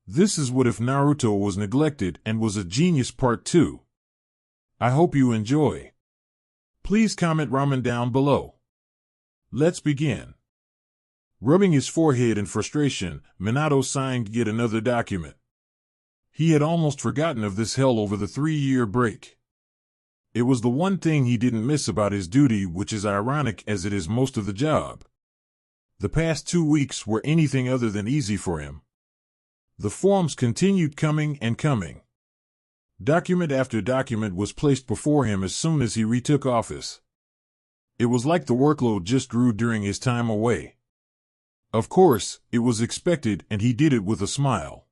This is what If Naruto Was Neglected and Was a Genius Part 2. I hope you enjoy. Please comment ramen down below. Let's begin. Rubbing his forehead in frustration, Minato signed yet another document. He had almost forgotten of this hell over the 3-year break. It was the one thing he didn't miss about his duty, which is ironic as it is most of the job. The past 2 weeks were anything other than easy for him. The forms continued coming and coming. Document after document was placed before him as soon as he retook office. It was like the workload just grew during his time away. Of course, it was expected, and he did it with a smile.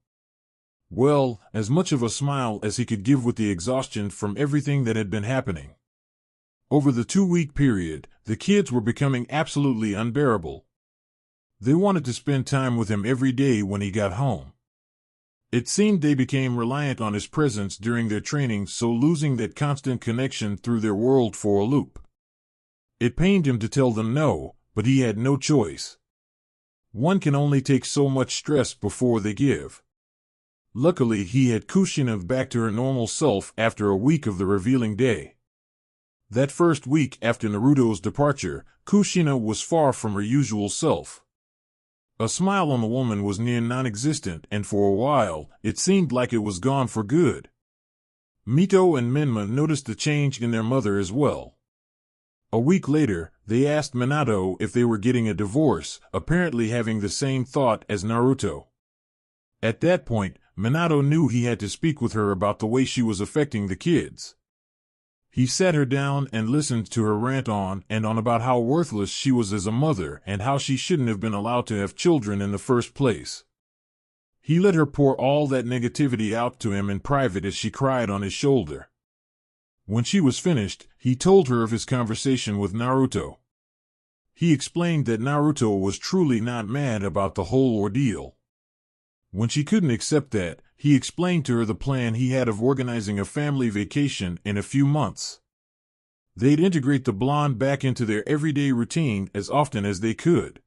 Well, as much of a smile as he could give with the exhaustion from everything that had been happening. Over the 2-week period, the kids were becoming absolutely unbearable. They wanted to spend time with him every day when he got home. It seemed they became reliant on his presence during their training, so losing that constant connection threw their world for a loop. It pained him to tell them no, but he had no choice. One can only take so much stress before they give. Luckily, he had Kushina back to her normal self after a week of the revealing day. That first week after Naruto's departure, Kushina was far from her usual self. A smile on the woman was near non-existent, and for a while, it seemed like it was gone for good. Mito and Menma noticed the change in their mother as well. A week later, they asked Minato if they were getting a divorce, apparently having the same thought as Naruto. At that point, Minato knew he had to speak with her about the way she was affecting the kids. He sat her down and listened to her rant on and on about how worthless she was as a mother and how she shouldn't have been allowed to have children in the first place. He let her pour all that negativity out to him in private as she cried on his shoulder. When she was finished, he told her of his conversation with Naruto. He explained that Naruto was truly not mad about the whole ordeal. When she couldn't accept that, he explained to her the plan he had of organizing a family vacation in a few months. They'd integrate the blonde back into their everyday routine as often as they could.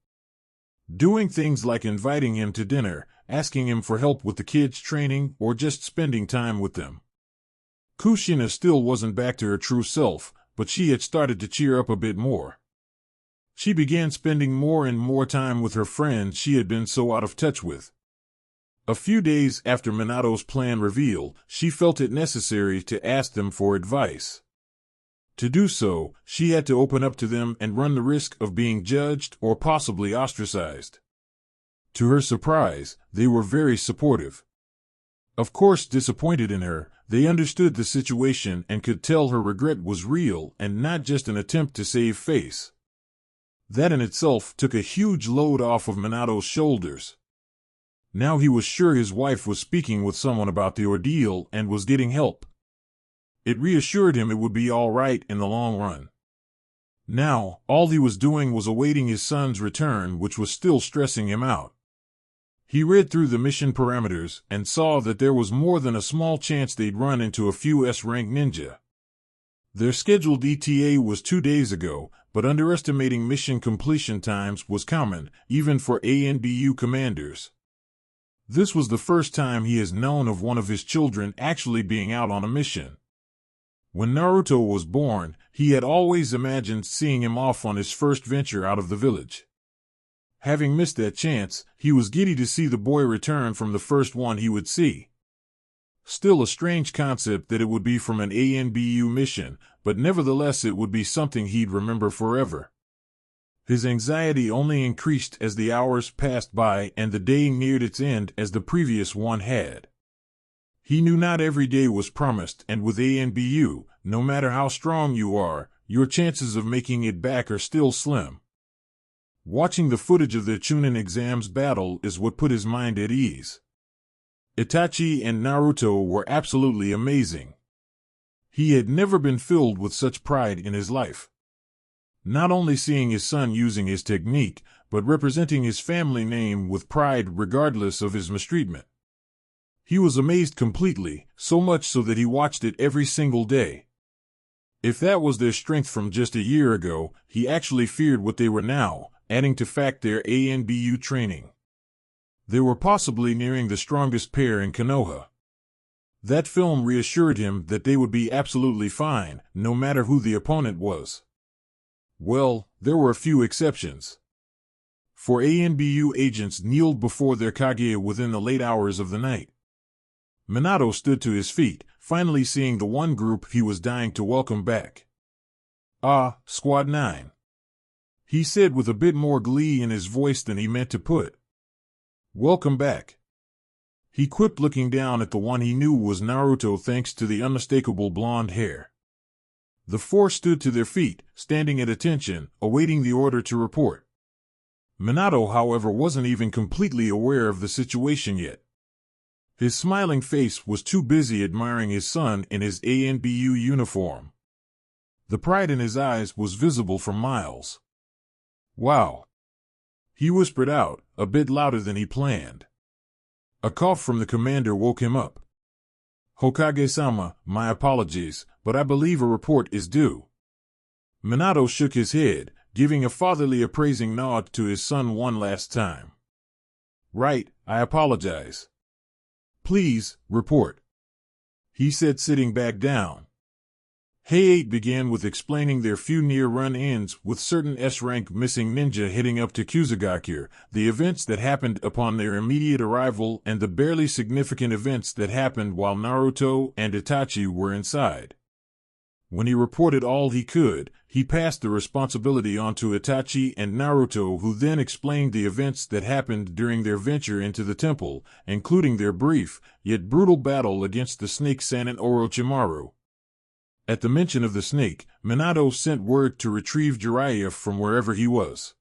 Doing things like inviting him to dinner, asking him for help with the kids' training, or just spending time with them. Kushina still wasn't back to her true self, but she had started to cheer up a bit more. She began spending more and more time with her friends she had been so out of touch with. A few days after Minato's plan reveal, she felt it necessary to ask them for advice. To do so, she had to open up to them and run the risk of being judged or possibly ostracized. To her surprise, they were very supportive. Of course, disappointed in her, they understood the situation and could tell her regret was real and not just an attempt to save face. That in itself took a huge load off of Minato's shoulders. Now he was sure his wife was speaking with someone about the ordeal and was getting help. It reassured him it would be all right in the long run. Now, all he was doing was awaiting his son's return, which was still stressing him out. He read through the mission parameters and saw that there was more than a small chance they'd run into a few S-rank ninja. Their scheduled ETA was 2 days ago, but underestimating mission completion times was common, even for ANBU commanders. This was the first time he has known of one of his children actually being out on a mission. When Naruto was born, he had always imagined seeing him off on his first venture out of the village. Having missed that chance, he was giddy to see the boy return from the first one he would see. Still a strange concept that it would be from an ANBU mission, but nevertheless it would be something he'd remember forever. His anxiety only increased as the hours passed by and the day neared its end as the previous one had. He knew not every day was promised, and with ANBU, no matter how strong you are, your chances of making it back are still slim. Watching the footage of their Chunin exams battle is what put his mind at ease. Itachi and Naruto were absolutely amazing. He had never been filled with such pride in his life. Not only seeing his son using his technique, but representing his family name with pride regardless of his mistreatment. He was amazed completely, so much so that he watched it every single day. If that was their strength from just a year ago, he actually feared what they were now, adding to fact their ANBU training. They were possibly nearing the strongest pair in Konoha. That film reassured him that they would be absolutely fine, no matter who the opponent was. Well, there were a few exceptions. For ANBU agents kneeled before their Kage within the late hours of the night. Minato stood to his feet, finally seeing the one group he was dying to welcome back. "Ah, Squad 9. He said with a bit more glee in his voice than he meant to put. "Welcome back." He quipped, looking down at the one he knew was Naruto thanks to the unmistakable blonde hair. The four stood to their feet, standing at attention, awaiting the order to report. Minato, however, wasn't even completely aware of the situation yet. His smiling face was too busy admiring his son in his ANBU uniform. The pride in his eyes was visible for miles. "Wow," he whispered out, a bit louder than he planned. A cough from the commander woke him up. "Hokage-sama, my apologies, but I believe a report is due." Minato shook his head, giving a fatherly appraising nod to his son one last time. "Right, I apologize." "Please, report," he said, sitting back down. Hey-8 began with explaining their few near run-ins with certain S-rank missing ninja heading up to Kusagakure, the events that happened upon their immediate arrival, and the barely significant events that happened while Naruto and Itachi were inside. When he reported all he could, he passed the responsibility on to Itachi and Naruto, who then explained the events that happened during their venture into the temple, including their brief, yet brutal battle against the snake Sanin Orochimaru. At the mention of the snake, Minato sent word to retrieve Jiraiya from wherever he was.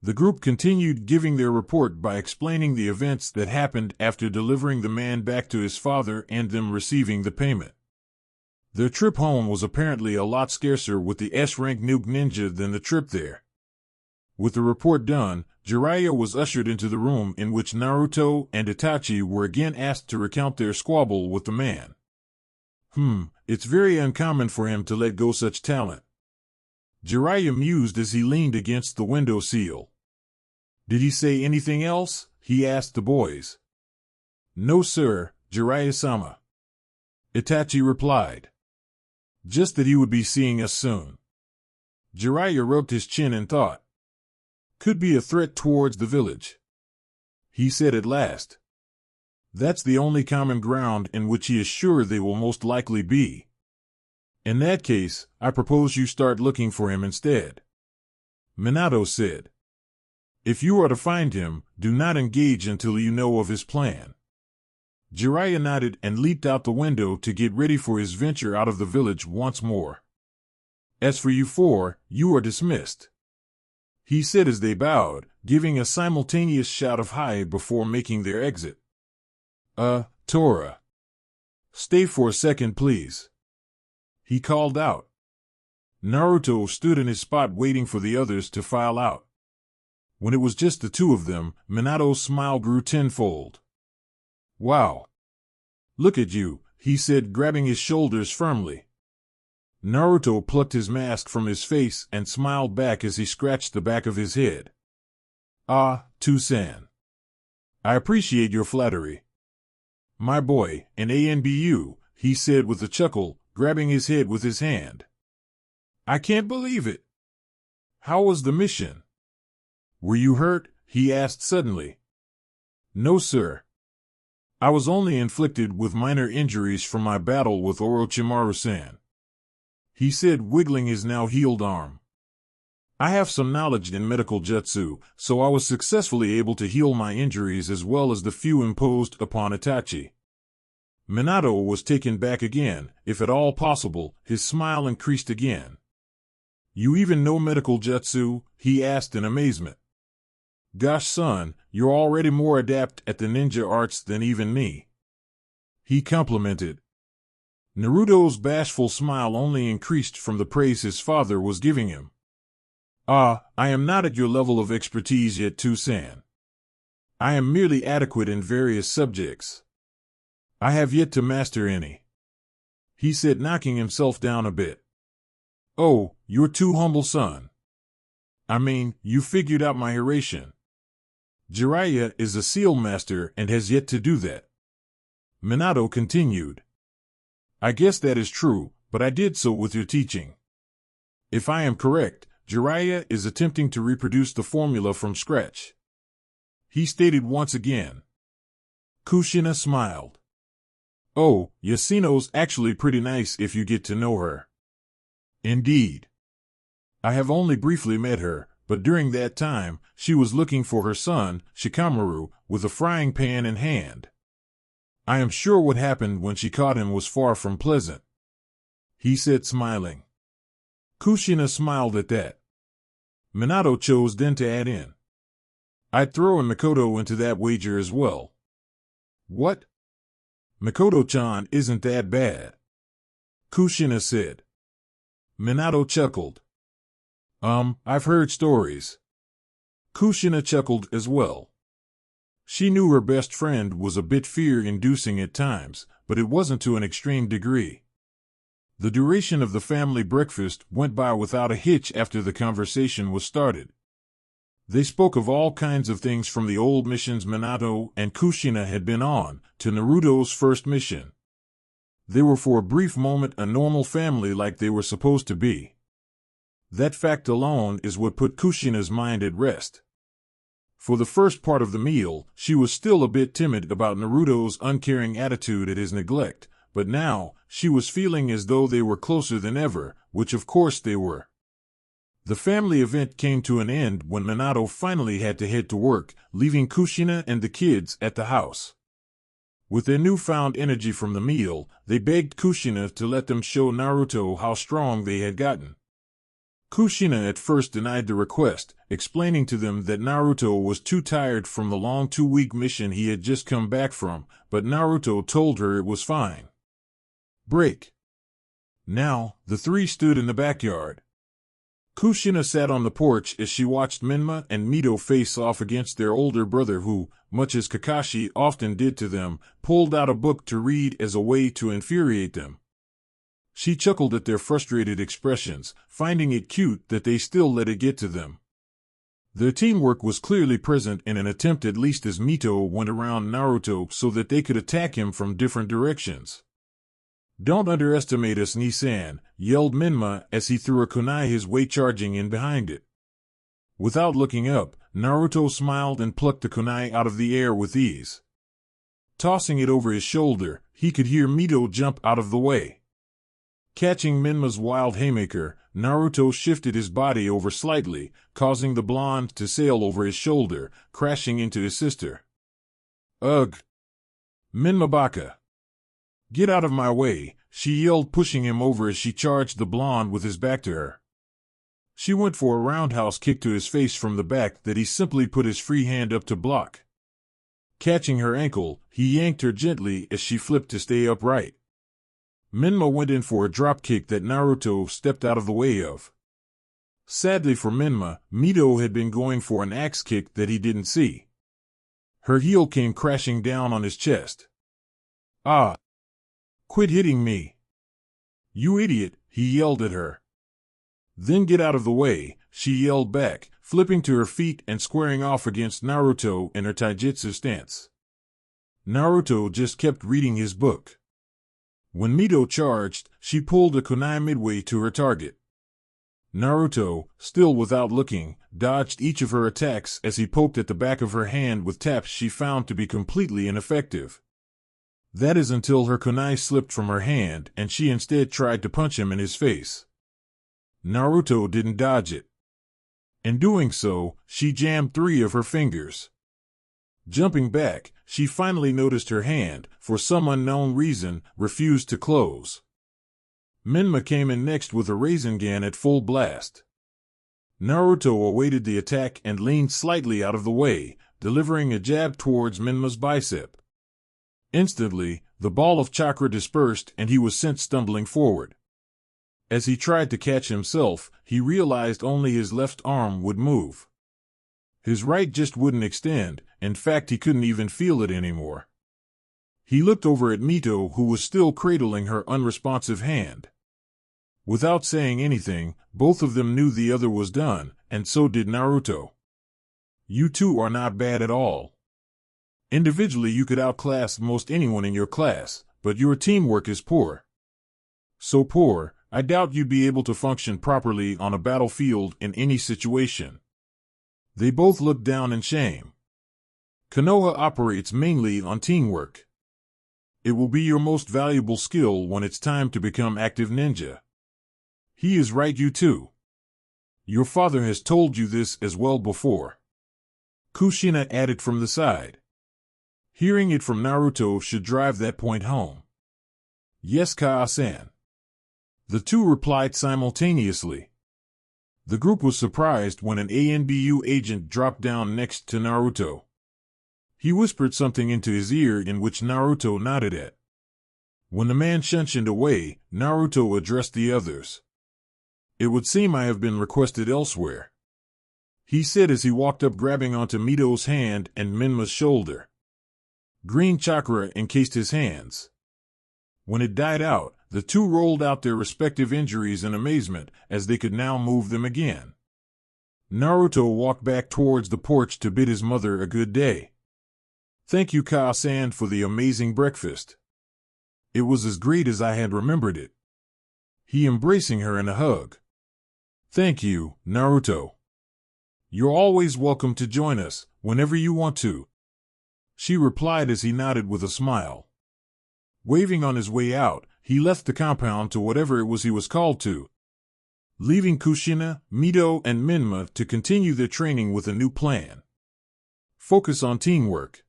The group continued giving their report by explaining the events that happened after delivering the man back to his father and them receiving the payment. Their trip home was apparently a lot scarcer with the S-rank nuke ninja than the trip there. With the report done, Jiraiya was ushered into the room in which Naruto and Itachi were again asked to recount their squabble with the man. It's very uncommon for him to let go such talent. Jiraiya mused as he leaned against the window sill. "Did he say anything else?" he asked the boys. "No, sir, Jiraiya-sama," Itachi replied. "Just that he would be seeing us soon." Jiraiya rubbed his chin and thought. "Could be a threat towards the village," he said at last. "That's the only common ground in which he is sure they will most likely be. In that case, I propose you start looking for him instead," Minato said. "If you are to find him, do not engage until you know of his plan." Jiraiya nodded and leaped out the window to get ready for his venture out of the village once more. "As for you four, you are dismissed," he said as they bowed, giving a simultaneous shout of "hi" before making their exit. Tora. Stay for a second, please," he called out. Naruto stood in his spot waiting for the others to file out. When it was just the two of them, Minato's smile grew tenfold. "Wow. Look at you," he said, grabbing his shoulders firmly. Naruto plucked his mask from his face and smiled back as he scratched the back of his head. "Ah, Toussaint. I appreciate your flattery. My boy, an ANBU," he said with a chuckle, grabbing his head with his hand. "I can't believe it. How was the mission? Were you hurt?" he asked suddenly. "No, sir. I was only inflicted with minor injuries from my battle with Orochimaru-san," he said, wiggling his now healed arm. "I have some knowledge in medical jutsu, so I was successfully able to heal my injuries as well as the few imposed upon Itachi." Minato was taken back again, if at all possible, his smile increased again. "You even know medical jutsu?" he asked in amazement. "Gosh, son, you're already more adept at the ninja arts than even me," he complimented. Naruto's bashful smile only increased from the praise his father was giving him. "I am not at your level of expertise yet, Toussaint. I am merely adequate in various subjects. I have yet to master any," he said, knocking himself down a bit. "Oh, you're too humble, son. I mean, you figured out my Horatian. Jiraiya is a seal master and has yet to do that. Minato continued. I guess that is true, but I did so with your teaching. If I am correct, Jiraiya is attempting to reproduce the formula from scratch. He stated once again. Kushina smiled. Oh, Yasuno's actually pretty nice if you get to know her. Indeed. I have only briefly met her, but during that time, she was looking for her son, Shikamaru, with a frying pan in hand. I am sure what happened when she caught him was far from pleasant. He said, smiling. Kushina smiled at that. Minato chose then to add in. I'd throw in Mikoto into that wager as well. What? Mikoto-chan isn't that bad. Kushina said. Minato chuckled. I've heard stories. Kushina chuckled as well. She knew her best friend was a bit fear-inducing at times, but it wasn't to an extreme degree. The duration of the family breakfast went by without a hitch after the conversation was started. They spoke of all kinds of things from the old missions Minato and Kushina had been on, to Naruto's first mission. They were for a brief moment a normal family like they were supposed to be. That fact alone is what put Kushina's mind at rest. For the first part of the meal, she was still a bit timid about Naruto's uncaring attitude at his neglect, but now, she was feeling as though they were closer than ever, which of course they were. The family event came to an end when Minato finally had to head to work, leaving Kushina and the kids at the house. With their newfound energy from the meal, they begged Kushina to let them show Naruto how strong they had gotten. Kushina at first denied the request, explaining to them that Naruto was too tired from the long 2-week mission he had just come back from, but Naruto told her it was fine. Break. Now, the three stood in the backyard. Kushina sat on the porch as she watched Menma and Mito face off against their older brother who, much as Kakashi often did to them, pulled out a book to read as a way to infuriate them. She chuckled at their frustrated expressions, finding it cute that they still let it get to them. Their teamwork was clearly present in an attempt at least as Mito went around Naruto so that they could attack him from different directions. Don't underestimate us, Nisan, yelled Menma as he threw a kunai his way charging in behind it. Without looking up, Naruto smiled and plucked the kunai out of the air with ease. Tossing it over his shoulder, he could hear Mito jump out of the way. Catching Menma's wild haymaker, Naruto shifted his body over slightly, causing the blonde to sail over his shoulder, crashing into his sister. Ugh! Menma baka! Get out of my way, she yelled, pushing him over as she charged the blonde with his back to her. She went for a roundhouse kick to his face from the back that he simply put his free hand up to block. Catching her ankle, he yanked her gently as she flipped to stay upright. Menma went in for a drop kick that Naruto stepped out of the way of. Sadly for Menma, Mito had been going for an axe kick that he didn't see. Her heel came crashing down on his chest. Ah! Quit hitting me! You idiot, he yelled at her. Then get out of the way, she yelled back, flipping to her feet and squaring off against Naruto in her taijutsu stance. Naruto just kept reading his book. When Mito charged, she pulled a kunai midway to her target. Naruto, still without looking, dodged each of her attacks as he poked at the back of her hand with taps she found to be completely ineffective. That is until her kunai slipped from her hand and she instead tried to punch him in his face. Naruto didn't dodge it. In doing so, she jammed 3 of her fingers. Jumping back, she finally noticed her hand, for some unknown reason, refused to close. Menma came in next with a Rasengan at full blast. Naruto awaited the attack and leaned slightly out of the way, delivering a jab towards Menma's bicep. Instantly, the ball of chakra dispersed and he was sent stumbling forward. As he tried to catch himself, he realized only his left arm would move. His right just wouldn't extend, in fact he couldn't even feel it anymore. He looked over at Mito, who was still cradling her unresponsive hand. Without saying anything, both of them knew the other was done, and so did Naruto. You two are not bad at all. Individually, you could outclass most anyone in your class, but your teamwork is poor. So poor, I doubt you'd be able to function properly on a battlefield in any situation. They both looked down in shame. Konoha operates mainly on teamwork. It will be your most valuable skill when it's time to become active ninja. He is right, you too. Your father has told you this as well before. Kushina added from the side. Hearing it from Naruto should drive that point home. Yes, Kaa-san. The two replied simultaneously. The group was surprised when an ANBU agent dropped down next to Naruto. He whispered something into his ear in which Naruto nodded at. When the man shunshined away, Naruto addressed the others. It would seem I have been requested elsewhere, he said as he walked up, grabbing onto Mito's hand and Minma's shoulder. Green chakra encased his hands. When it died out, the two rolled out their respective injuries in amazement, as they could now move them again. Naruto walked back towards the porch to bid his mother a good day. Thank you, Kaa-san, for the amazing breakfast. It was as great as I had remembered it. He embracing her in a hug. Thank you, Naruto. You're always welcome to join us, whenever you want to, she replied as he nodded with a smile. Waving on his way out, he left the compound to whatever it was he was called to, leaving Kushina, Mito, and Minma to continue their training with a new plan. Focus on teamwork.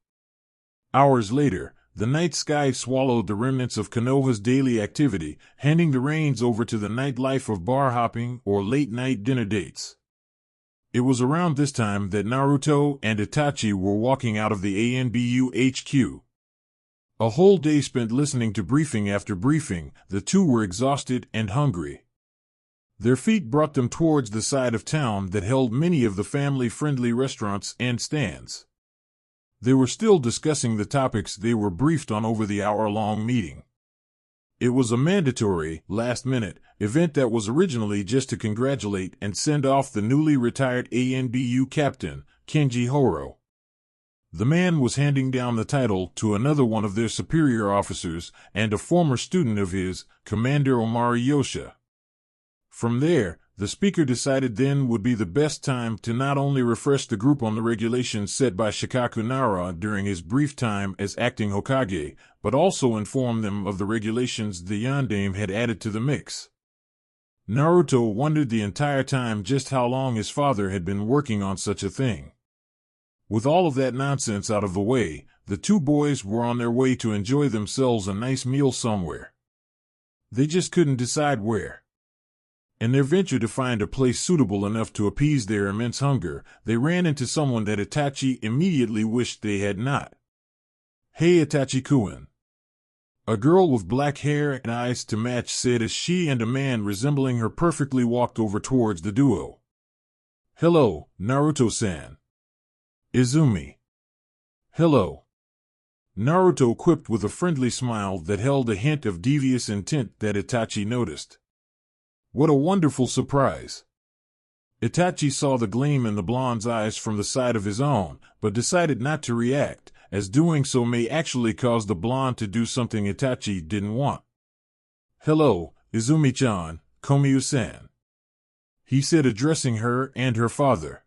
Hours later, the night sky swallowed the remnants of Konoha's daily activity, handing the reins over to the nightlife of bar hopping or late-night dinner dates. It was around this time that Naruto and Itachi were walking out of the ANBU HQ. A whole day spent listening to briefing after briefing, the two were exhausted and hungry. Their feet brought them towards the side of town that held many of the family-friendly restaurants and stands. They were still discussing the topics they were briefed on over the hour-long meeting. It was a mandatory, last-minute, event that was originally just to congratulate and send off the newly retired ANBU captain, Kenji Horo. The man was handing down the title to another one of their superior officers and a former student of his, Commander Omari Yosha. From there, the speaker decided then would be the best time to not only refresh the group on the regulations set by Shikaku Nara during his brief time as acting Hokage, but also inform them of the regulations the Yondaime had added to the mix. Naruto wondered the entire time just how long his father had been working on such a thing. With all of that nonsense out of the way, the two boys were on their way to enjoy themselves a nice meal somewhere. They just couldn't decide where. In their venture to find a place suitable enough to appease their immense hunger, they ran into someone that Itachi immediately wished they had not. Hey Itachi-kun. A girl with black hair and eyes to match said as she and a man resembling her perfectly walked over towards the duo. Hello, Naruto-san. Izumi. Hello. Naruto quipped with a friendly smile that held a hint of devious intent that Itachi noticed. What a wonderful surprise. Itachi saw the gleam in the blonde's eyes from the side of his own, but decided not to react, as doing so may actually cause the blonde to do something Itachi didn't want. Hello, Izumi-chan, Komiyu-san. He said, addressing her and her father.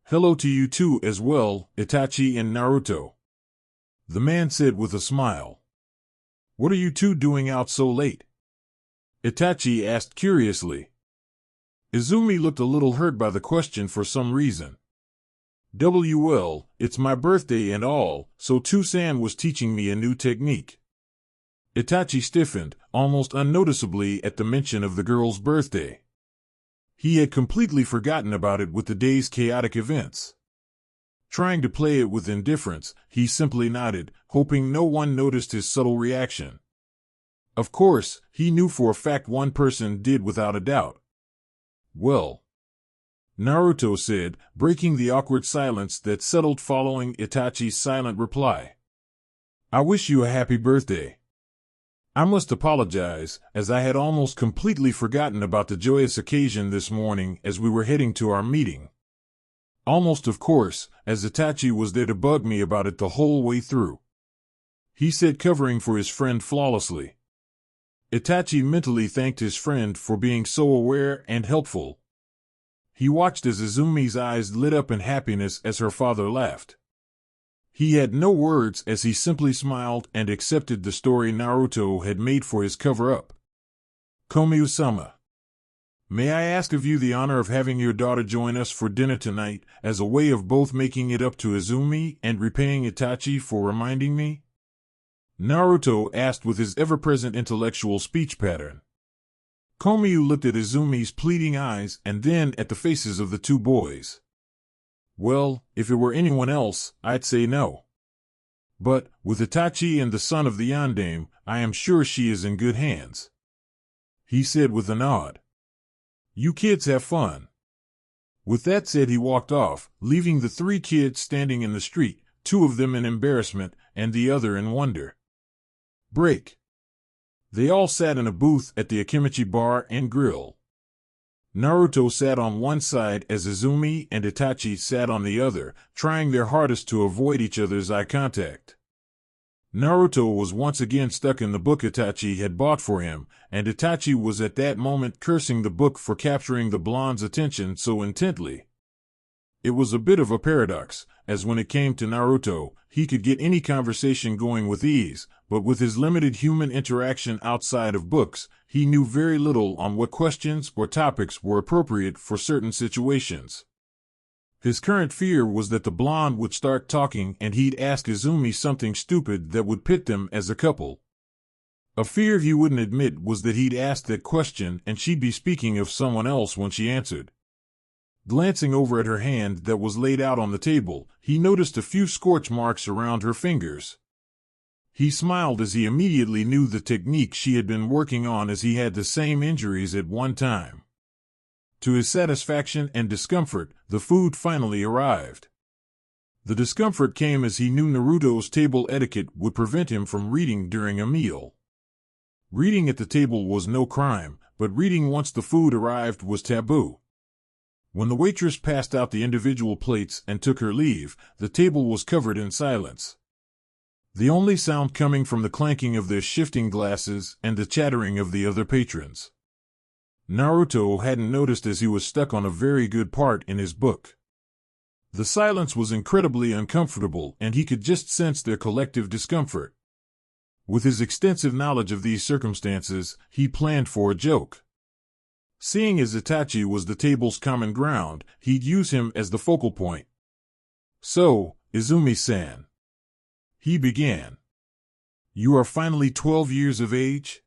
Hello to you too as well, Itachi and Naruto. The man said with a smile. What are you two doing out so late? Itachi asked curiously. Izumi looked a little hurt by the question for some reason. Well, it's my birthday and all, so Toussaint was teaching me a new technique. Itachi stiffened, almost unnoticeably at the mention of the girl's birthday. He had completely forgotten about it with the day's chaotic events. Trying to play it with indifference, he simply nodded, hoping no one noticed his subtle reaction. Of course, he knew for a fact one person did without a doubt. Well, Naruto said, breaking the awkward silence that settled following Itachi's silent reply. I wish you a happy birthday. I must apologize, as I had almost completely forgotten about the joyous occasion this morning as we were heading to our meeting. Almost of course, as Itachi was there to bug me about it the whole way through. He said, covering for his friend flawlessly. Itachi mentally thanked his friend for being so aware and helpful. He watched as Izumi's eyes lit up in happiness as her father laughed. He had no words as he simply smiled and accepted the story Naruto had made for his cover-up. Komiu-sama, may I ask of you the honor of having your daughter join us for dinner tonight, as a way of both making it up to Izumi and repaying Itachi for reminding me? Naruto asked with his ever-present intellectual speech pattern. Komiu looked at Izumi's pleading eyes and then at the faces of the two boys. Well, if it were anyone else, I'd say no. But, with Itachi and the son of the yondaime, I am sure she is in good hands. He said with a nod. You kids have fun. With that said, he walked off, leaving the three kids standing in the street, two of them in embarrassment and the other in wonder. Break. They all sat in a booth at the Akimichi Bar and Grill. Naruto sat on one side as Izumi and Itachi sat on the other, trying their hardest to avoid each other's eye contact. Naruto was once again stuck in the book Itachi had bought for him, and Itachi was at that moment cursing the book for capturing the blonde's attention so intently. It was a bit of a paradox, as when it came to Naruto, he could get any conversation going with ease, but with his limited human interaction outside of books, he knew very little on what questions or topics were appropriate for certain situations. His current fear was that the blonde would start talking and he'd ask Izumi something stupid that would pit them as a couple. A fear he wouldn't admit was that he'd ask that question and she'd be speaking of someone else when she answered. Glancing over at her hand that was laid out on the table, he noticed a few scorch marks around her fingers. He smiled as he immediately knew the technique she had been working on, as he had the same injuries at one time. To his satisfaction and discomfort, the food finally arrived. The discomfort came as he knew Naruto's table etiquette would prevent him from reading during a meal. Reading at the table was no crime, but reading once the food arrived was taboo. When the waitress passed out the individual plates and took her leave, the table was covered in silence. The only sound coming from the clanking of their shifting glasses and the chattering of the other patrons. Naruto hadn't noticed as he was stuck on a very good part in his book. The silence was incredibly uncomfortable and he could just sense their collective discomfort. With his extensive knowledge of these circumstances, he planned for a joke. Seeing as Itachi was the table's common ground, he'd use him as the focal point. So, Izumi-san. He began. You are finally 12 years of age?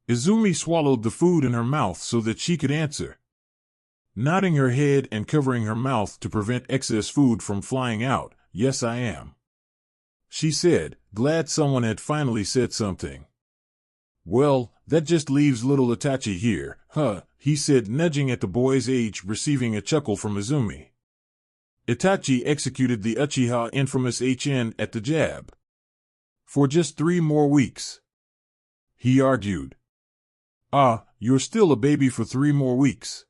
Izumi swallowed the food in her mouth so that she could answer. Nodding her head and covering her mouth to prevent excess food from flying out, yes I am. She said, glad someone had finally said something. Well, that just leaves little Itachi here, huh, he said, nudging at the boy's age, receiving a chuckle from Izumi. Itachi executed the Uchiha infamous HN at the jab. For just 3 more weeks. He argued. Ah, you're still a baby for 3 more weeks.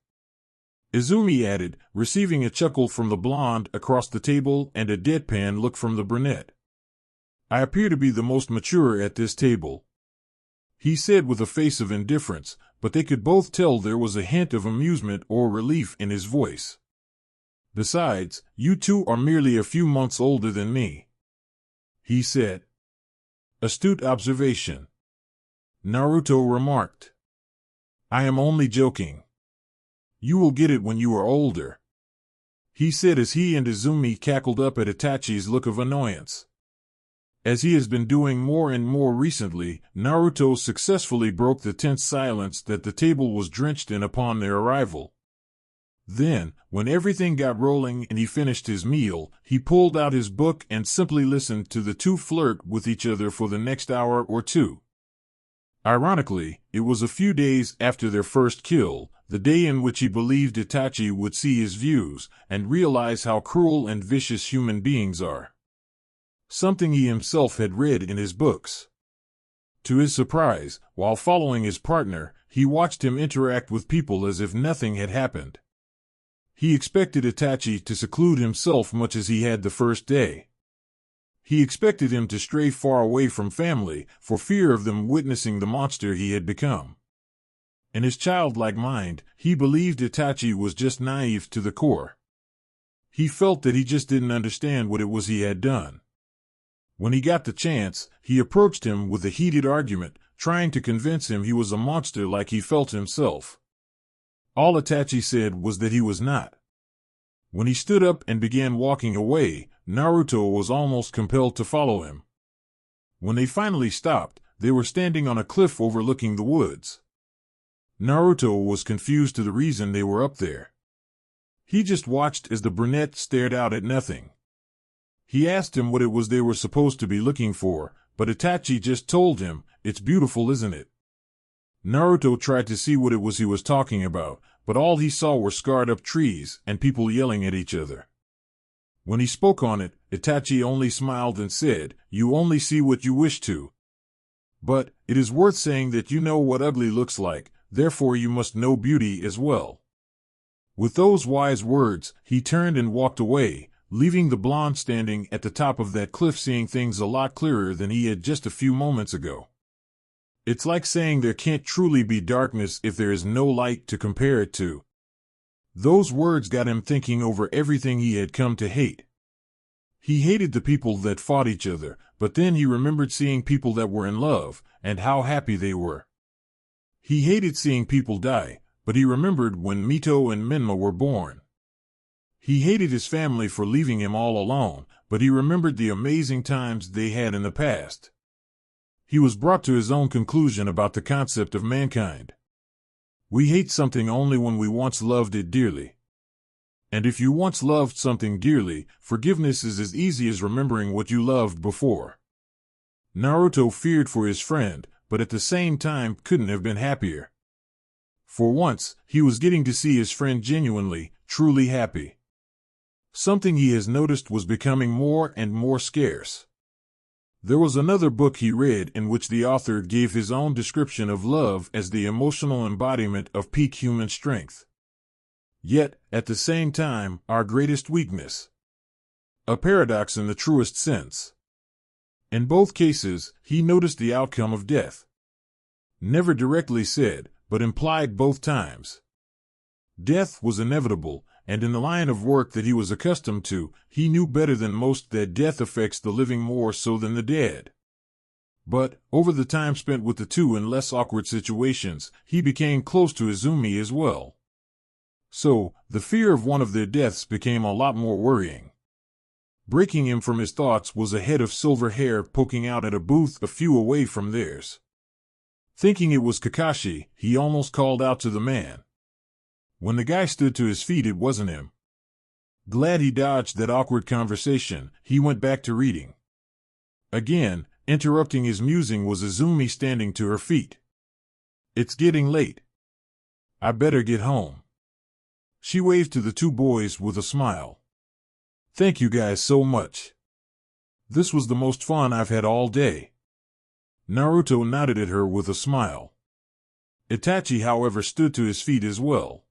Izumi added, receiving a chuckle from the blonde across the table and a deadpan look from the brunette. I appear to be the most mature at this table. He said with a face of indifference, but they could both tell there was a hint of amusement or relief in his voice. Besides, you two are merely a few months older than me. He said. Astute observation. Naruto remarked. I am only joking. You will get it when you are older. He said as he and Izumi cackled up at Itachi's look of annoyance. As he has been doing more and more recently, Naruto successfully broke the tense silence that the table was drenched in upon their arrival. Then, when everything got rolling and he finished his meal, he pulled out his book and simply listened to the two flirt with each other for the next hour or two. Ironically, it was a few days after their first kill, the day in which he believed Itachi would see his views and realize how cruel and vicious human beings are. Something he himself had read in his books. To his surprise, while following his partner, he watched him interact with people as if nothing had happened. He expected Itachi to seclude himself much as he had the first day. He expected him to stray far away from family for fear of them witnessing the monster he had become. In his childlike mind, he believed Itachi was just naive to the core. He felt that he just didn't understand what it was he had done. When he got the chance, he approached him with a heated argument, trying to convince him he was a monster like he felt himself. All Itachi said was that he was not. When he stood up and began walking away, Naruto was almost compelled to follow him. When they finally stopped, they were standing on a cliff overlooking the woods. Naruto was confused to the reason they were up there. He just watched as the brunette stared out at nothing. He asked him what it was they were supposed to be looking for, but Itachi just told him, "It's beautiful, isn't it?" Naruto tried to see what it was he was talking about, but all he saw were scarred-up trees and people yelling at each other. When he spoke on it, Itachi only smiled and said, "You only see what you wish to. But it is worth saying that you know what ugly looks like, therefore you must know beauty as well." With those wise words, he turned and walked away, leaving the blonde standing at the top of that cliff seeing things a lot clearer than he had just a few moments ago. It's like saying there can't truly be darkness if there is no light to compare it to. Those words got him thinking over everything he had come to hate. He hated the people that fought each other, but then he remembered seeing people that were in love, and how happy they were. He hated seeing people die, but he remembered when Mito and Minma were born. He hated his family for leaving him all alone, but he remembered the amazing times they had in the past. He was brought to his own conclusion about the concept of mankind. We hate something only when we once loved it dearly. And if you once loved something dearly, forgiveness is as easy as remembering what you loved before. Naruto feared for his friend, but at the same time couldn't have been happier. For once, he was getting to see his friend genuinely, truly happy. Something he has noticed was becoming more and more scarce. There was another book he read in which the author gave his own description of love as the emotional embodiment of peak human strength. Yet, at the same time, our greatest weakness. A paradox in the truest sense. In both cases, he noticed the outcome of death. Never directly said, but implied both times. Death was inevitable, and in the line of work that he was accustomed to, he knew better than most that death affects the living more so than the dead. But, over the time spent with the two in less awkward situations, he became close to Izumi as well. So, the fear of one of their deaths became a lot more worrying. Breaking him from his thoughts was a head of silver hair poking out at a booth a few away from theirs. Thinking it was Kakashi, he almost called out to the man. When the guy stood to his feet, it wasn't him. Glad he dodged that awkward conversation, he went back to reading. Again, interrupting his musing was Izumi standing to her feet. "It's getting late. I better get home." She waved to the two boys with a smile. "Thank you guys so much. This was the most fun I've had all day." Naruto nodded at her with a smile. Itachi, however, stood to his feet as well.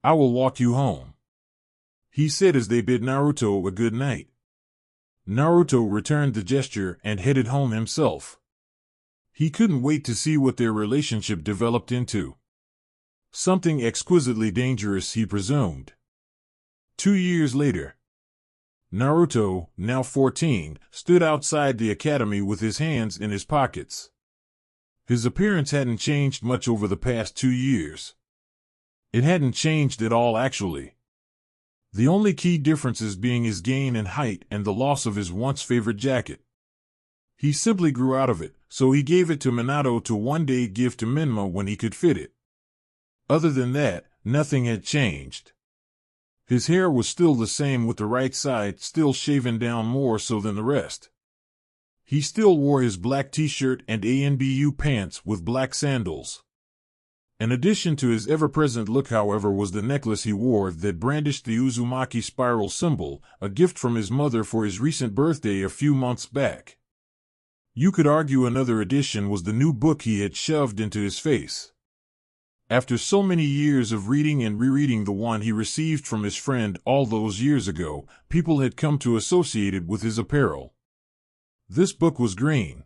"I will walk you home," he said as they bid Naruto a good night. Naruto returned the gesture and headed home himself. He couldn't wait to see what their relationship developed into. Something exquisitely dangerous, he presumed. 2 years later. Naruto, now 14, stood outside the academy with his hands in his pockets. His appearance hadn't changed much over the past 2 years. It hadn't changed at all, actually. The only key differences being his gain in height and the loss of his once favorite jacket. He simply grew out of it, so he gave it to Minato to one day give to Minma when he could fit it. Other than that, nothing had changed. His hair was still the same, with the right side still shaven down more so than the rest. He still wore his black t-shirt and ANBU pants with black sandals. An addition to his ever-present look, however, was the necklace he wore that brandished the Uzumaki spiral symbol, a gift from his mother for his recent birthday a few months back. You could argue another addition was the new book he had shoved into his face. After so many years of reading and rereading the one he received from his friend all those years ago, people had come to associate it with his apparel. This book was green.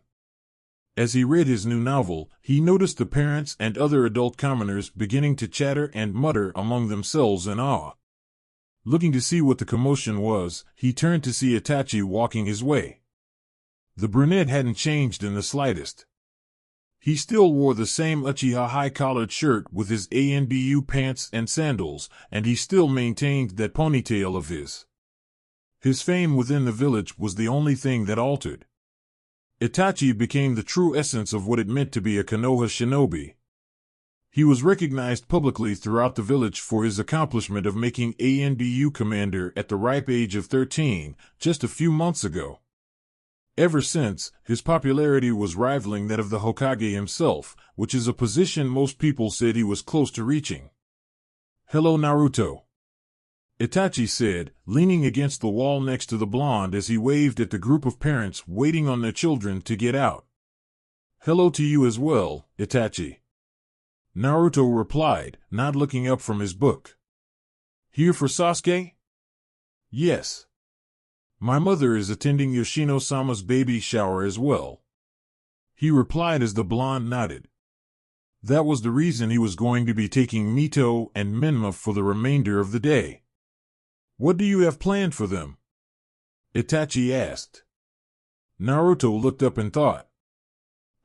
As he read his new novel, he noticed the parents and other adult commoners beginning to chatter and mutter among themselves in awe. Looking to see what the commotion was, he turned to see Itachi walking his way. The brunette hadn't changed in the slightest. He still wore the same Uchiha high-collared shirt with his ANBU pants and sandals, and he still maintained that ponytail of his. His fame within the village was the only thing that altered. Itachi became the true essence of what it meant to be a Konoha shinobi. He was recognized publicly throughout the village for his accomplishment of making ANBU commander at the ripe age of 13, just a few months ago. Ever since, his popularity was rivaling that of the Hokage himself, which is a position most people said he was close to reaching. "Hello, Naruto," Itachi said, leaning against the wall next to the blonde as he waved at the group of parents waiting on their children to get out. "Hello to you as well, Itachi," Naruto replied, not looking up from his book. "Here for Sasuke?" "Yes. My mother is attending Yoshino-sama's baby shower as well," he replied as the blonde nodded. That was the reason he was going to be taking Mito and Menma for the remainder of the day. "What do you have planned for them?" Itachi asked. Naruto looked up and thought.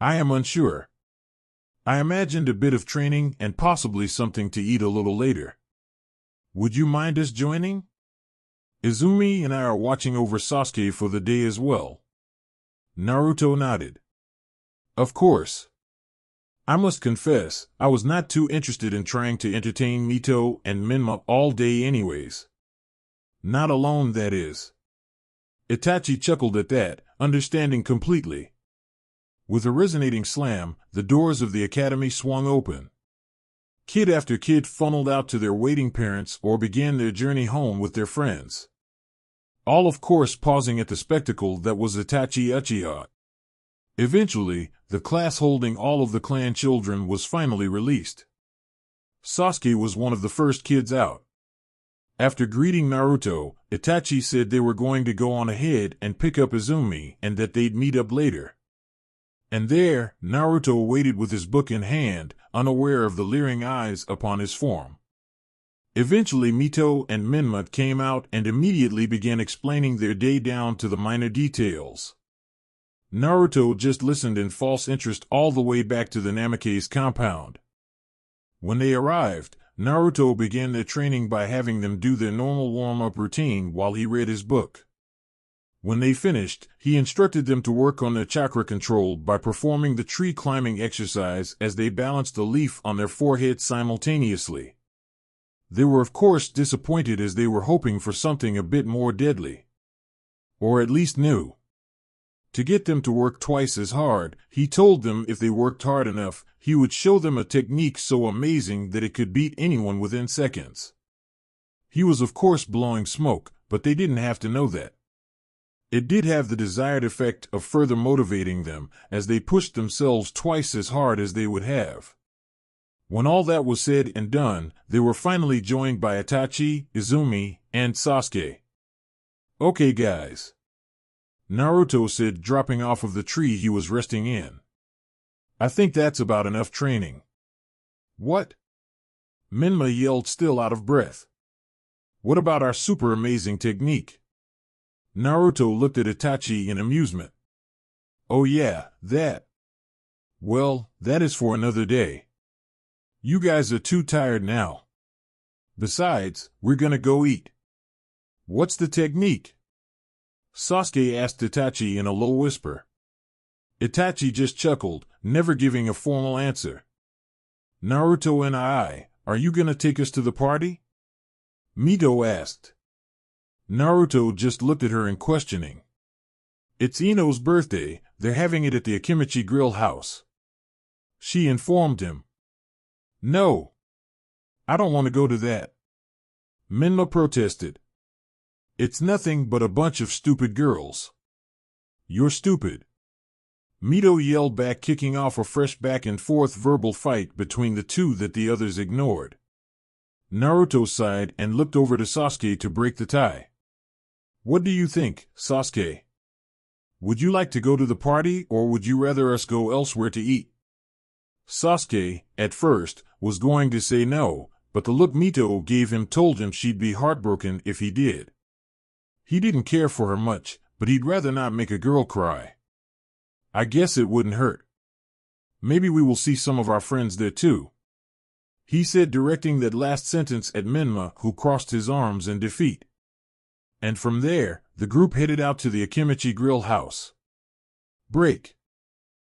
"I am unsure. I imagined a bit of training and possibly something to eat a little later. Would you mind us joining? Izumi and I are watching over Sasuke for the day as well." Naruto nodded. "Of course. I must confess, I was not too interested in trying to entertain Mito and Menma all day anyways. Not alone, that is." Itachi chuckled at that, understanding completely. With a resonating slam, the doors of the academy swung open. Kid after kid funneled out to their waiting parents or began their journey home with their friends. All of course pausing at the spectacle that was Itachi Uchiha. Eventually, the class holding all of the clan children was finally released. Sasuke was one of the first kids out. After greeting Naruto, Itachi said they were going to go on ahead and pick up Izumi and that they'd meet up later. And there, Naruto waited with his book in hand, unaware of the leering eyes upon his form. Eventually Mito and Menma came out and immediately began explaining their day down to the minor details. Naruto just listened in false interest all the way back to the Namake's compound. When they arrived, Naruto began their training by having them do their normal warm-up routine while he read his book. When they finished, he instructed them to work on their chakra control by performing the tree climbing exercise as they balanced a leaf on their forehead simultaneously. They were of course disappointed as they were hoping for something a bit more deadly. Or at least new. To get them to work twice as hard, he told them if they worked hard enough, he would show them a technique so amazing that it could beat anyone within seconds. He was of course blowing smoke, but they didn't have to know that. It did have the desired effect of further motivating them, as they pushed themselves twice as hard as they would have. When all that was said and done, they were finally joined by Itachi, Izumi, and Sasuke. "Okay guys," Naruto said, dropping off of the tree he was resting in. "I think that's about enough training." "What?" Menma yelled, still out of breath. "What about our super amazing technique?" Naruto looked at Itachi in amusement. "Oh yeah, that. Well, that is for another day. You guys are too tired now. Besides, we're gonna go eat." "What's the technique?" Sasuke asked Itachi in a low whisper. Itachi just chuckled, never giving a formal answer. "Naruto and are you gonna take us to the party?" Mito asked. Naruto just looked at her in questioning. "It's Ino's birthday, they're having it at the Akimichi Grill House," she informed him. "No. I don't want to go to that," Menma protested. "It's nothing but a bunch of stupid girls." "You're stupid," Mito yelled back, kicking off a fresh back-and-forth verbal fight between the two that the others ignored. Naruto sighed and looked over to Sasuke to break the tie. "What do you think, Sasuke? Would you like to go to the party, or would you rather us go elsewhere to eat?" Sasuke, at first, was going to say no, but the look Mito gave him told him she'd be heartbroken if he did. He didn't care for her much, but he'd rather not make a girl cry. "I guess it wouldn't hurt. Maybe we will see some of our friends there too," he said, directing that last sentence at Menma, who crossed his arms in defeat. And from there, the group headed out to the Akimichi Grill house. Break.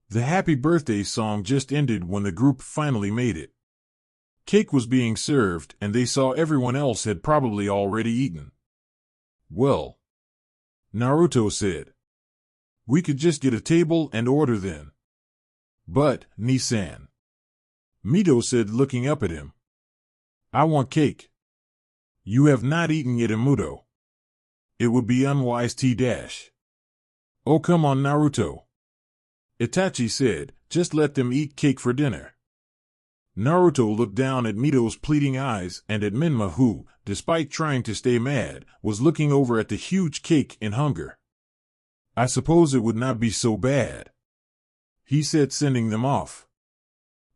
The happy birthday song just ended when the group finally made it. Cake was being served, and they saw everyone else had probably already eaten. "Well," Naruto said, "we could just get a table and order then." "But, Nisan," Mito said, looking up at him, "I want cake. You have not eaten yet, Imuto. It would be unwise to Oh, come on, Naruto," Itachi said, "just let them eat cake for dinner." Naruto looked down at Mito's pleading eyes and at Menma, who, despite trying to stay mad, was looking over at the huge cake in hunger. "I suppose it would not be so bad," he said, sending them off.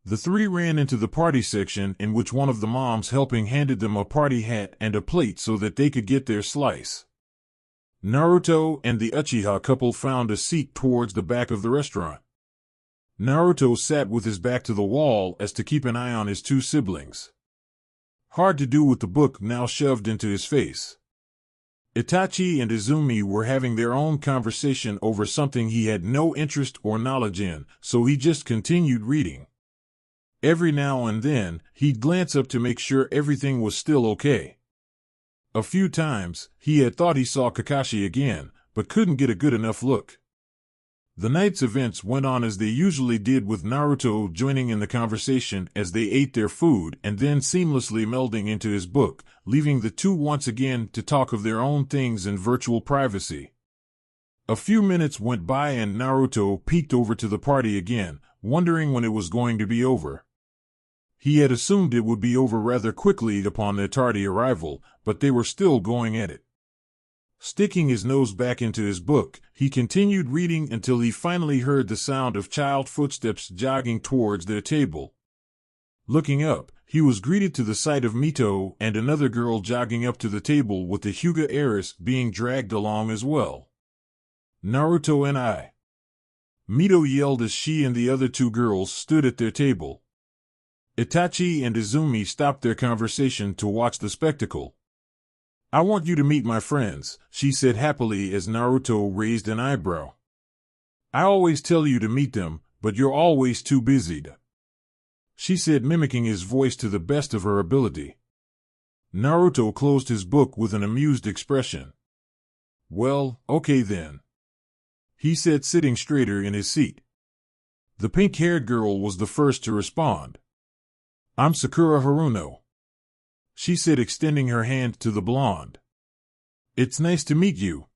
The three ran into the party section, in which one of the moms helping handed them a party hat and a plate so that they could get their slice. Naruto and the Uchiha couple found a seat towards the back of the restaurant. Naruto sat with his back to the wall as to keep an eye on his two siblings. Hard to do with the book now shoved into his face. Itachi and Izumi were having their own conversation over something he had no interest or knowledge in, so he just continued reading. Every now and then, he'd glance up to make sure everything was still okay. A few times, he had thought he saw Kakashi again, but couldn't get a good enough look. The night's events went on as they usually did, with Naruto joining in the conversation as they ate their food and then seamlessly melding into his book, leaving the two once again to talk of their own things in virtual privacy. A few minutes went by and Naruto peeked over to the party again, wondering when it was going to be over. He had assumed it would be over rather quickly upon their tardy arrival, but they were still going at it. Sticking his nose back into his book, he continued reading until he finally heard the sound of child footsteps jogging towards their table. Looking up, he was greeted to the sight of Mito and another girl jogging up to the table, with the Hyuga heiress being dragged along as well. "Naruto and I," Mito yelled as she and the other two girls stood at their table. Itachi and Izumi stopped their conversation to watch the spectacle. "I want you to meet my friends," she said happily as Naruto raised an eyebrow. "I always tell you to meet them, but you're always too busy," she said, mimicking his voice to the best of her ability. Naruto closed his book with an amused expression. "Well, okay then," he said, sitting straighter in his seat. The pink-haired girl was the first to respond. "I'm Sakura Haruno," she said, extending her hand to the blonde. "It's nice to meet you.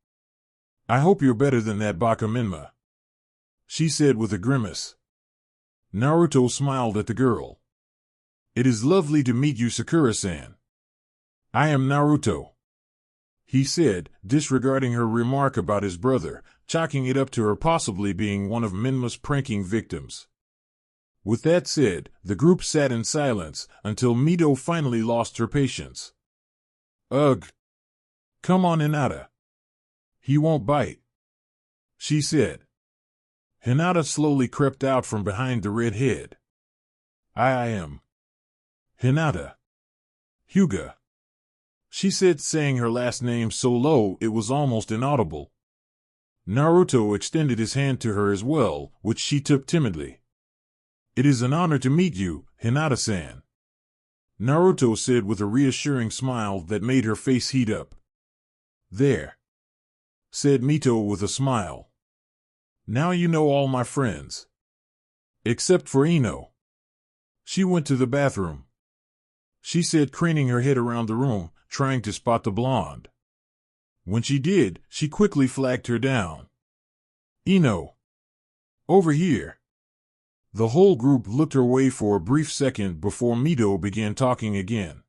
I hope you're better than that Baka Minma," she said with a grimace. Naruto smiled at the girl. "It is lovely to meet you, Sakura-san. I am Naruto," he said, disregarding her remark about his brother, chalking it up to her possibly being one of Minma's pranking victims. With that said, the group sat in silence until Mito finally lost her patience. "Ugh. Come on, Hinata. He won't bite," she said. Hinata slowly crept out from behind the red head. I am Hinata. Hyuga," she said, saying her last name so low it was almost inaudible. Naruto extended his hand to her as well, which she took timidly. "It is an honor to meet you, Hinata-san," Naruto said with a reassuring smile that made her face heat up. "There," said Mito with a smile. "Now you know all my friends. Except for Ino. She went to the bathroom," she said, craning her head around the room, trying to spot the blonde. When she did, she quickly flagged her down. "Ino." Over here. The whole group looked her way for a brief second before Mito began talking again.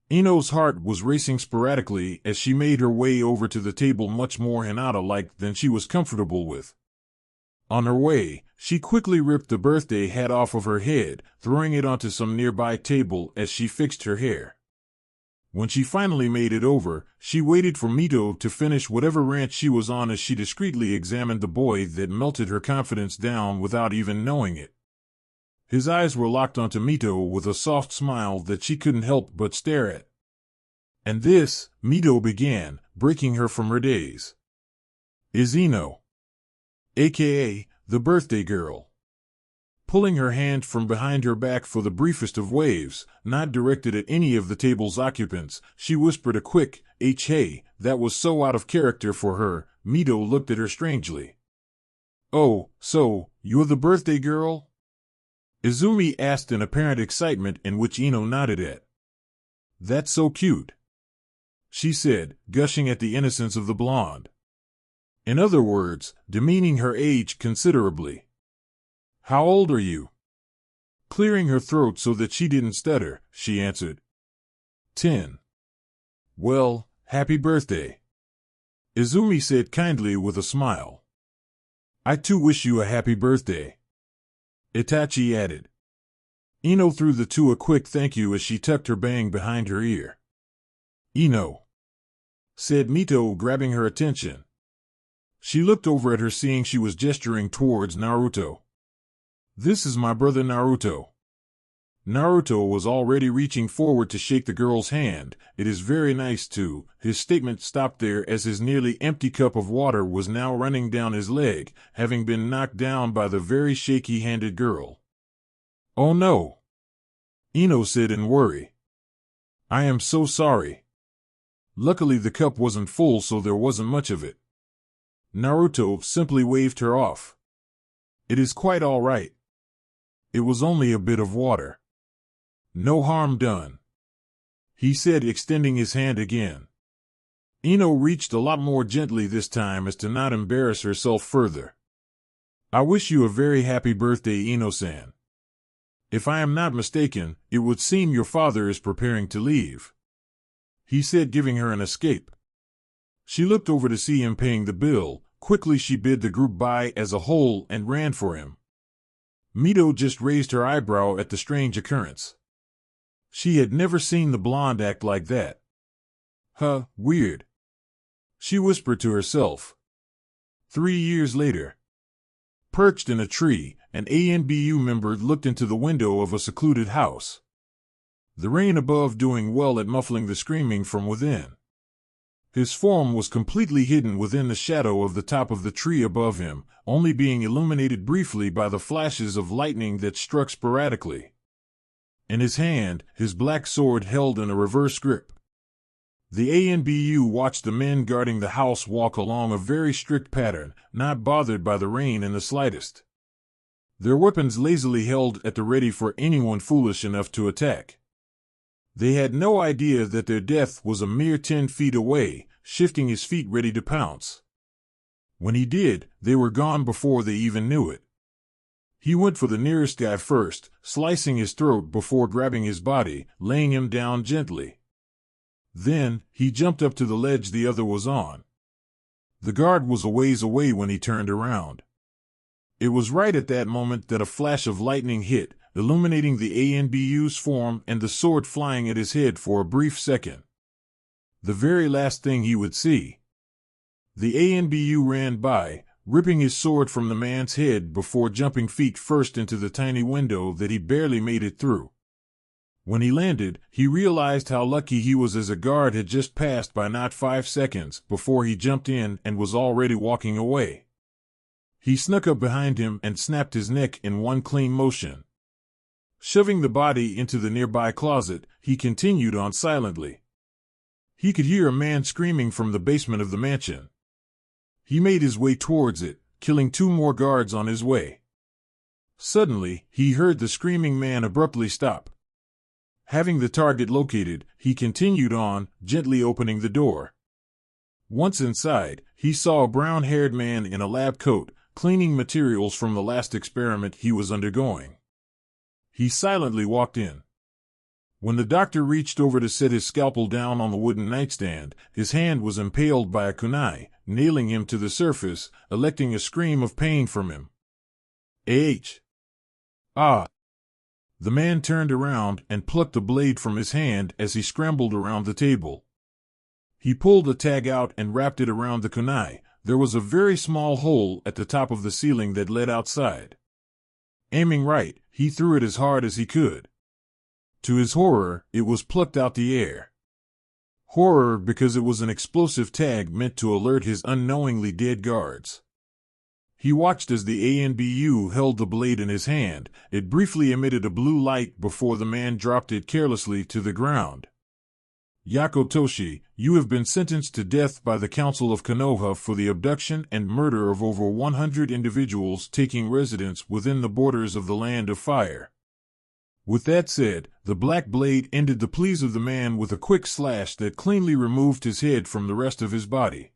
Ino's heart was racing sporadically as she made her way over to the table, much more Hinata-like than she was comfortable with. On her way, she quickly ripped the birthday hat off of her head, throwing it onto some nearby table as she fixed her hair. When she finally made it over, she waited for Mito to finish whatever rant she was on as she discreetly examined the boy that melted her confidence down without even knowing it. His eyes were locked onto Mito with a soft smile that she couldn't help but stare at. And this, Mito began, breaking her from her daze, is Ino, aka the birthday girl. Pulling her hand from behind her back for the briefest of waves, not directed at any of the table's occupants, she whispered a quick, "Hey," that was so out of character for her. Mito looked at her strangely. "Oh, so, you're the birthday girl?" Izumi asked in apparent excitement, in which Ino nodded at. "That's so cute," she said, gushing at the innocence of the blonde. In other words, demeaning her age considerably. "How old are you?" Clearing her throat so that she didn't stutter, she answered. 10. "Well, happy birthday," Izumi said kindly with a smile. "I too wish you a happy birthday," Itachi added. Ino threw the two a quick thank you as she tucked her bang behind her ear. "Ino," said Mito, grabbing her attention. She looked over at her, seeing she was gesturing towards Naruto. "This is my brother Naruto." Naruto was already reaching forward to shake the girl's hand. "It is very nice to." His statement stopped there as his nearly empty cup of water was now running down his leg, having been knocked down by the very shaky-handed girl. "Oh no," Ino said in worry. "I am so sorry." Luckily the cup wasn't full, so there wasn't much of it. Naruto simply waved her off. "It is quite all right. It was only a bit of water. No harm done," he said, extending his hand again. Ino reached a lot more gently this time as to not embarrass herself further. "I wish you a very happy birthday, Ino-san. If I am not mistaken, it would seem your father is preparing to leave," he said, giving her an escape. She looked over to see him paying the bill. Quickly she bid the group bye as a whole and ran for him. Mito just raised her eyebrow at the strange occurrence. She had never seen the blonde act like that. "Huh, weird," she whispered to herself. 3 years later. Perched in a tree, an ANBU member looked into the window of a secluded house. The rain above doing well at muffling the screaming from within. His form was completely hidden within the shadow of the top of the tree above him, only being illuminated briefly by the flashes of lightning that struck sporadically. In his hand, his black sword held in a reverse grip. The ANBU watched the men guarding the house walk along a very strict pattern, not bothered by the rain in the slightest. Their weapons lazily held at the ready for anyone foolish enough to attack. They had no idea that their death was a mere 10 feet away, shifting his feet ready to pounce. When he did, they were gone before they even knew it. He went for the nearest guy first, slicing his throat before grabbing his body, laying him down gently. Then, he jumped up to the ledge the other was on. The guard was a ways away when he turned around. It was right at that moment that a flash of lightning hit, illuminating the ANBU's form and the sword flying at his head for a brief second. The very last thing he would see. The ANBU ran by, ripping his sword from the man's head before jumping feet first into the tiny window that he barely made it through. When he landed, he realized how lucky he was, as a guard had just passed by not 5 seconds before he jumped in and was already walking away. He snuck up behind him and snapped his neck in one clean motion. Shoving the body into the nearby closet, he continued on silently. He could hear a man screaming from the basement of the mansion. He made his way towards it, killing 2 more guards on his way. Suddenly, he heard the screaming man abruptly stop. Having the target located, he continued on, gently opening the door. Once inside, he saw a brown-haired man in a lab coat, cleaning materials from the last experiment he was undergoing. He silently walked in. When the doctor reached over to set his scalpel down on the wooden nightstand, his hand was impaled by a kunai, nailing him to the surface, electing a scream of pain from him. Ah! The man turned around and plucked the blade from his hand as he scrambled around the table. He pulled the tag out and wrapped it around the kunai. There was a very small hole at the top of the ceiling that led outside. Aiming right, he threw it as hard as he could. To his horror, it was plucked out the air. Horror because it was an explosive tag meant to alert his unknowingly dead guards. He watched as the ANBU held the blade in his hand. It briefly emitted a blue light before the man dropped it carelessly to the ground. Yakotoshi, you have been sentenced to death by the Council of Konoha for the abduction and murder of over 100 individuals taking residence within the borders of the Land of Fire. With that said, the black blade ended the pleas of the man with a quick slash that cleanly removed his head from the rest of his body.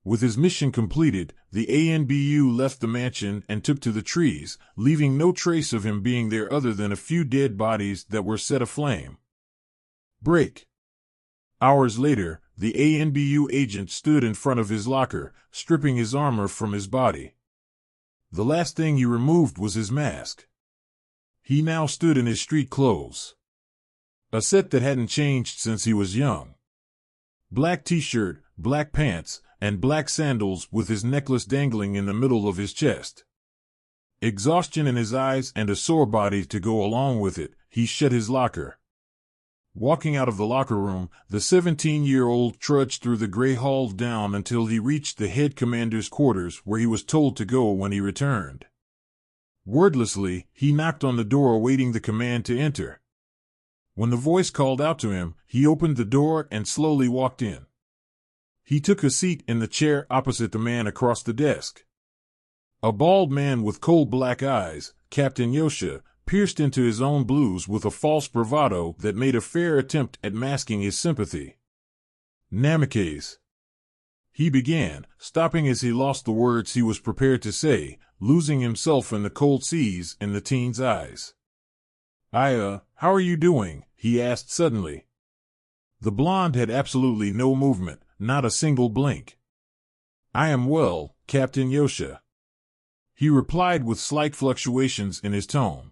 With his mission completed, the ANBU left the mansion and took to the trees, leaving no trace of him being there other than a few dead bodies that were set aflame. Break. Hours later, the ANBU agent stood in front of his locker, stripping his armor from his body. The last thing he removed was his mask. He now stood in his street clothes. A set that hadn't changed since he was young. Black t-shirt, black pants, and black sandals with his necklace dangling in the middle of his chest. Exhaustion in his eyes and a sore body to go along with it, he shut his locker. Walking out of the locker room, the 17-year-old trudged through the gray halls down until he reached the head commander's quarters where he was told to go when he returned. Wordlessly, he knocked on the door awaiting the command to enter. When the voice called out to him, he opened the door and slowly walked in. He took a seat in the chair opposite the man across the desk. A bald man with cold black eyes, Captain Yosha, pierced into his own blues with a false bravado that made a fair attempt at masking his sympathy. Namikaze. He began, stopping as he lost the words he was prepared to say, losing himself in the cold seas in the teen's eyes. How are you doing? He asked suddenly. The blonde had absolutely no movement, not a single blink. I am well, Captain Yosha. He replied with slight fluctuations in his tone.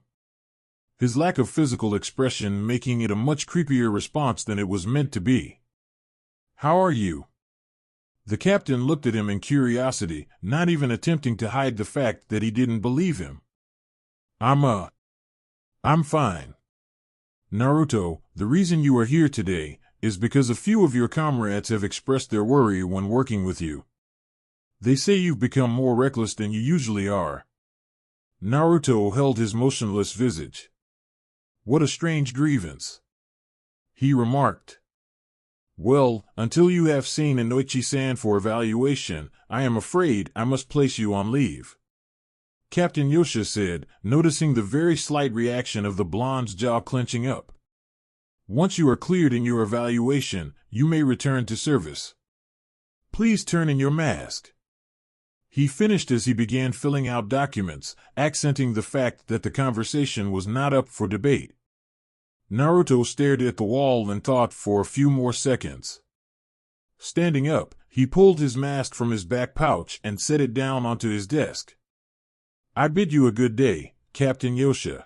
His lack of physical expression making it a much creepier response than it was meant to be. How are you? The captain looked at him in curiosity, not even attempting to hide the fact that he didn't believe him. I'm fine. Naruto, the reason you are here today is because a few of your comrades have expressed their worry when working with you. They say you've become more reckless than you usually are. Naruto held his motionless visage. What a strange grievance. He remarked. Well, until you have seen Inoichi-san for evaluation, I am afraid I must place you on leave. Captain Yosha said, noticing the very slight reaction of the blonde's jaw clenching up. Once you are cleared in your evaluation, you may return to service. Please turn in your mask. He finished as he began filling out documents, accenting the fact that the conversation was not up for debate. Naruto stared at the wall and thought for a few more seconds. Standing up, he pulled his mask from his back pouch and set it down onto his desk. I bid you a good day, Captain Yosha.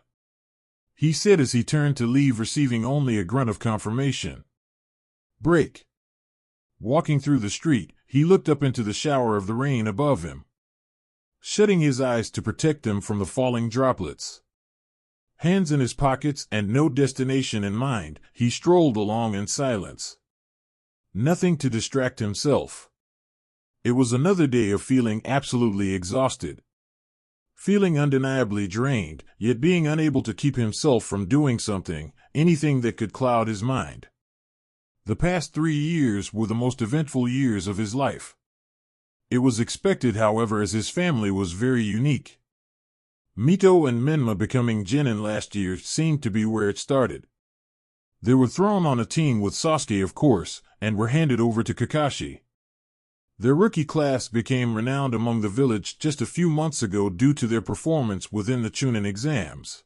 He said as he turned to leave, receiving only a grunt of confirmation. Break. Walking through the street, he looked up into the shower of the rain above him, shutting his eyes to protect them from the falling droplets. Hands in his pockets and no destination in mind, he strolled along in silence. Nothing to distract himself. It was another day of feeling absolutely exhausted. Feeling undeniably drained, yet being unable to keep himself from doing something, anything that could cloud his mind. The past 3 years were the most eventful years of his life. It was expected, however, as his family was very unique. Mito and Menma becoming genin last year seemed to be where it started. They were thrown on a team with Sasuke, of course, and were handed over to Kakashi. Their rookie class became renowned among the village just a few months ago due to their performance within the Chunin exams.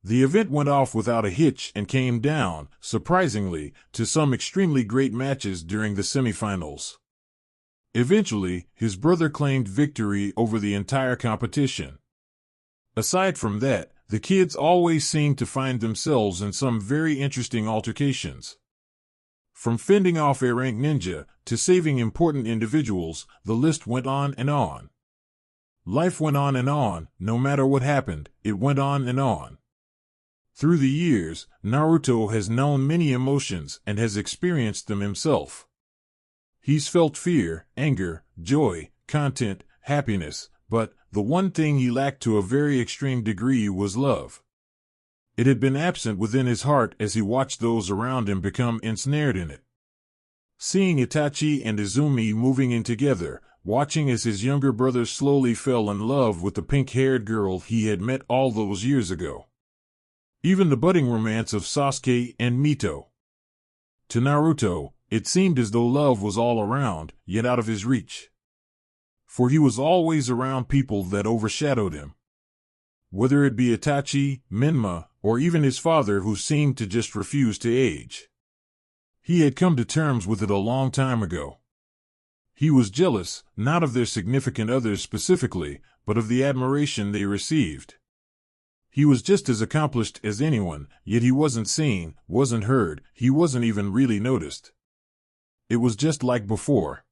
The event went off without a hitch and came down, surprisingly, to some extremely great matches during the semifinals. Eventually, his brother claimed victory over the entire competition. Aside from that, the kids always seemed to find themselves in some very interesting altercations. From fending off a rank ninja to saving important individuals, the list went on and on. Life went on and on, no matter what happened, it went on and on. Through the years, Naruto has known many emotions and has experienced them himself. He's felt fear, anger, joy, content, happiness, but the one thing he lacked to a very extreme degree was love. It had been absent within his heart as he watched those around him become ensnared in it. Seeing Itachi and Izumi moving in together, watching as his younger brother slowly fell in love with the pink-haired girl he had met all those years ago. Even the budding romance of Sasuke and Mito. To Naruto, it seemed as though love was all around, yet out of his reach. For he was always around people that overshadowed him. Whether it be Itachi, Minma, or even his father who seemed to just refuse to age. He had come to terms with it a long time ago. He was jealous, not of their significant others specifically, but of the admiration they received. He was just as accomplished as anyone, yet he wasn't seen, wasn't heard, he wasn't even really noticed. It was just like before.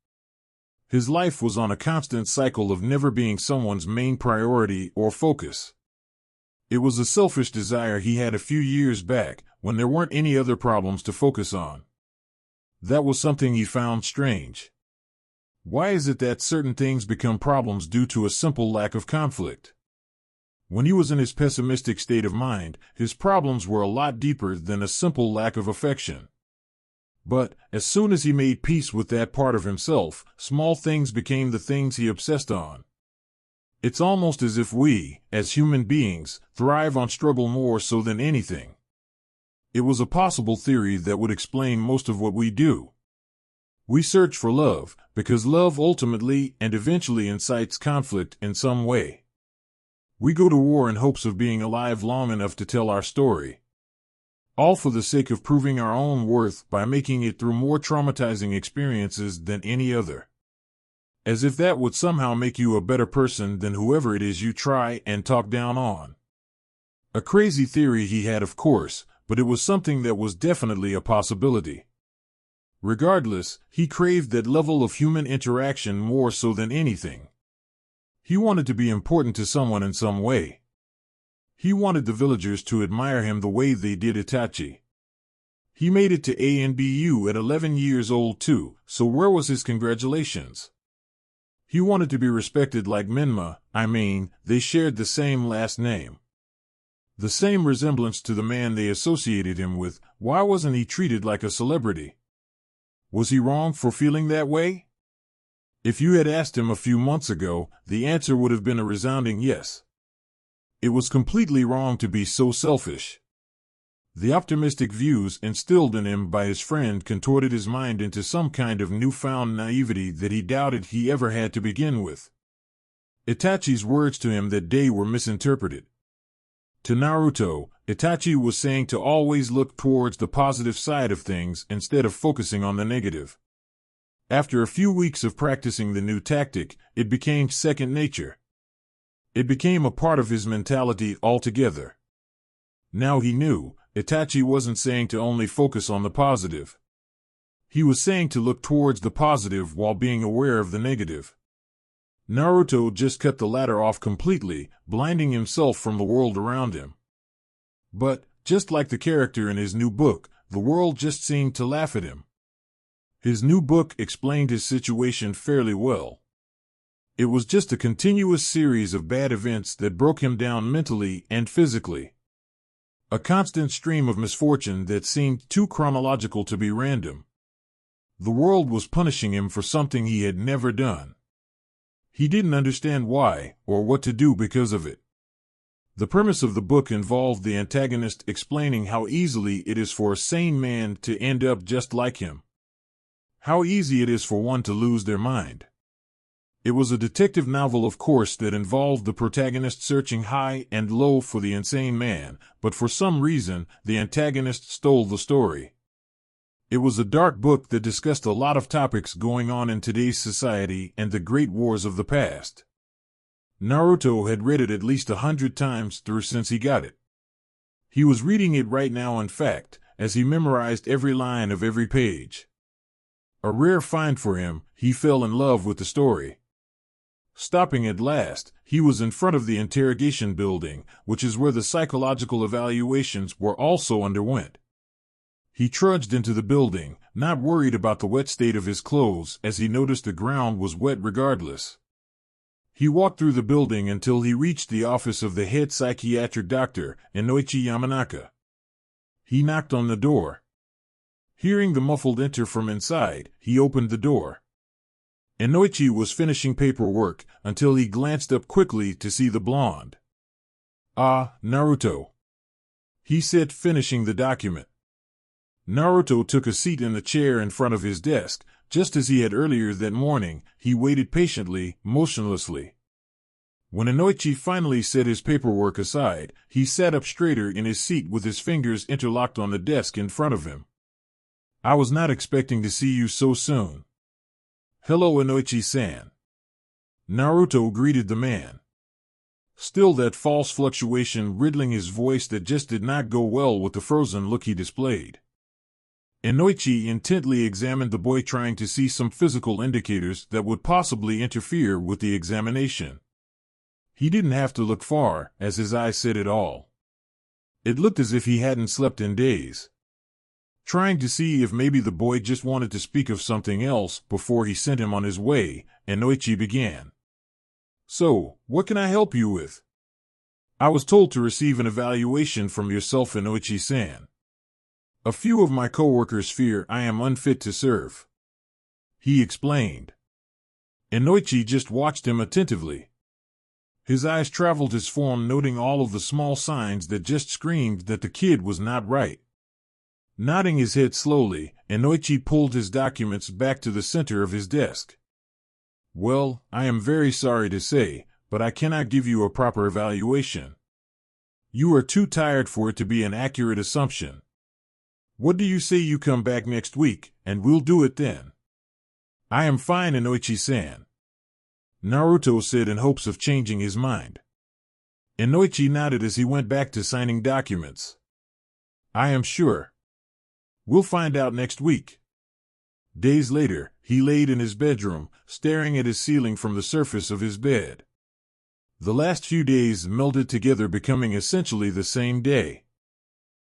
His life was on a constant cycle of never being someone's main priority or focus. It was a selfish desire he had a few years back, when there weren't any other problems to focus on. That was something he found strange. Why is it that certain things become problems due to a simple lack of conflict? When he was in his pessimistic state of mind, his problems were a lot deeper than a simple lack of affection. But, as soon as he made peace with that part of himself, small things became the things he obsessed on. It's almost as if we, as human beings, thrive on struggle more so than anything. It was a possible theory that would explain most of what we do. We search for love, because love ultimately and eventually incites conflict in some way. We go to war in hopes of being alive long enough to tell our story. All for the sake of proving our own worth by making it through more traumatizing experiences than any other. As if that would somehow make you a better person than whoever it is you try and talk down on. A crazy theory he had, of course, but it was something that was definitely a possibility. Regardless, he craved that level of human interaction more so than anything. He wanted to be important to someone in some way. He wanted the villagers to admire him the way they did Itachi. He made it to ANBU at 11 years old too, so where was his congratulations? He wanted to be respected like Minma, they shared the same last name. The same resemblance to the man they associated him with. Why wasn't he treated like a celebrity? Was he wrong for feeling that way? If you had asked him a few months ago, the answer would have been a resounding yes. It was completely wrong to be so selfish. The optimistic views instilled in him by his friend contorted his mind into some kind of newfound naivety that he doubted he ever had to begin with. Itachi's words to him that day were misinterpreted. To Naruto, Itachi was saying to always look towards the positive side of things instead of focusing on the negative. After a few weeks of practicing the new tactic, it became second nature. It became a part of his mentality altogether. Now he knew, Itachi wasn't saying to only focus on the positive. He was saying to look towards the positive while being aware of the negative. Naruto just cut the latter off completely, blinding himself from the world around him. But, just like the character in his new book, the world just seemed to laugh at him. His new book explained his situation fairly well. It was just a continuous series of bad events that broke him down mentally and physically. A constant stream of misfortune that seemed too chronological to be random. The world was punishing him for something he had never done. He didn't understand why, or what to do because of it. The premise of the book involved the antagonist explaining how easily it is for a sane man to end up just like him. How easy it is for one to lose their mind. It was a detective novel, of course, that involved the protagonist searching high and low for the insane man, but for some reason, the antagonist stole the story. It was a dark book that discussed a lot of topics going on in today's society and the great wars of the past. Naruto had read it at least 100 times through since he got it. He was reading it right now, in fact, as he memorized every line of every page. A rare find for him, he fell in love with the story. Stopping at last, he was in front of the interrogation building, which is where the psychological evaluations were also underwent. He trudged into the building, not worried about the wet state of his clothes, as he noticed the ground was wet regardless. He walked through the building until he reached the office of the head psychiatric doctor, Inoichi Yamanaka. He knocked on the door. Hearing the muffled enter from inside, he opened the door. Inoichi was finishing paperwork until he glanced up quickly to see the blonde. "Ah, Naruto," he said, finishing the document. Naruto took a seat in the chair in front of his desk. Just as he had earlier that morning, he waited patiently, motionlessly. When Inoichi finally set his paperwork aside, he sat up straighter in his seat with his fingers interlocked on the desk in front of him. "I was not expecting to see you so soon." "Hello, Inoichi-san." Naruto greeted the man. Still that false fluctuation riddling his voice that just did not go well with the frozen look he displayed. Inoichi intently examined the boy, trying to see some physical indicators that would possibly interfere with the examination. He didn't have to look far, as his eyes said it all. It looked as if he hadn't slept in days. Trying to see if maybe the boy just wanted to speak of something else before he sent him on his way, Inoichi began. "So, what can I help you with?" "I was told to receive an evaluation from yourself, Inoichi-san. A few of my coworkers fear I am unfit to serve," he explained. Inoichi just watched him attentively. His eyes traveled his form, noting all of the small signs that just screamed that the kid was not right. Nodding his head slowly, Inoichi pulled his documents back to the center of his desk. "Well, I am very sorry to say, but I cannot give you a proper evaluation. You are too tired for it to be an accurate assumption. What do you say you come back next week, and we'll do it then?" "I am fine, Inoichi-san," Naruto said in hopes of changing his mind. Inoichi nodded as he went back to signing documents. "I am sure. We'll find out next week." Days later, he laid in his bedroom, staring at his ceiling from the surface of his bed. The last few days melded together, becoming essentially the same day.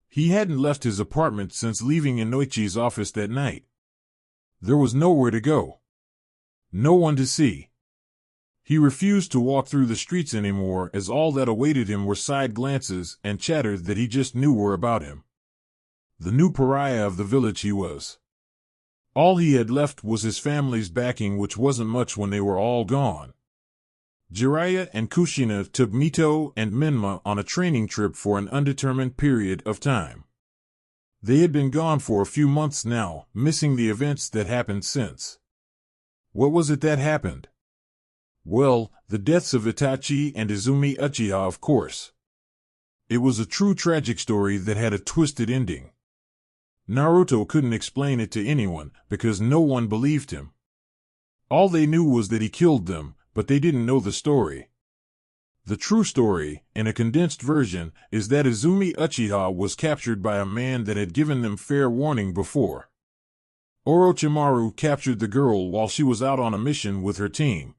He hadn't left his apartment since leaving Inoichi's office that night. There was nowhere to go. No one to see. He refused to walk through the streets anymore, as all that awaited him were side glances and chatter that he just knew were about him. The new pariah of the village he was. All he had left was his family's backing, which wasn't much when they were all gone. Jiraiya and Kushina took Mito and Minma on a training trip for an undetermined period of time. They had been gone for a few months now, missing the events that happened since. What was it that happened? Well, the deaths of Itachi and Izumi Uchiha, of course. It was a true tragic story that had a twisted ending. Naruto couldn't explain it to anyone, because no one believed him. All they knew was that he killed them, but they didn't know the story. The true story, in a condensed version, is that Izumi Uchiha was captured by a man that had given them fair warning before. Orochimaru captured the girl while she was out on a mission with her team.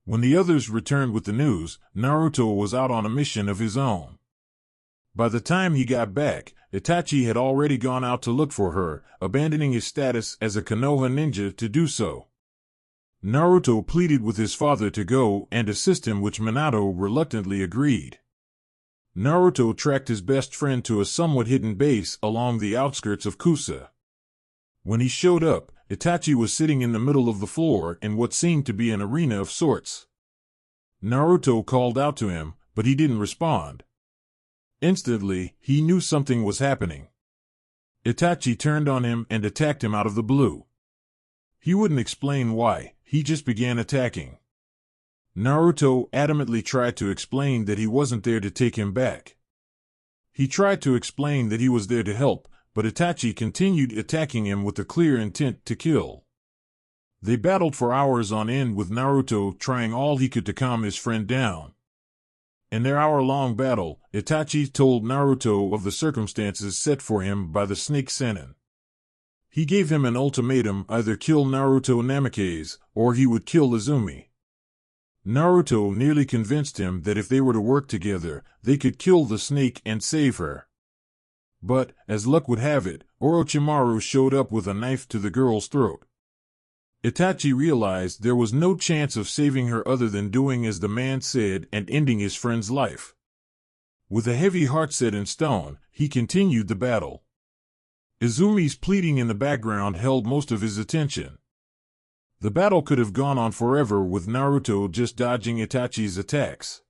When the others returned with the news, Naruto was out on a mission of his own. By the time he got back, Itachi had already gone out to look for her, abandoning his status as a Konoha ninja to do so. Naruto pleaded with his father to go and assist him, which Minato reluctantly agreed. Naruto tracked his best friend to a somewhat hidden base along the outskirts of Kusa. When he showed up, Itachi was sitting in the middle of the floor in what seemed to be an arena of sorts. Naruto called out to him, but he didn't respond. Instantly, he knew something was happening. Itachi turned on him and attacked him out of the blue. He wouldn't explain why, he just began attacking. Naruto adamantly tried to explain that he wasn't there to take him back. He tried to explain that he was there to help, but Itachi continued attacking him with the clear intent to kill. They battled for hours on end with Naruto trying all he could to calm his friend down. In their hour-long battle, Itachi told Naruto of the circumstances set for him by the Snake Sennin. He gave him an ultimatum: either kill Naruto Namikaze, or he would kill Izumi. Naruto nearly convinced him that if they were to work together, they could kill the snake and save her. But, as luck would have it, Orochimaru showed up with a knife to the girl's throat. Itachi realized there was no chance of saving her other than doing as the man said and ending his friend's life. With a heavy heart set in stone, he continued the battle. Izumi's pleading in the background held most of his attention. The battle could have gone on forever with Naruto just dodging Itachi's attacks.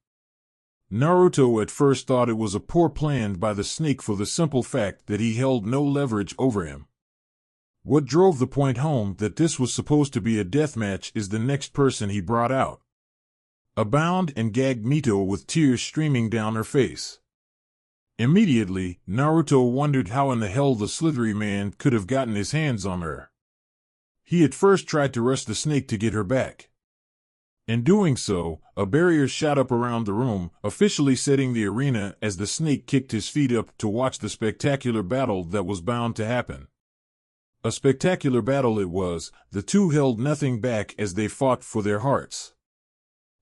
Naruto at first thought it was a poor plan by the snake for the simple fact that he held no leverage over him. What drove the point home that this was supposed to be a deathmatch is the next person he brought out. A bound and gagged Mito with tears streaming down her face. Immediately, Naruto wondered how in the hell the slithery man could have gotten his hands on her. He at first tried to rush the snake to get her back. In doing so, a barrier shot up around the room, officially setting the arena as the snake kicked his feet up to watch the spectacular battle that was bound to happen. A spectacular battle it was. The two held nothing back as they fought for their hearts,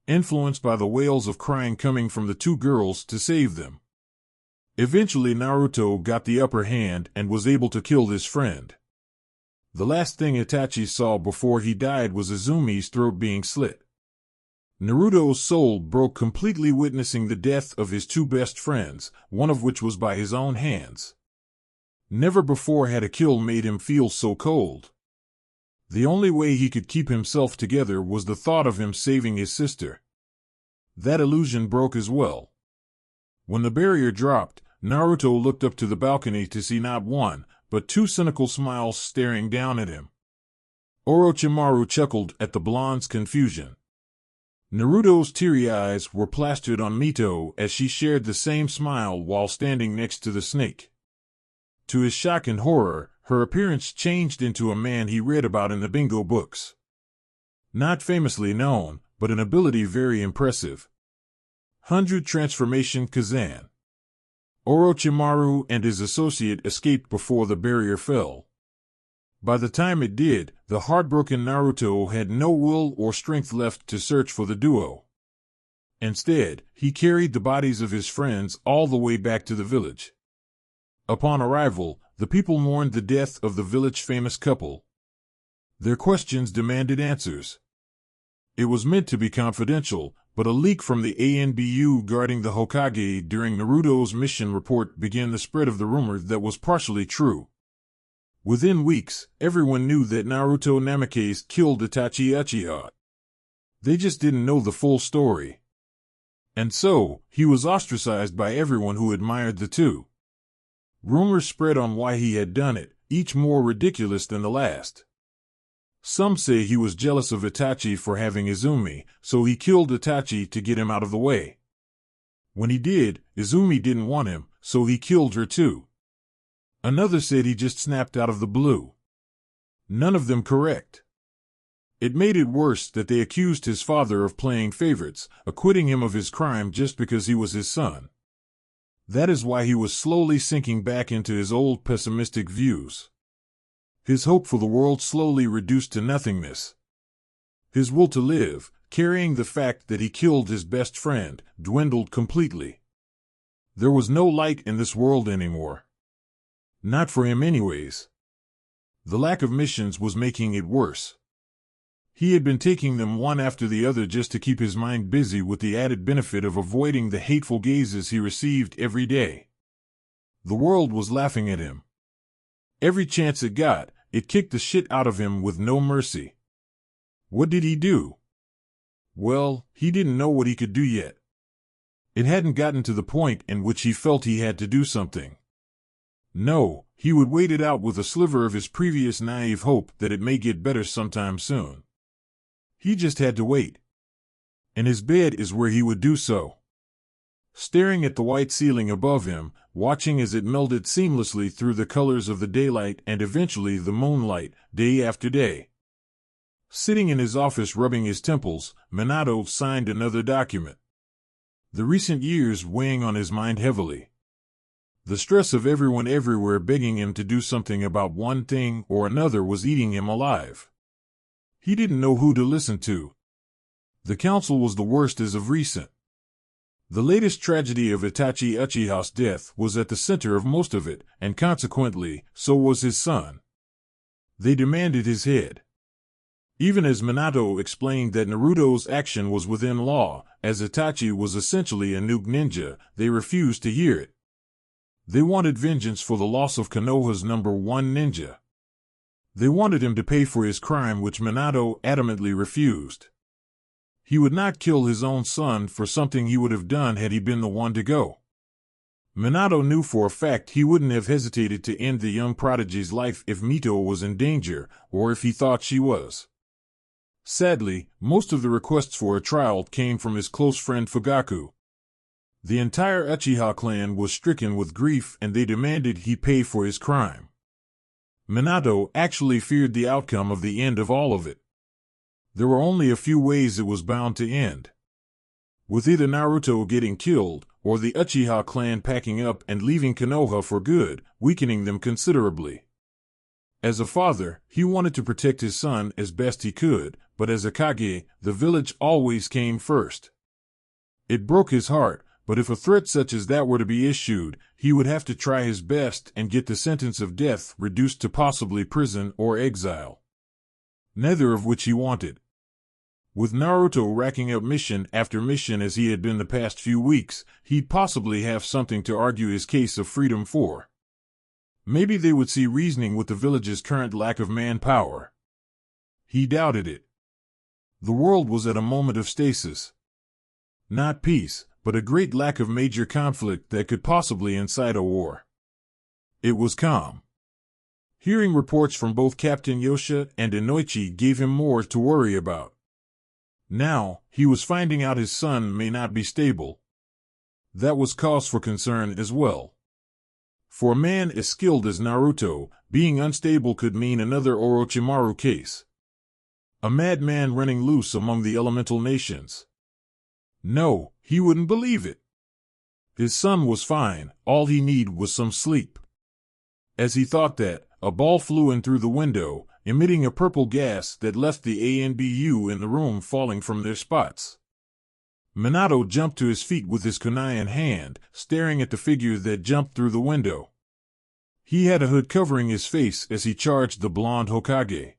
influenced by the wails of crying coming from the two girls to save them. Eventually Naruto got the upper hand and was able to kill his friend. The last thing Itachi saw before he died was Izumi's throat being slit. Naruto's soul broke completely witnessing the death of his two best friends, one of which was by his own hands. Never before had a kill made him feel so cold. The only way he could keep himself together was the thought of him saving his sister. That illusion broke as well. When the barrier dropped, Naruto looked up to the balcony to see not one, but two cynical smiles staring down at him. Orochimaru chuckled at the blonde's confusion. Naruto's teary eyes were plastered on Mito as she shared the same smile while standing next to the snake. To his shock and horror, her appearance changed into a man he read about in the bingo books. Not famously known, but an ability very impressive. 100 Transformation Kazan. Orochimaru and his associate escaped before the barrier fell. By the time it did, the heartbroken Naruto had no will or strength left to search for the duo. Instead, he carried the bodies of his friends all the way back to the village. Upon arrival, the people mourned the death of the village-famous couple. Their questions demanded answers. It was meant to be confidential, but a leak from the ANBU guarding the Hokage during Naruto's mission report began the spread of the rumor that was partially true. Within weeks, everyone knew that Naruto Namikaze killed Itachi Uchiha. They just didn't know the full story. And so, he was ostracized by everyone who admired the two. Rumors spread on why he had done it, each more ridiculous than the last. Some say he was jealous of Itachi for having Izumi, so he killed Itachi to get him out of the way. When he did, Izumi didn't want him, so he killed her too. Another said he just snapped out of the blue. None of them correct. It made it worse that they accused his father of playing favorites, acquitting him of his crime just because he was his son. That is why he was slowly sinking back into his old pessimistic views. His hope for the world slowly reduced to nothingness. His will to live, carrying the fact that he killed his best friend, dwindled completely. There was no light in this world anymore. Not for him anyways. The lack of missions was making it worse. He had been taking them one after the other just to keep his mind busy with the added benefit of avoiding the hateful gazes he received every day. The world was laughing at him. Every chance it got, it kicked the shit out of him with no mercy. What did he do? Well, he didn't know what he could do yet. It hadn't gotten to the point in which he felt he had to do something. No, he would wait it out with a sliver of his previous naive hope that it may get better sometime soon. He just had to wait. And his bed is where he would do so. Staring at the white ceiling above him, watching as it melded seamlessly through the colors of the daylight and eventually the moonlight, day after day. Sitting in his office rubbing his temples, Minato signed another document. The recent years weighing on his mind heavily. The stress of everyone everywhere begging him to do something about one thing or another was eating him alive. He didn't know who to listen to. The council was the worst as of recent. The latest tragedy of Itachi Uchiha's death was at the center of most of it, and consequently, so was his son. They demanded his head. Even as Minato explained that Naruto's action was within law, as Itachi was essentially a noob ninja, they refused to hear it. They wanted vengeance for the loss of Konoha's #1 ninja. They wanted him to pay for his crime, which Minato adamantly refused. He would not kill his own son for something he would have done had he been the one to go. Minato knew for a fact he wouldn't have hesitated to end the young prodigy's life if Mito was in danger, or if he thought she was. Sadly, most of the requests for a trial came from his close friend Fugaku. The entire Uchiha clan was stricken with grief and they demanded he pay for his crime. Minato actually feared the outcome of the end of all of it. There were only a few ways it was bound to end. With either Naruto getting killed, or the Uchiha clan packing up and leaving Konoha for good, weakening them considerably. As a father, he wanted to protect his son as best he could, but as a Kage, the village always came first. It broke his heart, but if a threat such as that were to be issued, he would have to try his best and get the sentence of death reduced to possibly prison or exile. Neither of which he wanted. With Naruto racking up mission after mission as he had been the past few weeks, he'd possibly have something to argue his case of freedom for. Maybe they would see reasoning with the village's current lack of manpower. He doubted it. The world was at a moment of stasis. Not peace, but a great lack of major conflict that could possibly incite a war. It was calm. Hearing reports from both Captain Yosha and Inoichi gave him more to worry about. Now, he was finding out his son may not be stable. That was cause for concern as well. For a man as skilled as Naruto, being unstable could mean another Orochimaru case. A madman running loose among the elemental nations. No, he wouldn't believe it. His son was fine, all he needed was some sleep. As he thought that, a ball flew in through the window, emitting a purple gas that left the ANBU in the room falling from their spots. Minato jumped to his feet with his kunai in hand, staring at the figure that jumped through the window. He had a hood covering his face as he charged the blonde Hokage.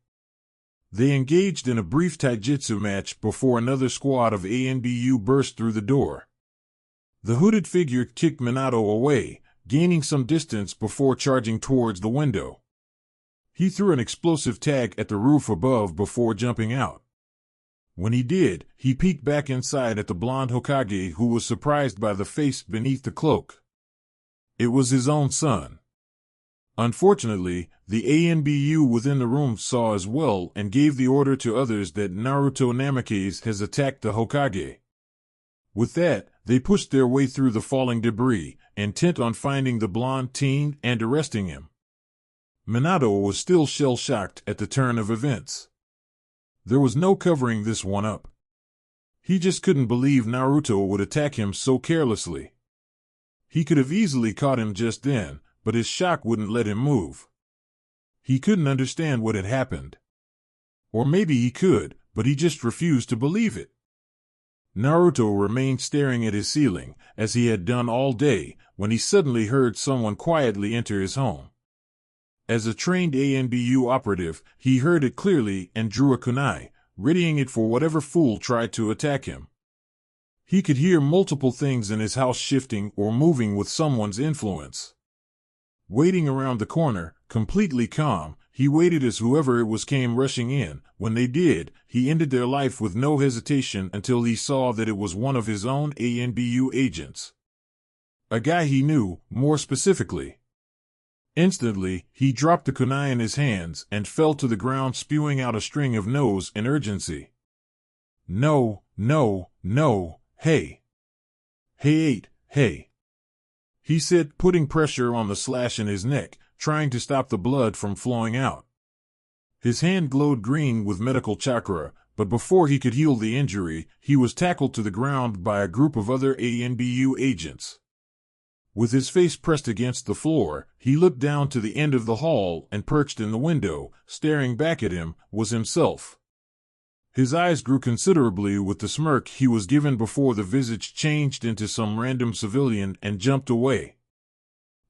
They engaged in a brief taijutsu match before another squad of ANBU burst through the door. The hooded figure kicked Minato away, gaining some distance before charging towards the window. He threw an explosive tag at the roof above before jumping out. When he did, he peeked back inside at the blonde Hokage, who was surprised by the face beneath the cloak. It was his own son. Unfortunately, the ANBU within the room saw as well and gave the order to others that Naruto Namikaze has attacked the Hokage. With that, they pushed their way through the falling debris, intent on finding the blonde teen and arresting him. Minato was still shell-shocked at the turn of events. There was no covering this one up. He just couldn't believe Naruto would attack him so carelessly. He could have easily caught him just then, but his shock wouldn't let him move. He couldn't understand what had happened. Or maybe he could, but he just refused to believe it. Naruto remained staring at his ceiling, as he had done all day, when he suddenly heard someone quietly enter his home. As a trained ANBU operative, he heard it clearly and drew a kunai, readying it for whatever fool tried to attack him. He could hear multiple things in his house shifting or moving with someone's influence. Waiting around the corner, completely calm, he waited as whoever it was came rushing in. When they did, he ended their life with no hesitation until he saw that it was one of his own ANBU agents. A guy he knew, more specifically. Instantly, he dropped the kunai in his hands and fell to the ground, spewing out a string of no's in urgency. No, no, no, hey. Hey. He said, putting pressure on the slash in his neck, trying to stop the blood from flowing out. His hand glowed green with medical chakra, but before he could heal the injury, he was tackled to the ground by a group of other ANBU agents. With his face pressed against the floor, he looked down to the end of the hall, and perched in the window, staring back at him, was himself. His eyes grew considerably with the smirk he was given before the visage changed into some random civilian and jumped away.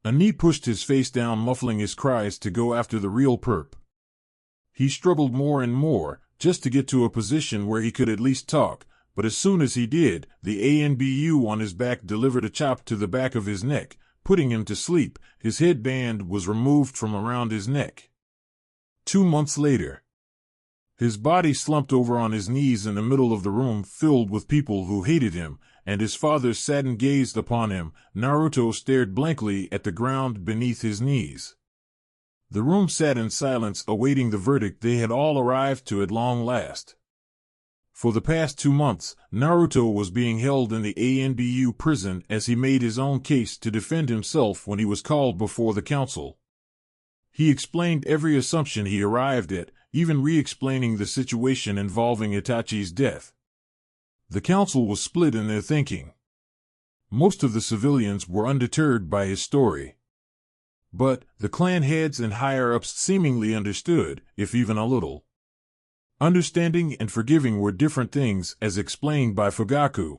A knee pushed his face down, muffling his cries to go after the real perp. He struggled more and more, just to get to a position where he could at least talk, but as soon as he did, the ANBU on his back delivered a chop to the back of his neck, putting him to sleep. His headband was removed from around his neck. 2 months later, his body slumped over on his knees in the middle of the room filled with people who hated him, and his father sat and gazed upon him. Naruto stared blankly at the ground beneath his knees. The room sat in silence, awaiting the verdict they had all arrived to at long last. For the past 2 months, Naruto was being held in the ANBU prison as he made his own case to defend himself when he was called before the council. He explained every assumption he arrived at, even re-explaining the situation involving Itachi's death. The council was split in their thinking. Most of the civilians were undeterred by his story. But the clan heads and higher-ups seemingly understood, if even a little. Understanding and forgiving were different things, as explained by Fugaku.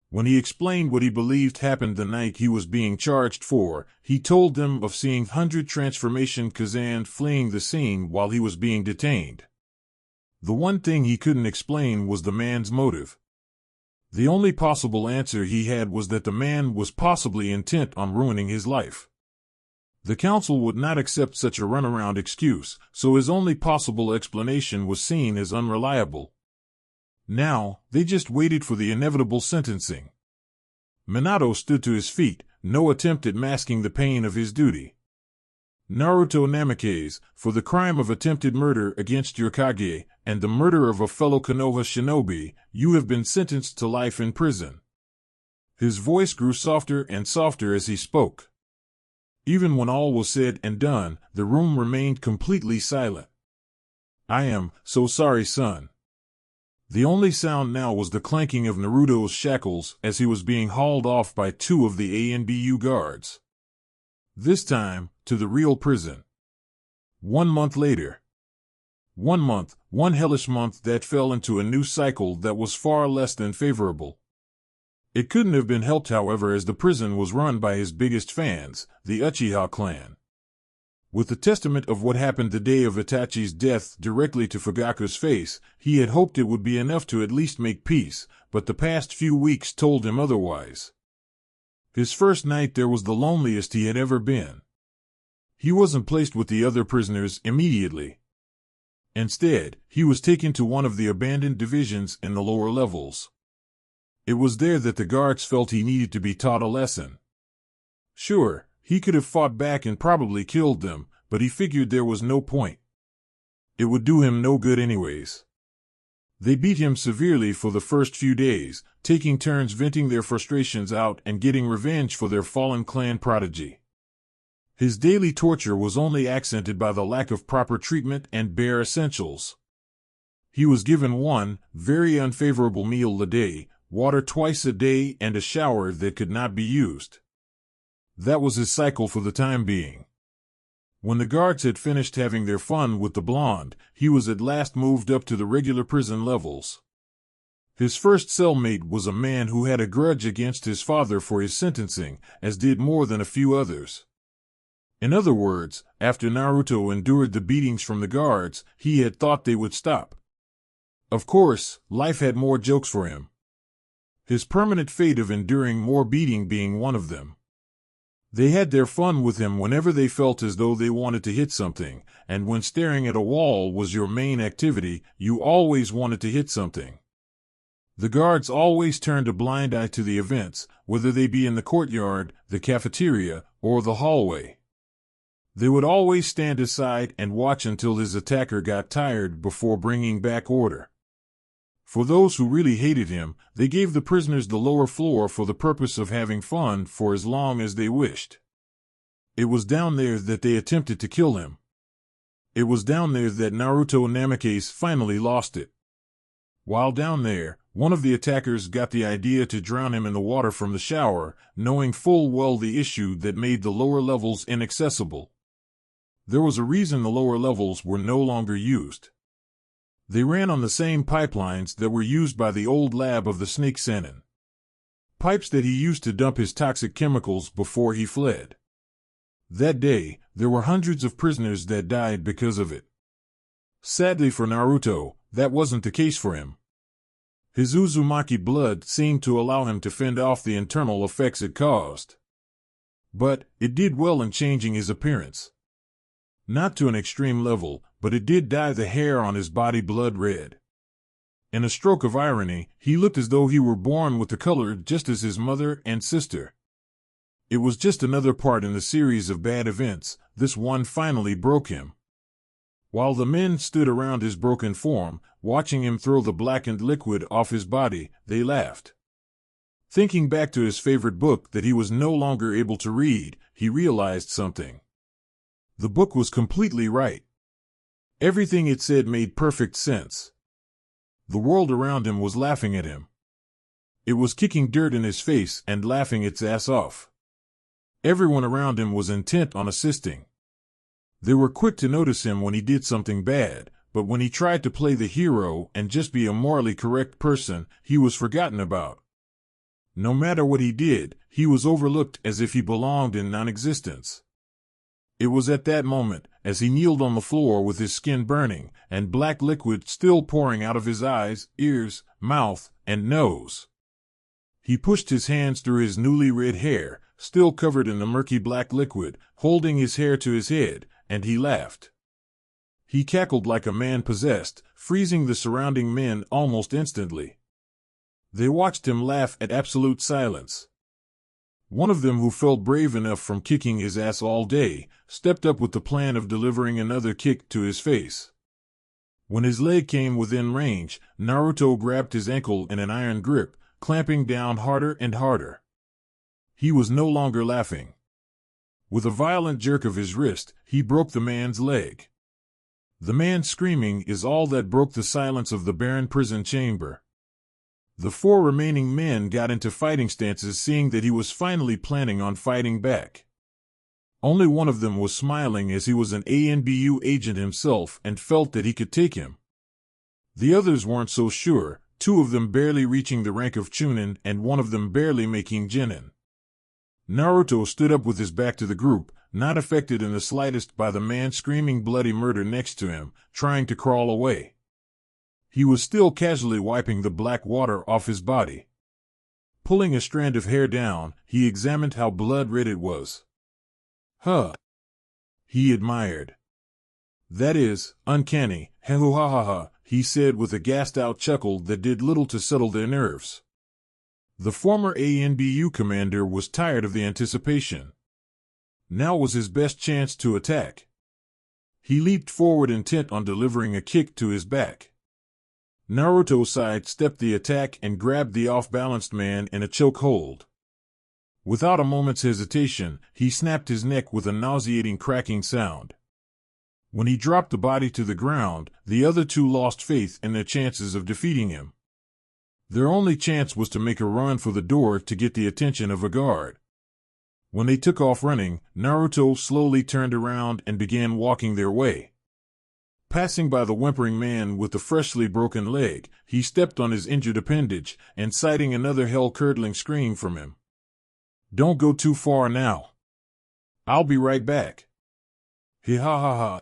When he explained what he believed happened the night he was being charged for, he told them of seeing 100 transformation Kazan fleeing the scene while he was being detained. The one thing he couldn't explain was the man's motive. The only possible answer he had was that the man was possibly intent on ruining his life. The council would not accept such a runaround excuse, so his only possible explanation was seen as unreliable. Now, they just waited for the inevitable sentencing. Minato stood to his feet, no attempt at masking the pain of his duty. Naruto Namikaze, for the crime of attempted murder against your Kage, and the murder of a fellow Konoha shinobi, you have been sentenced to life in prison. His voice grew softer and softer as he spoke. Even when all was said and done, the room remained completely silent. I am so sorry, son. The only sound now was the clanking of Naruto's shackles as he was being hauled off by 2 of the ANBU guards. This time, to the real prison. 1 month later. 1 month, one hellish month that fell into a new cycle that was far less than favorable. It couldn't have been helped, however, as the prison was run by his biggest fans, the Uchiha clan. With the testament of what happened the day of Itachi's death directly to Fugaku's face, he had hoped it would be enough to at least make peace, but the past few weeks told him otherwise. His first night there was the loneliest he had ever been. He wasn't placed with the other prisoners immediately. Instead, he was taken to one of the abandoned divisions in the lower levels. It was there that the guards felt he needed to be taught a lesson. Sure, he could have fought back and probably killed them, but he figured there was no point. It would do him no good anyways. They beat him severely for the first few days, taking turns venting their frustrations out and getting revenge for their fallen clan prodigy. His daily torture was only accented by the lack of proper treatment and bare essentials. He was given one very unfavorable meal a day, water twice a day, and a shower that could not be used. That was his cycle for the time being. When the guards had finished having their fun with the blonde, he was at last moved up to the regular prison levels. His first cellmate was a man who had a grudge against his father for his sentencing, as did more than a few others. In other words, after Naruto endured the beatings from the guards, he had thought they would stop. Of course, life had more jokes for him. His permanent fate of enduring more beating being one of them. They had their fun with him whenever they felt as though they wanted to hit something, and when staring at a wall was your main activity, you always wanted to hit something. The guards always turned a blind eye to the events, whether they be in the courtyard, the cafeteria, or the hallway. They would always stand aside and watch until his attacker got tired before bringing back order. For those who really hated him, they gave the prisoners the lower floor for the purpose of having fun for as long as they wished. It was down there that they attempted to kill him. It was down there that Naruto Namake's finally lost it. While down there, one of the attackers got the idea to drown him in the water from the shower, knowing full well the issue that made the lower levels inaccessible. There was a reason the lower levels were no longer used. They ran on the same pipelines that were used by the old lab of the Snake Sennin. Pipes that he used to dump his toxic chemicals before he fled. That day, there were hundreds of prisoners that died because of it. Sadly for Naruto, that wasn't the case for him. His Uzumaki blood seemed to allow him to fend off the internal effects it caused. But it did well in changing his appearance. Not to an extreme level, but it did dye the hair on his body blood red. In a stroke of irony, he looked as though he were born with the color just as his mother and sister. It was just another part in the series of bad events. This one finally broke him. While the men stood around his broken form, watching him throw the blackened liquid off his body, they laughed. Thinking back to his favorite book that he was no longer able to read, he realized something. The book was completely right. Everything it said made perfect sense. The world around him was laughing at him. It was kicking dirt in his face and laughing its ass off. Everyone around him was intent on assisting. They were quick to notice him when he did something bad, but when he tried to play the hero and just be a morally correct person, he was forgotten about. No matter what he did, he was overlooked as if he belonged in non-existence. It was at that moment, as he kneeled on the floor with his skin burning, and black liquid still pouring out of his eyes, ears, mouth, and nose. He pushed his hands through his newly red hair, still covered in the murky black liquid, holding his hair to his head, and he laughed. He cackled like a man possessed, freezing the surrounding men almost instantly. They watched him laugh at absolute silence. One of them, who felt brave enough from kicking his ass all day, stepped up with the plan of delivering another kick to his face. When his leg came within range, Naruto grabbed his ankle in an iron grip, clamping down harder and harder. He was no longer laughing. With a violent jerk of his wrist, he broke the man's leg. The man screaming is all that broke the silence of the barren prison chamber. The four remaining men got into fighting stances, seeing that he was finally planning on fighting back. Only one of them was smiling, as he was an ANBU agent himself and felt that he could take him. The others weren't so sure, two of them barely reaching the rank of Chunin and one of them barely making Genin. Naruto stood up with his back to the group, not affected in the slightest by the man screaming bloody murder next to him, trying to crawl away. He was still casually wiping the black water off his body. Pulling a strand of hair down, he examined how blood-red it was. Huh! He admired. That is uncanny, ha-ha-ha-ha, he said with a gassed-out chuckle that did little to settle their nerves. The former ANBU commander was tired of the anticipation. Now was his best chance to attack. He leaped forward, intent on delivering a kick to his back. Naruto sidestepped the attack and grabbed the off-balanced man in a choke hold. Without a moment's hesitation, he snapped his neck with a nauseating cracking sound. When he dropped the body to the ground, the other two lost faith in their chances of defeating him. Their only chance was to make a run for the door to get the attention of a guard. When they took off running, Naruto slowly turned around and began walking their way. Passing by the whimpering man with the freshly broken leg, he stepped on his injured appendage, and citing another hell-curdling scream from him. Don't go too far now. I'll be right back. Ha-ha-ha-ha.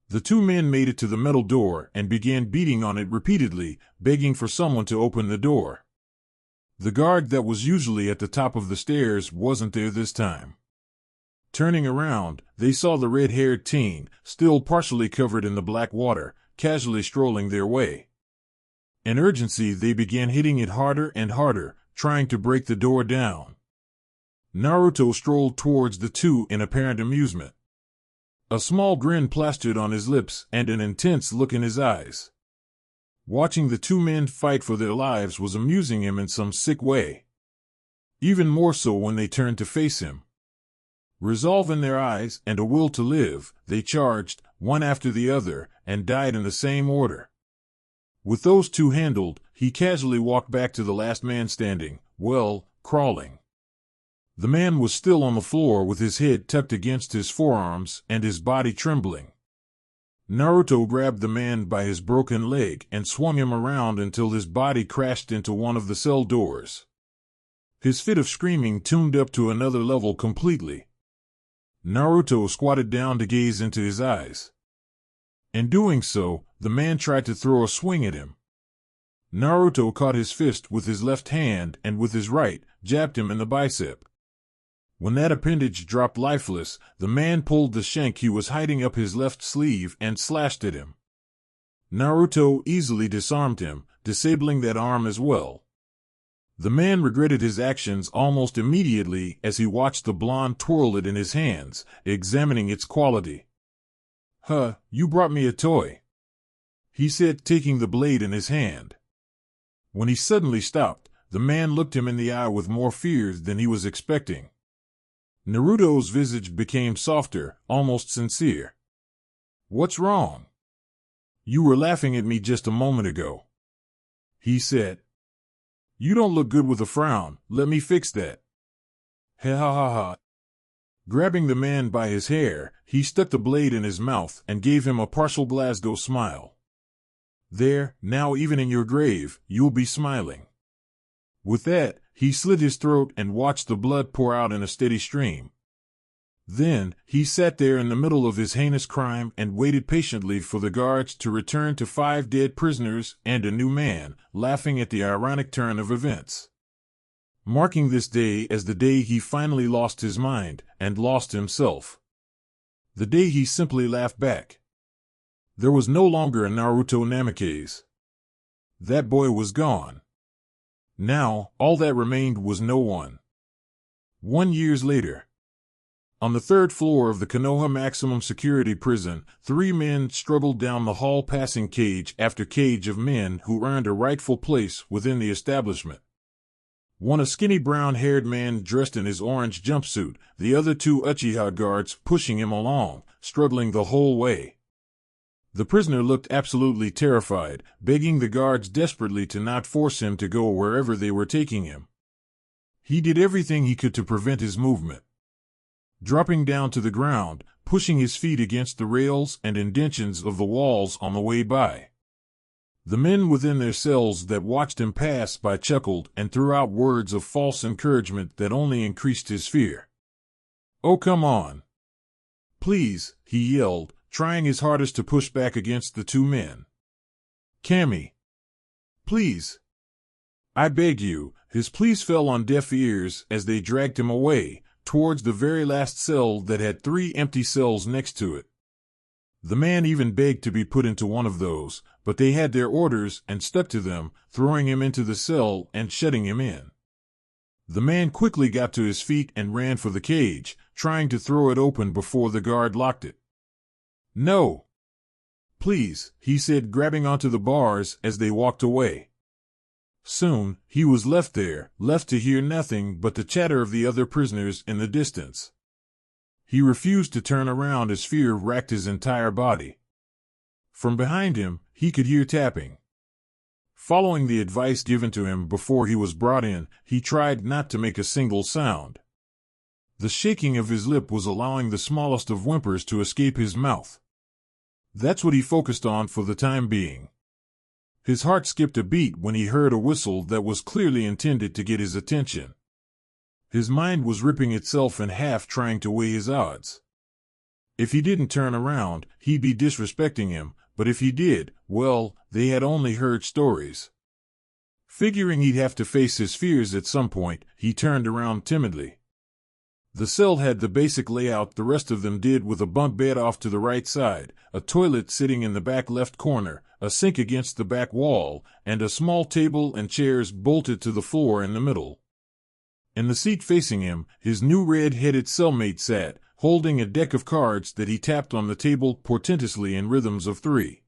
The two men made it to the metal door and began beating on it repeatedly, begging for someone to open the door. The guard that was usually at the top of the stairs wasn't there this time. Turning around, they saw the red-haired teen, still partially covered in the black water, casually strolling their way. In urgency, they began hitting it harder and harder, trying to break the door down. Naruto strolled towards the two in apparent amusement. A small grin plastered on his lips and an intense look in his eyes. Watching the two men fight for their lives was amusing him in some sick way. Even more so when they turned to face him. Resolve in their eyes and a will to live, they charged, one after the other, and died in the same order. With those two handled, he casually walked back to the last man standing, well, crawling. The man was still on the floor with his head tucked against his forearms and his body trembling. Naruto grabbed the man by his broken leg and swung him around until his body crashed into one of the cell doors. His fit of screaming tuned up to another level completely. Naruto squatted down to gaze into his eyes. In doing so, the man tried to throw a swing at him. Naruto caught his fist with his left hand and with his right, jabbed him in the bicep. When that appendage dropped lifeless, the man pulled the shank he was hiding up his left sleeve and slashed at him. Naruto easily disarmed him, disabling that arm as well. The man regretted his actions almost immediately as he watched the blonde twirl it in his hands, examining its quality. "Huh, you brought me a toy," he said, taking the blade in his hand. When he suddenly stopped, the man looked him in the eye with more fear than he was expecting. Naruto's visage became softer, almost sincere. "What's wrong? You were laughing at me just a moment ago," he said. "You don't look good with a frown, let me fix that." Ha ha ha ha. Grabbing the man by his hair, he stuck the blade in his mouth and gave him a partial Glasgow smile. "There, now even in your grave, you'll be smiling." With that, he slit his throat and watched the blood pour out in a steady stream. Then, he sat there in the middle of his heinous crime and waited patiently for the guards to return to 5 dead prisoners and a new man, laughing at the ironic turn of events. Marking this day as the day he finally lost his mind, and lost himself. The day he simply laughed back. There was no longer a Naruto Namikaze. That boy was gone. Now, all that remained was no one. 1 year later. On the 3rd floor of the Konoha maximum security prison, 3 men struggled down the hall passing cage after cage of men who earned a rightful place within the establishment. One a skinny brown-haired man dressed in his orange jumpsuit, the other 2 Uchiha guards pushing him along, struggling the whole way. The prisoner looked absolutely terrified, begging the guards desperately to not force him to go wherever they were taking him. He did everything he could to prevent his movement. Dropping down to the ground, pushing his feet against the rails and indentions of the walls on the way by. The men within their cells that watched him pass by chuckled and threw out words of false encouragement that only increased his fear. "Oh, come on. Please," he yelled, trying his hardest to push back against the 2 men. "Cammy. Please. I beg you." His pleas fell on deaf ears as they dragged him away, towards the very last cell that had 3 empty cells next to it. The man even begged to be put into one of those, but they had their orders and stuck to them, throwing him into the cell and shutting him in. The man quickly got to his feet and ran for the cage, trying to throw it open before the guard locked it. "No. Please," he said, grabbing onto the bars as they walked away. Soon, he was left there, left to hear nothing but the chatter of the other prisoners in the distance. He refused to turn around as fear racked his entire body. From behind him, he could hear tapping. Following the advice given to him before he was brought in, he tried not to make a single sound. The shaking of his lip was allowing the smallest of whimpers to escape his mouth. That's what he focused on for the time being. His heart skipped a beat when he heard a whistle that was clearly intended to get his attention. His mind was ripping itself in half trying to weigh his odds. If he didn't turn around, he'd be disrespecting him, but if he did, well, they had only heard stories. Figuring he'd have to face his fears at some point, he turned around timidly. The cell had the basic layout the rest of them did, with a bunk bed off to the right side, a toilet sitting in the back left corner, a sink against the back wall, and a small table and chairs bolted to the floor in the middle. In the seat facing him, his new red-headed cellmate sat, holding a deck of cards that he tapped on the table portentously in rhythms of 3.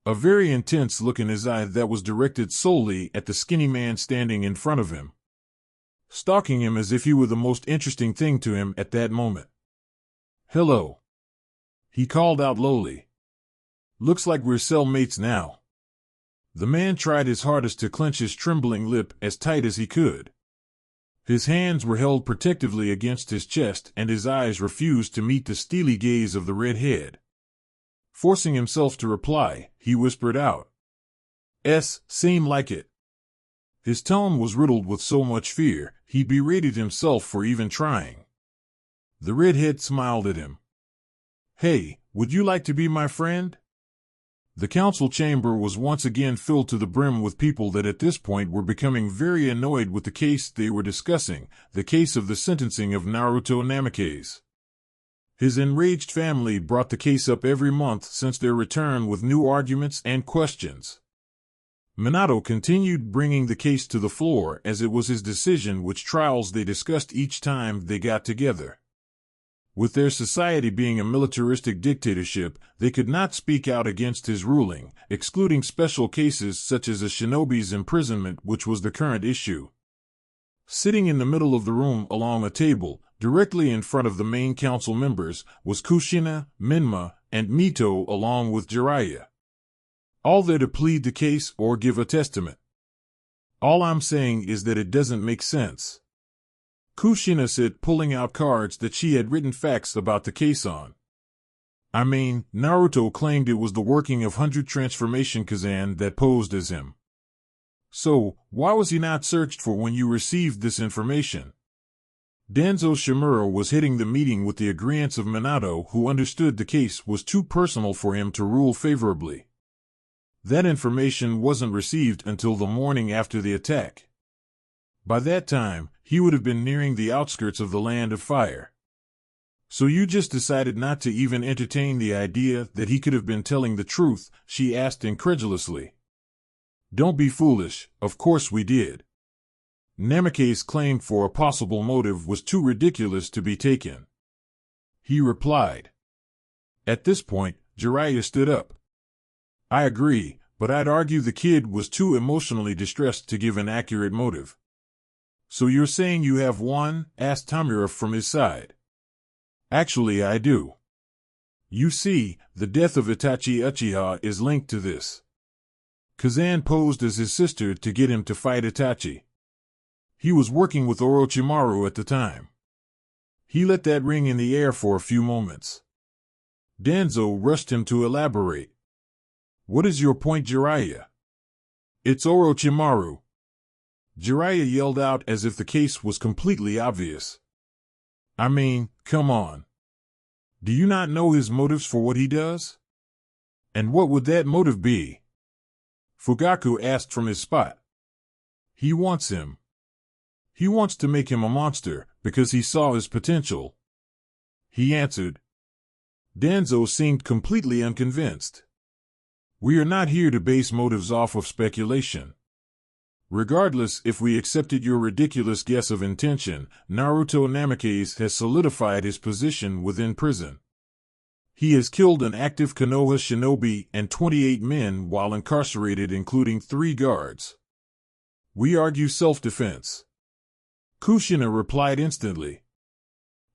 A very intense look in his eye that was directed solely at the skinny man standing in front of him, stalking him as if he were the most interesting thing to him at that moment. "Hello," he called out lowly. "Looks like we're cellmates now." The man tried his hardest to clench his trembling lip as tight as he could. His hands were held protectively against his chest, and his eyes refused to meet the steely gaze of the redhead. Forcing himself to reply, he whispered out, "Seem like it." His tone was riddled with so much fear, he berated himself for even trying. The redhead smiled at him. "Hey, would you like to be my friend?" The council chamber was once again filled to the brim with people that at this point were becoming very annoyed with the case they were discussing, the case of the sentencing of Naruto Namikaze. His enraged family brought the case up every month since their return with new arguments and questions. Minato continued bringing the case to the floor as it was his decision which trials they discussed each time they got together. With their society being a militaristic dictatorship, they could not speak out against his ruling, excluding special cases such as a shinobi's imprisonment, which was the current issue. Sitting in the middle of the room along a table, directly in front of the main council members, was Kushina, Minma, and Mito along with Jiraiya. All there to plead the case or give a testament. All I'm saying is that it doesn't make sense, Kushina said, pulling out cards that she had written facts about the case on. I mean, Naruto claimed it was the working of 100 Transformation Kazan that posed as him. So, why was he not searched for when you received this information? Danzo Shimura was hitting the meeting with the agreeance of Minato, who understood the case was too personal for him to rule favorably. That information wasn't received until the morning after the attack. By that time, he would have been nearing the outskirts of the Land of Fire. So you just decided not to even entertain the idea that he could have been telling the truth, she asked incredulously. Don't be foolish, of course we did. Namikaze's claim for a possible motive was too ridiculous to be taken, he replied. At this point, Jiraiya stood up. I agree, but I'd argue the kid was too emotionally distressed to give an accurate motive. So you're saying you have one? Asked Tamura from his side. Actually, I do. You see, the death of Itachi Uchiha is linked to this. Kazan posed as his sister to get him to fight Itachi. He was working with Orochimaru at the time. He let that ring in the air for a few moments. Danzo rushed him to elaborate. What is your point, Jiraiya? It's Orochimaru. Jiraiya yelled out as if the case was completely obvious. I mean, come on. Do you not know his motives for what he does? And what would that motive be? Fugaku asked from his spot. He wants him. He wants to make him a monster because he saw his potential, he answered. Danzo seemed completely unconvinced. We are not here to base motives off of speculation. Regardless, if we accepted your ridiculous guess of intention, Naruto Namikaze has solidified his position within prison. He has killed an active Konoha shinobi and 28 men while incarcerated, including 3 guards. We argue self-defense. Kushina replied instantly.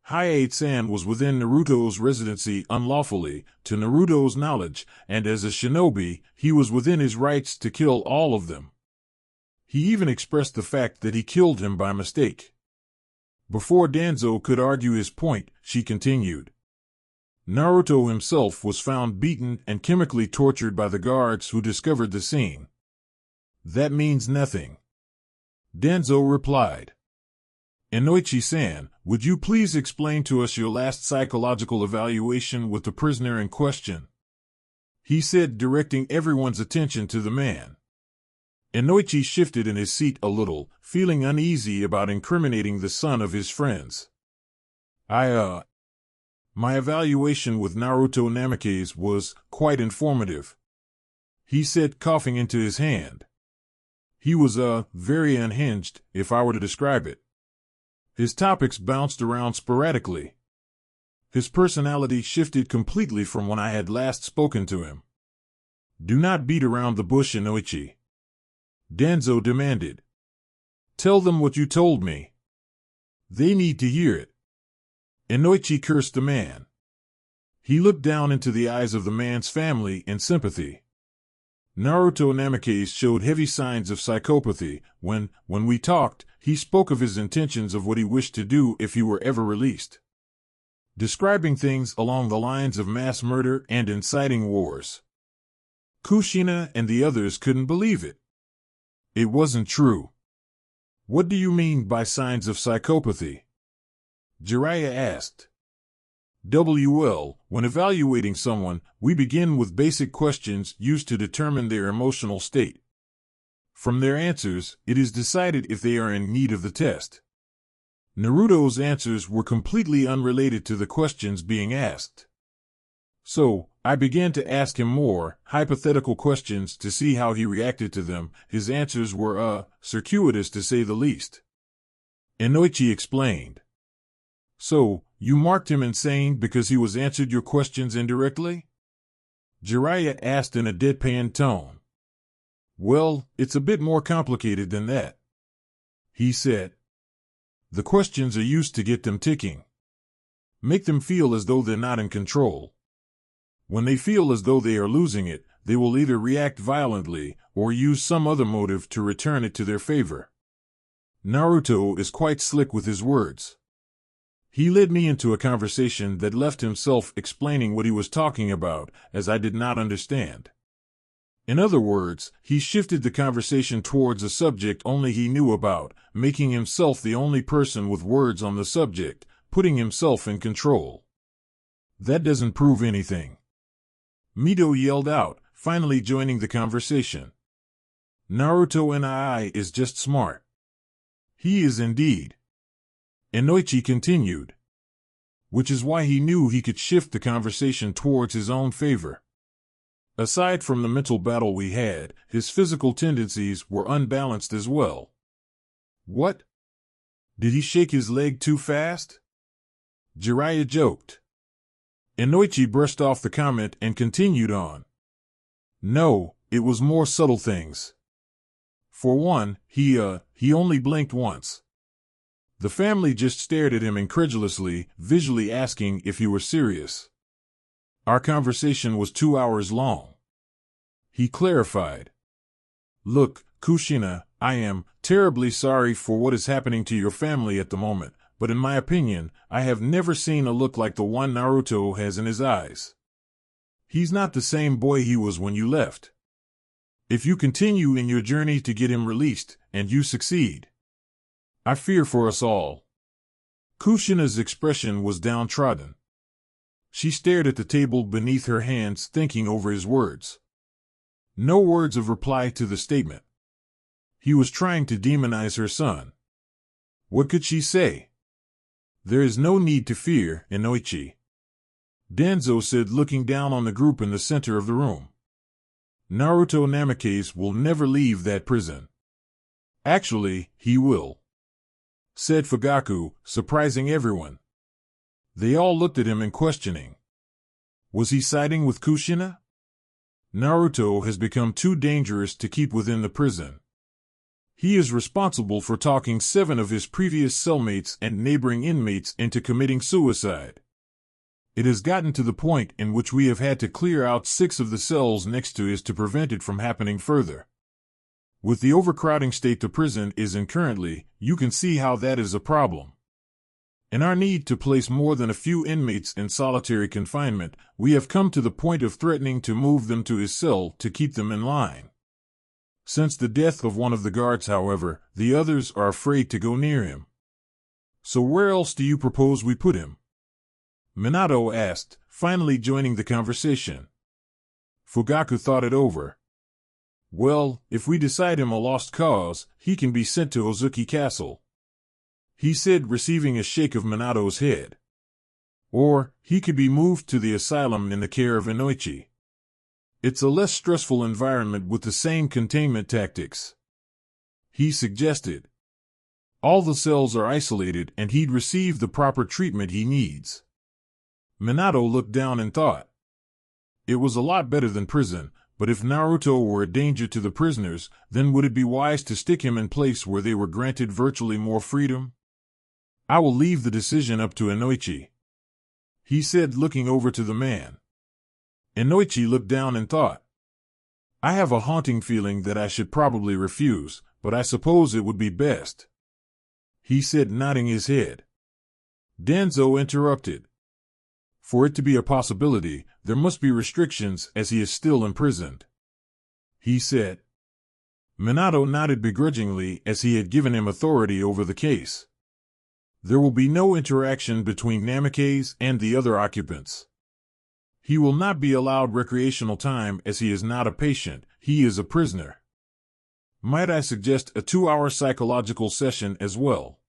Hayate-san was within Naruto's residency unlawfully, to Naruto's knowledge, and as a shinobi, he was within his rights to kill all of them. He even expressed the fact that he killed him by mistake. Before Danzo could argue his point, she continued. Naruto himself was found beaten and chemically tortured by the guards who discovered the scene. That means nothing, Danzo replied. Inoichi-san, would you please explain to us your last psychological evaluation with the prisoner in question? He said, directing everyone's attention to the man. Inoichi shifted in his seat a little, feeling uneasy about incriminating the son of his friends. My evaluation with Naruto Namikaze was quite informative, he said, coughing into his hand. He was, very unhinged, if I were to describe it. His topics bounced around sporadically. His personality shifted completely from when I had last spoken to him. "Do not beat around the bush, Inoichi," Danzo demanded. "Tell them what you told me. They need to hear it." Inoichi cursed the man. He looked down into the eyes of the man's family in sympathy. Naruto Namikaze showed heavy signs of psychopathy. When we talked, he spoke of his intentions of what he wished to do if he were ever released, describing things along the lines of mass murder and inciting wars. Kushina and the others couldn't believe it. It wasn't true. "What do you mean by signs of psychopathy?" Jiraiya asked. "Well, when evaluating someone, we begin with basic questions used to determine their emotional state. From their answers, it is decided if they are in need of the test." Naruto's answers were completely unrelated to the questions being asked. So, I began to ask him more hypothetical questions to see how he reacted to them. His answers were, circuitous to say the least. Inoichi explained. "So, you marked him insane because he was answered your questions indirectly?" Jiraiya asked in a deadpan tone. "Well, it's a bit more complicated than that," he said. "The questions are used to get them ticking. Make them feel as though they're not in control. When they feel as though they are losing it, they will either react violently or use some other motive to return it to their favor." Naruto is quite slick with his words. He led me into a conversation that left himself explaining what he was talking about, as I did not understand. In other words, he shifted the conversation towards a subject only he knew about, making himself the only person with words on the subject, putting himself in control. "That doesn't prove anything," Mito yelled out, finally joining the conversation. "Naruto NII is just smart." "He is indeed," Inoichi continued. "Which is why he knew he could shift the conversation towards his own favor. Aside from the mental battle we had, his physical tendencies were unbalanced as well." "What? Did he shake his leg too fast?" Jiraiya joked. Inoichi brushed off the comment and continued on. "No, it was more subtle things. For one, he only blinked once. The family just stared at him incredulously, visually asking if he were serious. Our conversation was 2 hours long." He clarified. "Look, Kushina, I am terribly sorry for what is happening to your family at the moment, but in my opinion, I have never seen a look like the one Naruto has in his eyes. He's not the same boy he was when you left. If you continue in your journey to get him released, and you succeed, I fear for us all." Kushina's expression was downtrodden. She stared at the table beneath her hands, thinking over his words. No words of reply to the statement. He was trying to demonize her son. What could she say? "There is no need to fear, Inoichi," Danzo said, looking down on the group in the center of the room. "Naruto Namikaze will never leave that prison. Actually, he will," said Fugaku, surprising everyone. They all looked at him in questioning. Was he siding with Kushina? Naruto has become too dangerous to keep within the prison. He is responsible for talking 7 of his previous cellmates and neighboring inmates into committing suicide. It has gotten to the point in which we have had to clear out 6 of the cells next to his to prevent it from happening further. With the overcrowding state the prison is in currently, you can see how that is a problem. In our need to place more than a few inmates in solitary confinement, we have come to the point of threatening to move them to his cell to keep them in line. Since the death of one of the guards, however, the others are afraid to go near him. So where else do you propose we put him? Minato asked, finally joining the conversation. Fugaku thought it over. Well, if we decide him a lost cause, he can be sent to Ozuki Castle, he said, receiving a shake of Minato's head. Or, he could be moved to the asylum in the care of Inoichi. It's a less stressful environment with the same containment tactics, he suggested. All the cells are isolated and he'd receive the proper treatment he needs. Minato looked down and thought. It was a lot better than prison, but if Naruto were a danger to the prisoners, then would it be wise to stick him in place where they were granted virtually more freedom? I will leave the decision up to Inoichi, he said, looking over to the man. Inoichi looked down and thought. I have a haunting feeling that I should probably refuse, but I suppose it would be best, he said, nodding his head. Danzo interrupted. For it to be a possibility, there must be restrictions as he is still imprisoned, he said. Minato nodded begrudgingly as he had given him authority over the case. There will be no interaction between Namikaze and the other occupants. He will not be allowed recreational time as he is not a patient, he is a prisoner. Might I suggest a 2-hour psychological session as well?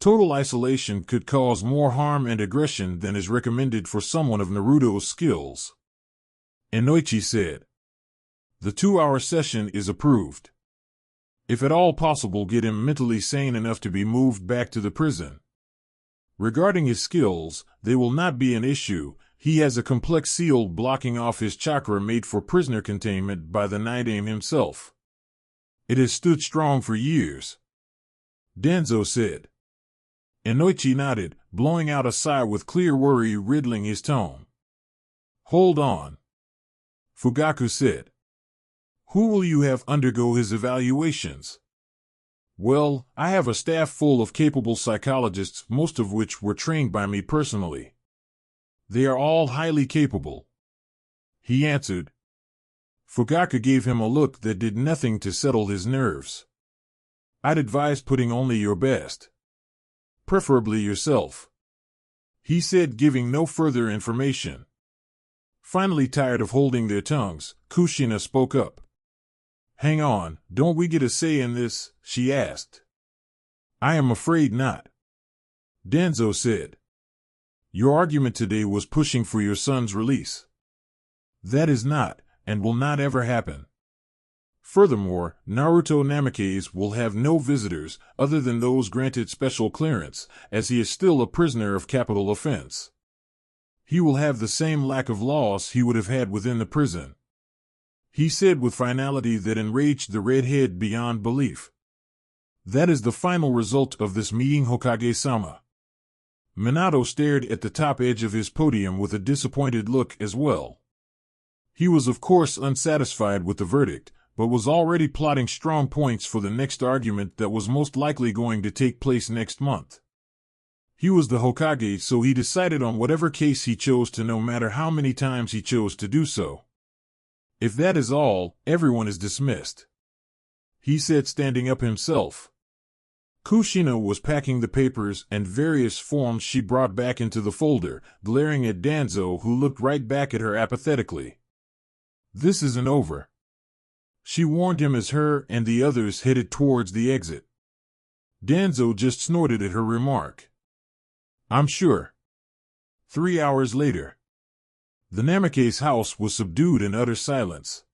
Total isolation could cause more harm and aggression than is recommended for someone of Naruto's skills, Inoichi said. The 2-hour session is approved. If at all possible, get him mentally sane enough to be moved back to the prison. Regarding his skills, they will not be an issue. He has a complex seal blocking off his chakra made for prisoner containment by the Nidaime himself. It has stood strong for years, Danzo said. Inoichi nodded, blowing out a sigh with clear worry riddling his tone. Hold on, Fugaku said. Who will you have undergo his evaluations? Well, I have a staff full of capable psychologists, most of which were trained by me personally. They are all highly capable, he answered. Fugaku gave him a look that did nothing to settle his nerves. I'd advise putting only your best. Preferably yourself, he said, giving no further information. Finally tired of holding their tongues, Kushina spoke up. Hang on, don't we get a say in this? She asked. I am afraid not, Danzo said. Your argument today was pushing for your son's release. That is not, and will not ever happen. Furthermore, Naruto Namikaze will have no visitors other than those granted special clearance, as he is still a prisoner of capital offense. He will have the same lack of laws he would have had within the prison, he said with finality that enraged the redhead beyond belief. That is the final result of this meeting, Hokage-sama. Minato stared at the top edge of his podium with a disappointed look as well. He was of course unsatisfied with the verdict, but was already plotting strong points for the next argument that was most likely going to take place next month. He was the Hokage, so he decided on whatever case he chose to, no matter how many times he chose to do so. If that is all, everyone is dismissed, he said, standing up himself. Kushina was packing the papers and various forms she brought back into the folder, glaring at Danzo, who looked right back at her apathetically. This isn't over, she warned him as her and the others headed towards the exit. Danzo just snorted at her remark. I'm sure. 3 hours later, the Namikaze house was subdued in utter silence.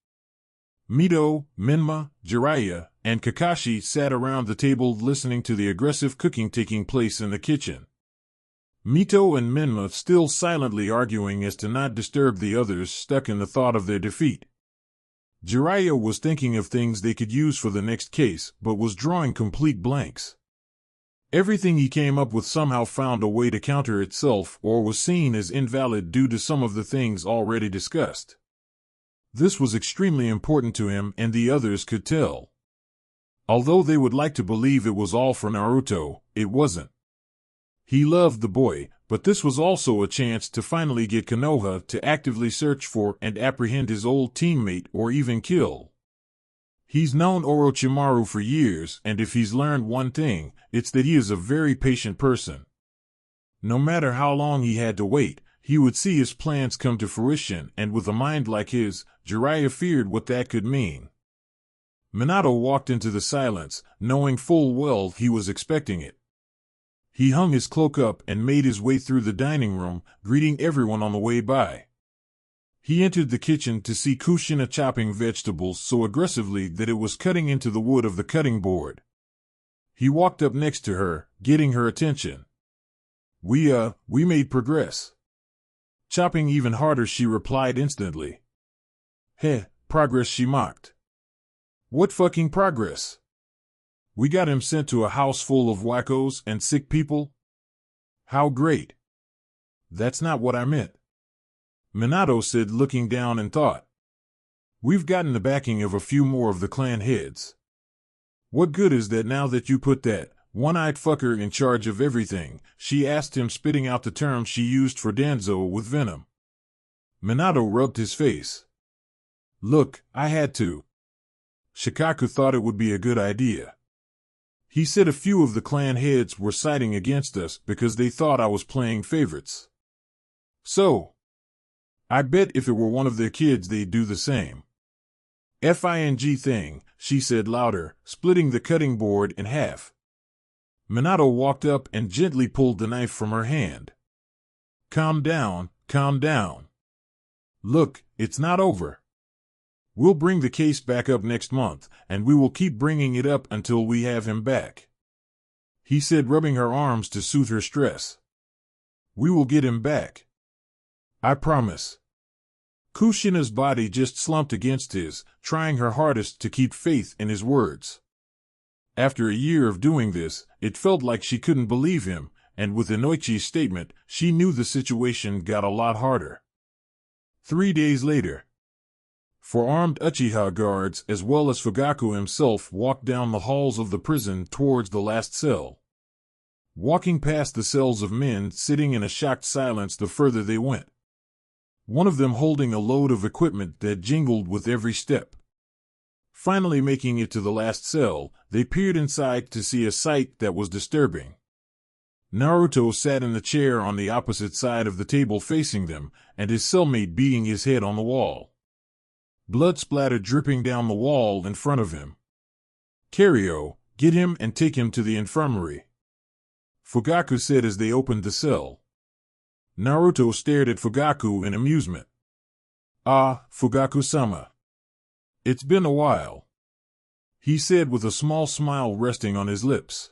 Mito, Minma, Jiraiya, and Kakashi sat around the table listening to the aggressive cooking taking place in the kitchen. Mito and Minma still silently arguing as to not disturb the others, stuck in the thought of their defeat. Jiraiya was thinking of things they could use for the next case, but was drawing complete blanks. Everything he came up with somehow found a way to counter itself or was seen as invalid due to some of the things already discussed. This was extremely important to him, and the others could tell. Although they would like to believe it was all for Naruto, it wasn't. He loved the boy, but this was also a chance to finally get Konoha to actively search for and apprehend his old teammate or even kill. He's known Orochimaru for years, and if he's learned one thing, it's that he is a very patient person. No matter how long he had to wait, he would see his plans come to fruition, and with a mind like his, Jiraiya feared what that could mean. Minato walked into the silence, knowing full well he was expecting it. He hung his cloak up and made his way through the dining room, greeting everyone on the way by. He entered the kitchen to see Kushina chopping vegetables so aggressively that it was cutting into the wood of the cutting board. He walked up next to her, getting her attention. We made progress, Chopping even harder, she replied instantly. Heh, progress, she mocked. What fucking progress? We got him sent to a house full of wackos and sick people? How great. That's not what I meant. Minato said, looking down in thought. We've gotten the backing of a few more of the clan heads. What good is that now that you put that one-eyed fucker in charge of everything? She asked him, spitting out the term she used for Danzo with venom. Minato rubbed his face. Look, I had to. Shikaku thought it would be a good idea. He said a few of the clan heads were siding against us because they thought I was playing favorites. So, I bet if it were one of their kids they'd do the same. F-I-N-G thing, she said louder, splitting the cutting board in half. Minato walked up and gently pulled the knife from her hand. Calm down, calm down. Look, it's not over. We'll bring the case back up next month, and we will keep bringing it up until we have him back. He said, rubbing her arms to soothe her stress. We will get him back. I promise. Kushina's body just slumped against his, trying her hardest to keep faith in his words. After a year of doing this, it felt like she couldn't believe him, and with Inoichi's statement, she knew the situation got a lot harder. 3 days later, 4 armed Uchiha guards as well as Fugaku himself walked down the halls of the prison towards the last cell. Walking past the cells of men sitting in a shocked silence the further they went. One of them holding a load of equipment that jingled with every step. Finally making it to the last cell, they peered inside to see a sight that was disturbing. Naruto sat in the chair on the opposite side of the table facing them, and his cellmate beating his head on the wall. Blood splattered dripping down the wall in front of him. Kirio, get him and take him to the infirmary, Fugaku said as they opened the cell. Naruto stared at Fugaku in amusement. Ah, Fugaku-sama. It's been a while, he said with a small smile resting on his lips.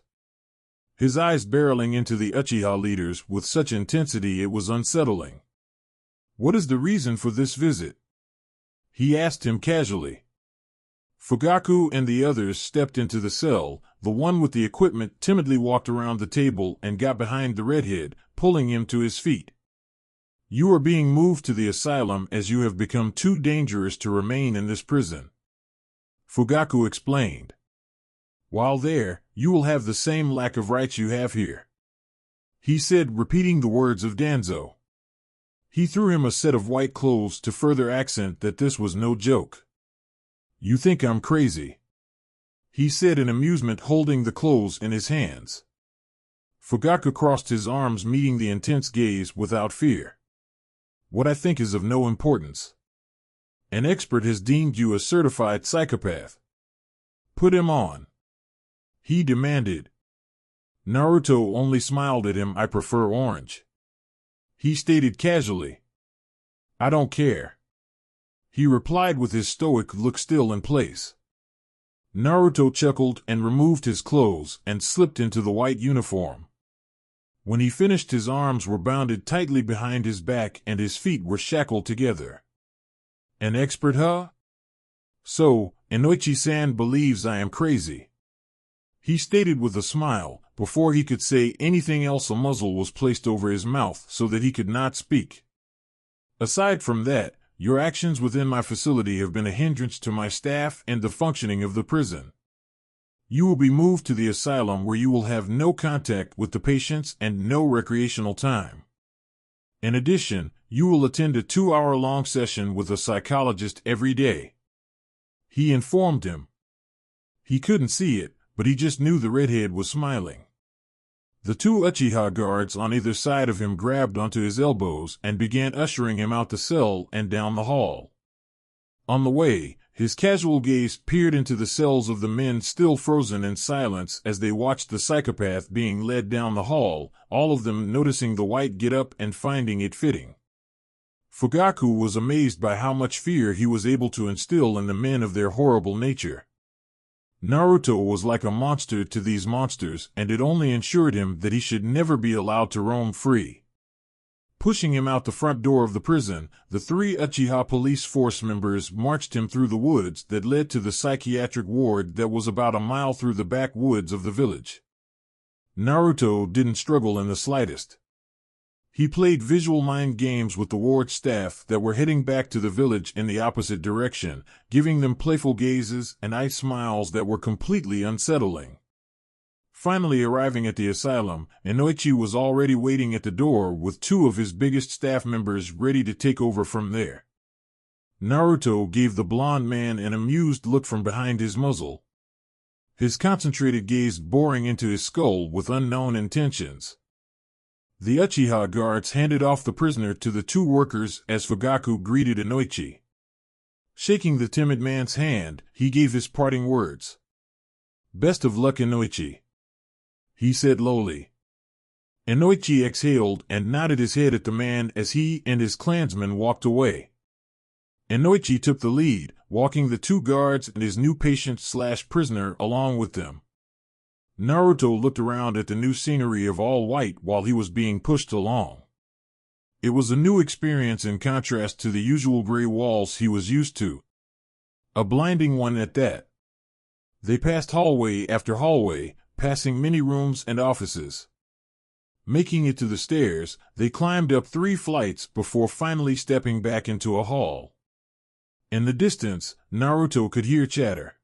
His eyes barreling into the Uchiha leaders with such intensity it was unsettling. What is the reason for this visit? He asked him casually. Fugaku and the others stepped into the cell. The one with the equipment timidly walked around the table and got behind the redhead, pulling him to his feet. You are being moved to the asylum as you have become too dangerous to remain in this prison, Fugaku explained. While there, you will have the same lack of rights you have here, he said, repeating the words of Danzo. He threw him a set of white clothes to further accent that this was no joke. You think I'm crazy, he said in amusement, holding the clothes in his hands. Fugaku crossed his arms, meeting the intense gaze without fear. What I think is of no importance. An expert has deemed you a certified psychopath. Put him on, he demanded. Naruto only smiled at him. I prefer orange, he stated casually. I don't care, he replied with his stoic look still in place. Naruto chuckled and removed his clothes and slipped into the white uniform. When he finished, his arms were bounded tightly behind his back and his feet were shackled together. An expert, huh? So, Inoichi-san believes I am crazy, he stated with a smile. Before he could say anything else, a muzzle was placed over his mouth so that he could not speak. Aside from that, your actions within my facility have been a hindrance to my staff and the functioning of the prison. You will be moved to the asylum where you will have no contact with the patients and no recreational time. In addition, you will attend a 2-hour-long session with a psychologist every day, he informed him. He couldn't see it, but he just knew the redhead was smiling. The 2 Uchiha guards on either side of him grabbed onto his elbows and began ushering him out the cell and down the hall. On the way, his casual gaze peered into the cells of the men still frozen in silence as they watched the psychopath being led down the hall, all of them noticing the white getup and finding it fitting. Fugaku was amazed by how much fear he was able to instill in the men of their horrible nature. Naruto was like a monster to these monsters, and it only ensured him that he should never be allowed to roam free. Pushing him out the front door of the prison, the three Uchiha police force members marched him through the woods that led to the psychiatric ward that was about a mile through the backwoods of the village. Naruto didn't struggle in the slightest. He played visual mind games with the ward staff that were heading back to the village in the opposite direction, giving them playful gazes and ice smiles that were completely unsettling. Finally arriving at the asylum, Inoichi was already waiting at the door with two of his biggest staff members ready to take over from there. Naruto gave the blonde man an amused look from behind his muzzle, his concentrated gaze boring into his skull with unknown intentions. The Uchiha guards handed off the prisoner to the two workers as Fugaku greeted Inoichi. Shaking the timid man's hand, he gave his parting words. "Best of luck, Inoichi," he said lowly. Inoichi exhaled and nodded his head at the man as he and his clansmen walked away. Inoichi took the lead, walking the two guards and his new patient/prisoner along with them. Naruto looked around at the new scenery of all white while he was being pushed along. It was a new experience in contrast to the usual gray walls he was used to. A blinding one at that. They passed hallway after hallway, passing many rooms and offices. Making it to the stairs, they climbed up 3 flights before finally stepping back into a hall. In the distance, Naruto could hear chatter.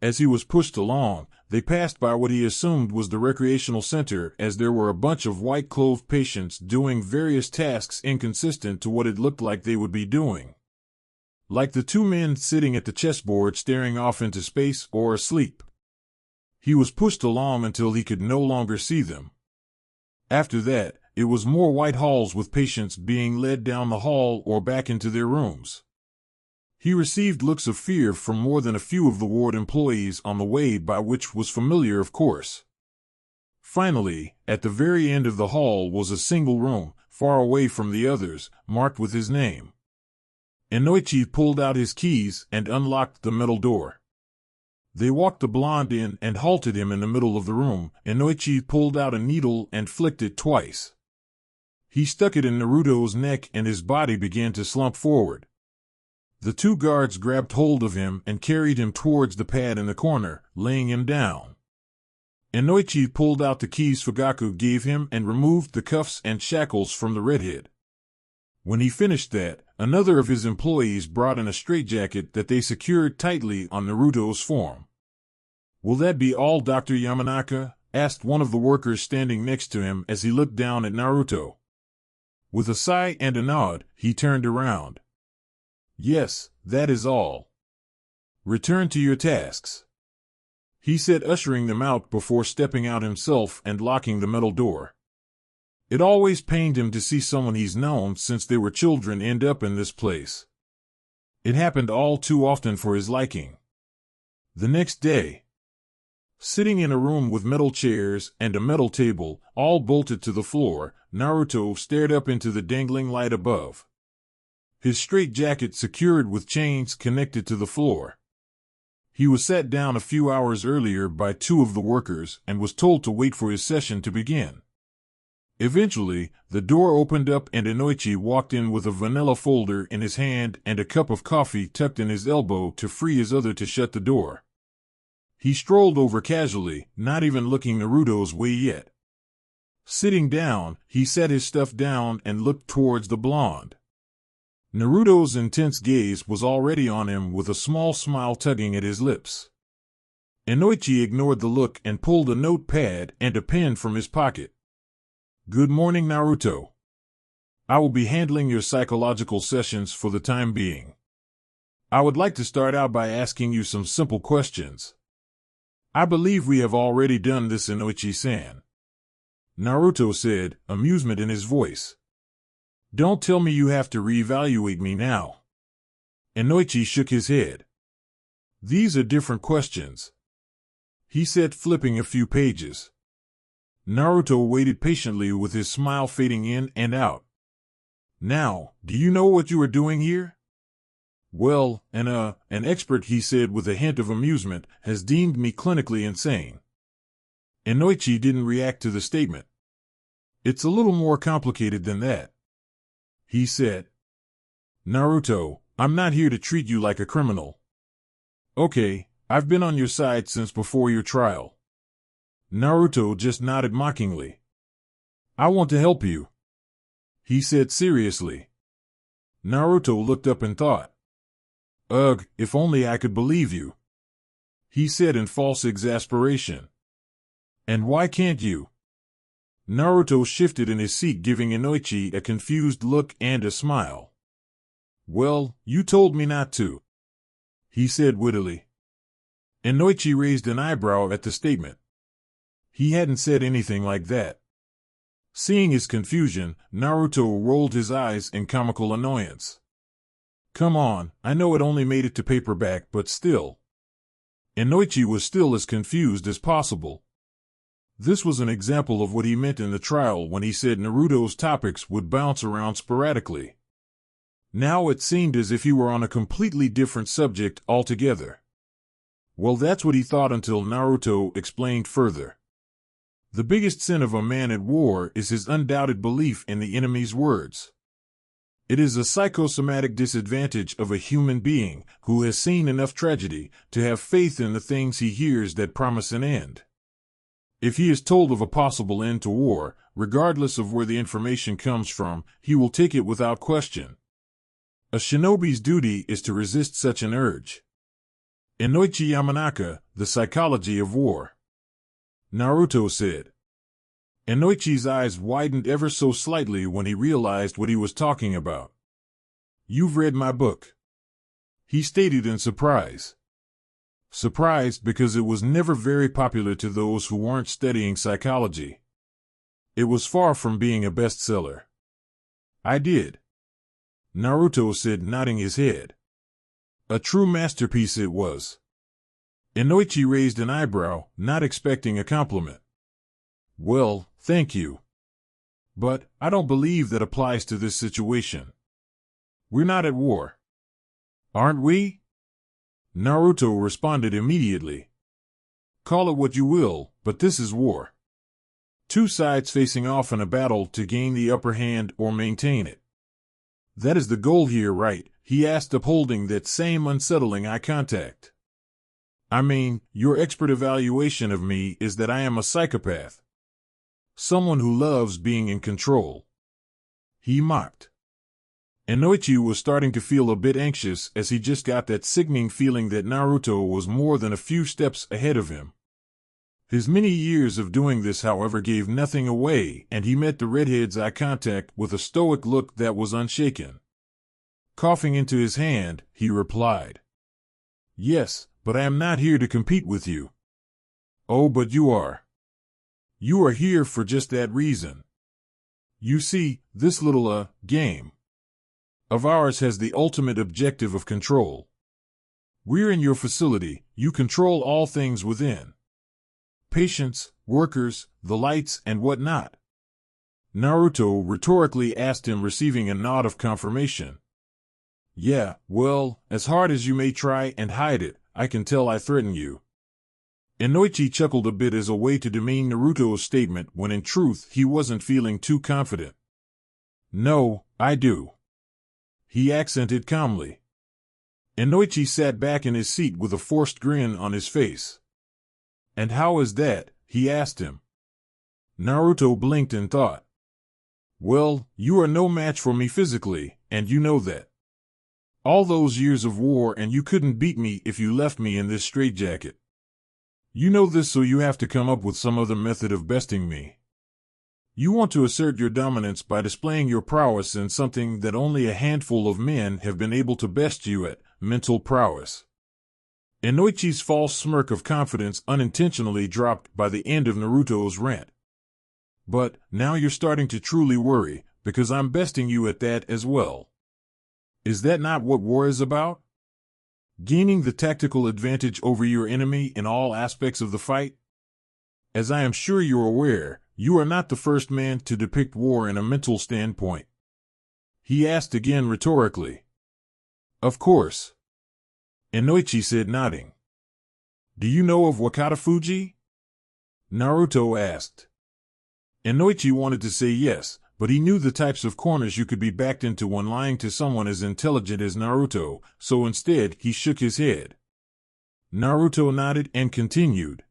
As he was pushed along, they passed by what he assumed was the recreational center as there were a bunch of white-clothed patients doing various tasks inconsistent to what it looked like they would be doing. Like the two men sitting at the chessboard staring off into space or asleep. He was pushed along until he could no longer see them. After that, it was more white halls with patients being led down the hall or back into their rooms. He received looks of fear from more than a few of the ward employees on the way by, which was familiar, of course. Finally, at the very end of the hall was a single room, far away from the others, marked with his name. Inoichi pulled out his keys and unlocked the metal door. They walked the blonde in and halted him in the middle of the room. Inoichi pulled out a needle and flicked it twice. He stuck it in Naruto's neck and his body began to slump forward. The two guards grabbed hold of him and carried him towards the pad in the corner, laying him down. Inoichi pulled out the keys Fugaku gave him and removed the cuffs and shackles from the redhead. When he finished that, another of his employees brought in a straitjacket that they secured tightly on Naruto's form. "Will that be all, Dr. Yamanaka?" asked one of the workers standing next to him as he looked down at Naruto. With a sigh and a nod, he turned around. "Yes, that is all. Return to your tasks," he said, ushering them out before stepping out himself and locking the metal door. It always pained him to see someone he's known since they were children end up in this place. It happened all too often for his liking. The next day, sitting in a room with metal chairs and a metal table, all bolted to the floor, Naruto stared up into the dangling light above. His straitjacket secured with chains connected to the floor. He was sat down a few hours earlier by two of the workers and was told to wait for his session to begin. Eventually, the door opened up and Inoichi walked in with a vanilla folder in his hand and a cup of coffee tucked in his elbow to free his other to shut the door. He strolled over casually, not even looking Naruto's way yet. Sitting down, he set his stuff down and looked towards the blonde. Naruto's intense gaze was already on him with a small smile tugging at his lips. Inoichi ignored the look and pulled a notepad and a pen from his pocket. "Good morning, Naruto. I will be handling your psychological sessions for the time being. I would like to start out by asking you some simple questions. I believe we have already done this, Inoichi-san," Naruto said, amusement in his voice. "Don't tell me you have to reevaluate me now." Inoichi shook his head. "These are different questions," he said, flipping a few pages. Naruto waited patiently with his smile fading in and out. "Now, do you know what you are doing here?" "Well, an expert," he said with a hint of amusement, "has deemed me clinically insane." Inoichi didn't react to the statement. It's a little more complicated than that, he said. Naruto, I'm not here to treat you like a criminal. Okay, I've been on your side since before your trial. Naruto just nodded mockingly. I want to help you, he said seriously. Naruto looked up and thought. Ugh, if only I could believe you, he said in false exasperation. And why can't you? Naruto shifted in his seat, giving Inoichi a confused look and a smile. Well, you told me not to, he said wittily. Inoichi raised an eyebrow at the statement. He hadn't said anything like that. Seeing his confusion, Naruto rolled his eyes in comical annoyance. Come on, I know it only made it to paperback, but still. Inoichi was still as confused as possible. This was an example of what he meant in the trial when he said Naruto's topics would bounce around sporadically. Now it seemed as if he were on a completely different subject altogether. Well, that's what he thought until Naruto explained further. The biggest sin of a man at war is his undoubted belief in the enemy's words. It is a psychosomatic disadvantage of a human being who has seen enough tragedy to have faith in the things he hears that promise an end. If he is told of a possible end to war, regardless of where the information comes from, he will take it without question. A shinobi's duty is to resist such an urge. Inoichi Yamanaka, The Psychology of War. Naruto said. Inoichi's eyes widened ever so slightly when he realized what he was talking about. You've read my book, he stated in surprise. Surprised because it was never very popular to those who weren't studying psychology. It was far from being a bestseller. I did, Naruto said, nodding his head. A true masterpiece it was. Inoichi raised an eyebrow, not expecting a compliment. Well, thank you. But I don't believe that applies to this situation. We're not at war, aren't we? Naruto responded immediately. Call it what you will, but this is war. Two sides facing off in a battle to gain the upper hand or maintain it. That is the goal here, right? He asked, upholding that same unsettling eye contact. I mean, your expert evaluation of me is that I am a psychopath. Someone who loves being in control. He mocked. Inoichi was starting to feel a bit anxious as he just got that sickening feeling that Naruto was more than a few steps ahead of him. His many years of doing this, however, gave nothing away, and he met the redhead's eye contact with a stoic look that was unshaken. Coughing into his hand, he replied, Yes, but I am not here to compete with you. Oh, but you are. You are here for just that reason. You see, this little, game of ours has the ultimate objective of control. We're in your facility, you control all things within. Patients, workers, the lights, and whatnot. Naruto rhetorically asked him, receiving a nod of confirmation. Yeah, well, as hard as you may try and hide it, I can tell I threaten you. Inoichi chuckled a bit as a way to demean Naruto's statement when in truth he wasn't feeling too confident. No, I do, he accented calmly. Inoichi sat back in his seat with a forced grin on his face. And how is that? He asked him. Naruto blinked and thought. Well, you are no match for me physically, and you know that. All those years of war and you couldn't beat me if you left me in this straitjacket. You know this, so you have to come up with some other method of besting me. You want to assert your dominance by displaying your prowess in something that only a handful of men have been able to best you at, mental prowess. Inoichi's false smirk of confidence unintentionally dropped by the end of Naruto's rant. But now you're starting to truly worry, because I'm besting you at that as well. Is that not what war is about? Gaining the tactical advantage over your enemy in all aspects of the fight? As I am sure you're aware, you are not the first man to depict war in a mental standpoint. He asked again rhetorically. Of course, Inoichi said, nodding. Do you know of Wakata Fuji? Naruto asked. Inoichi wanted to say yes, but he knew the types of corners you could be backed into when lying to someone as intelligent as Naruto, so instead he shook his head. Naruto nodded and continued.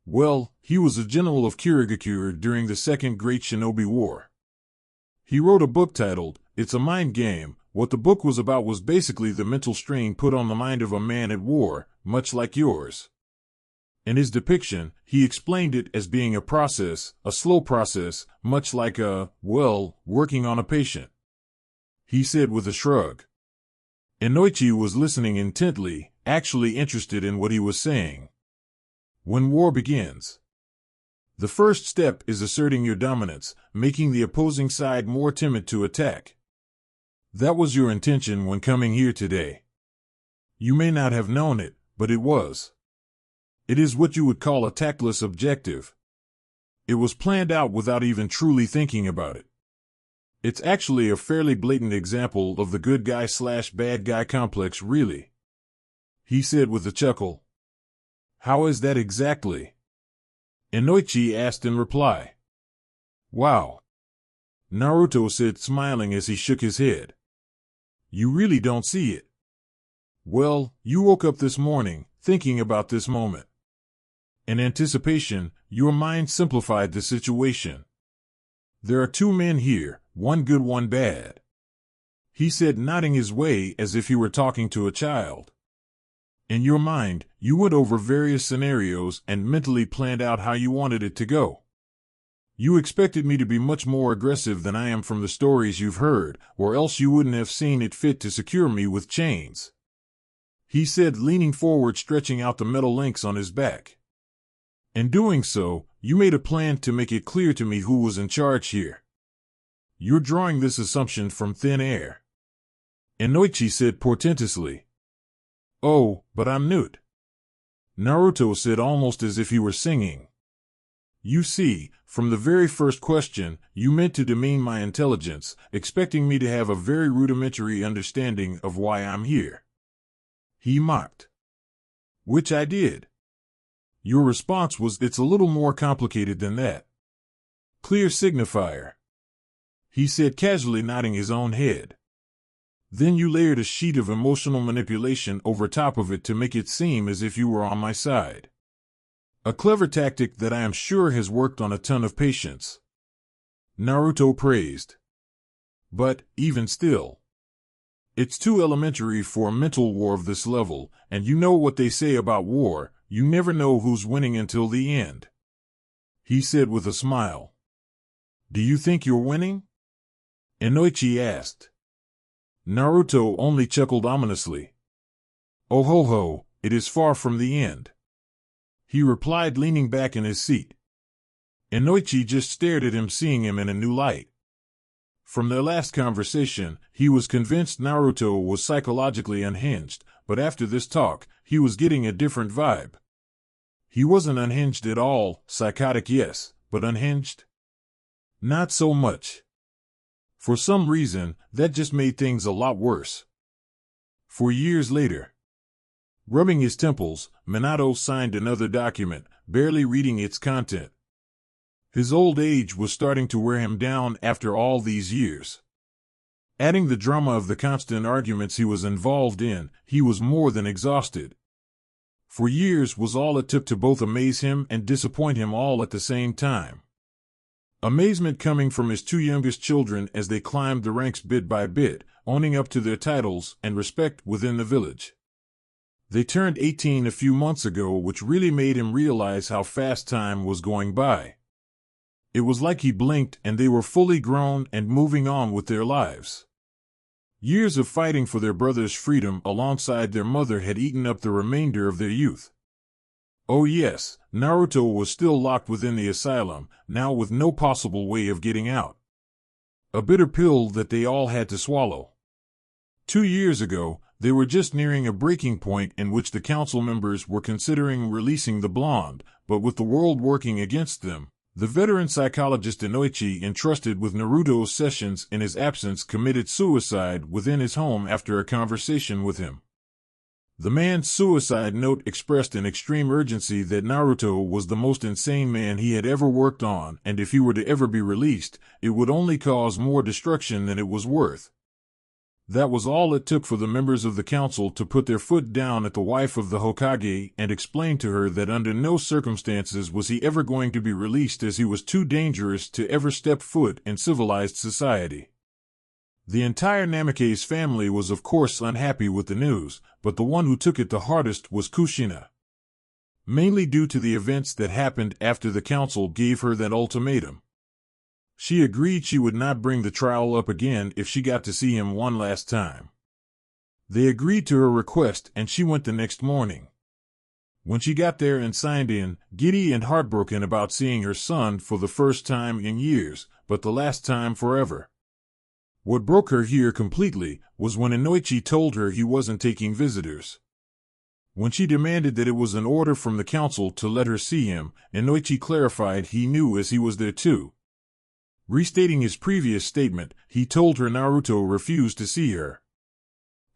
Well, he was a general of Kirigakure during the Second Great Shinobi War. He wrote a book titled, It's a Mind Game. What the book was about was basically the mental strain put on the mind of a man at war, much like yours. In his depiction, he explained it as being a process, a slow process, much like working on a patient. He said with a shrug. Inoichi was listening intently, actually interested in what he was saying. When war begins, the first step is asserting your dominance, making the opposing side more timid to attack. That was your intention when coming here today. You may not have known it, but it was. It is what you would call a tactless objective. It was planned out without even truly thinking about it. It's actually a fairly blatant example of the good guy/bad guy complex, really. He said with a chuckle. How is that exactly? Inoichi asked in reply. Wow. Naruto said, smiling as he shook his head. You really don't see it. Well, you woke up this morning, thinking about this moment. In anticipation, your mind simplified the situation. There are two men here, one good, one bad. He said, nodding his way as if he were talking to a child. In your mind, you went over various scenarios and mentally planned out how you wanted it to go. You expected me to be much more aggressive than I am from the stories you've heard, or else you wouldn't have seen it fit to secure me with chains. He said, leaning forward, stretching out the metal links on his back. In doing so, you made a plan to make it clear to me who was in charge here. You're drawing this assumption from thin air. Inoichi said portentously. Oh, but I'm Newt. Naruto said almost as if he were singing. You see, from the very first question, you meant to demean my intelligence, expecting me to have a very rudimentary understanding of why I'm here. He mocked. Which I did. Your response was, it's a little more complicated than that. Clear signifier. He said, casually nodding his own head. Then you layered a sheet of emotional manipulation over top of it to make it seem as if you were on my side. A clever tactic that I am sure has worked on a ton of patients. Naruto praised. But, even still, it's too elementary for a mental war of this level, and you know what they say about war, you never know who's winning until the end. He said with a smile. Do you think you're winning? Inoichi asked. Naruto only chuckled ominously. Oh ho ho, it is far from the end. He replied, leaning back in his seat. Inoichi just stared at him, seeing him in a new light. From their last conversation, he was convinced Naruto was psychologically unhinged, but after this talk, he was getting a different vibe. He wasn't unhinged at all, psychotic yes, but unhinged? Not so much. For some reason, that just made things a lot worse. For years later, rubbing his temples, Minato signed another document, barely reading its content. His old age was starting to wear him down after all these years. Adding the drama of the constant arguments he was involved in, he was more than exhausted. For years was all it took to both amaze him and disappoint him all at the same time. Amazement coming from his two youngest children as they climbed the ranks bit by bit, owning up to their titles and respect within the village. They turned 18 a few months ago, which really made him realize how fast time was going by. It was like he blinked and they were fully grown and moving on with their lives. Years of fighting for their brother's freedom alongside their mother had eaten up the remainder of their youth. Oh yes, Naruto was still locked within the asylum, now with no possible way of getting out. A bitter pill that they all had to swallow. 2 years ago, they were just nearing a breaking point in which the council members were considering releasing the blonde, but with the world working against them, the veteran psychologist Inoichi, entrusted with Naruto's sessions in his absence, committed suicide within his home after a conversation with him. The man's suicide note expressed an extreme urgency that Naruto was the most insane man he had ever worked on, and if he were to ever be released, it would only cause more destruction than it was worth. That was all it took for the members of the council to put their foot down at the wife of the Hokage and explain to her that under no circumstances was he ever going to be released, as he was too dangerous to ever step foot in civilized society. The entire Namake's family was of course unhappy with the news, but the one who took it the hardest was Kushina. Mainly due to the events that happened after the council gave her that ultimatum. She agreed she would not bring the trial up again if she got to see him one last time. They agreed to her request and she went the next morning. When she got there and signed in, giddy and heartbroken about seeing her son for the first time in years, but the last time forever. What broke her here completely was when Inoichi told her he wasn't taking visitors. When she demanded that it was an order from the council to let her see him, Inoichi clarified he knew, as he was there too. Restating his previous statement, he told her Naruto refused to see her.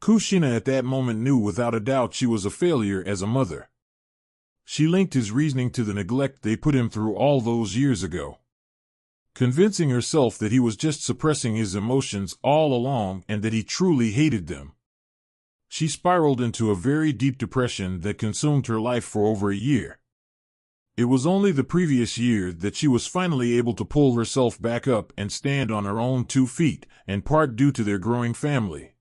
Kushina at that moment knew without a doubt she was a failure as a mother. She linked his reasoning to the neglect they put him through all those years ago. Convincing herself that he was just suppressing his emotions all along and that he truly hated them. She spiraled into a very deep depression that consumed her life for over a year. It was only the previous year that she was finally able to pull herself back up and stand on her own 2 feet, in part due to their growing family.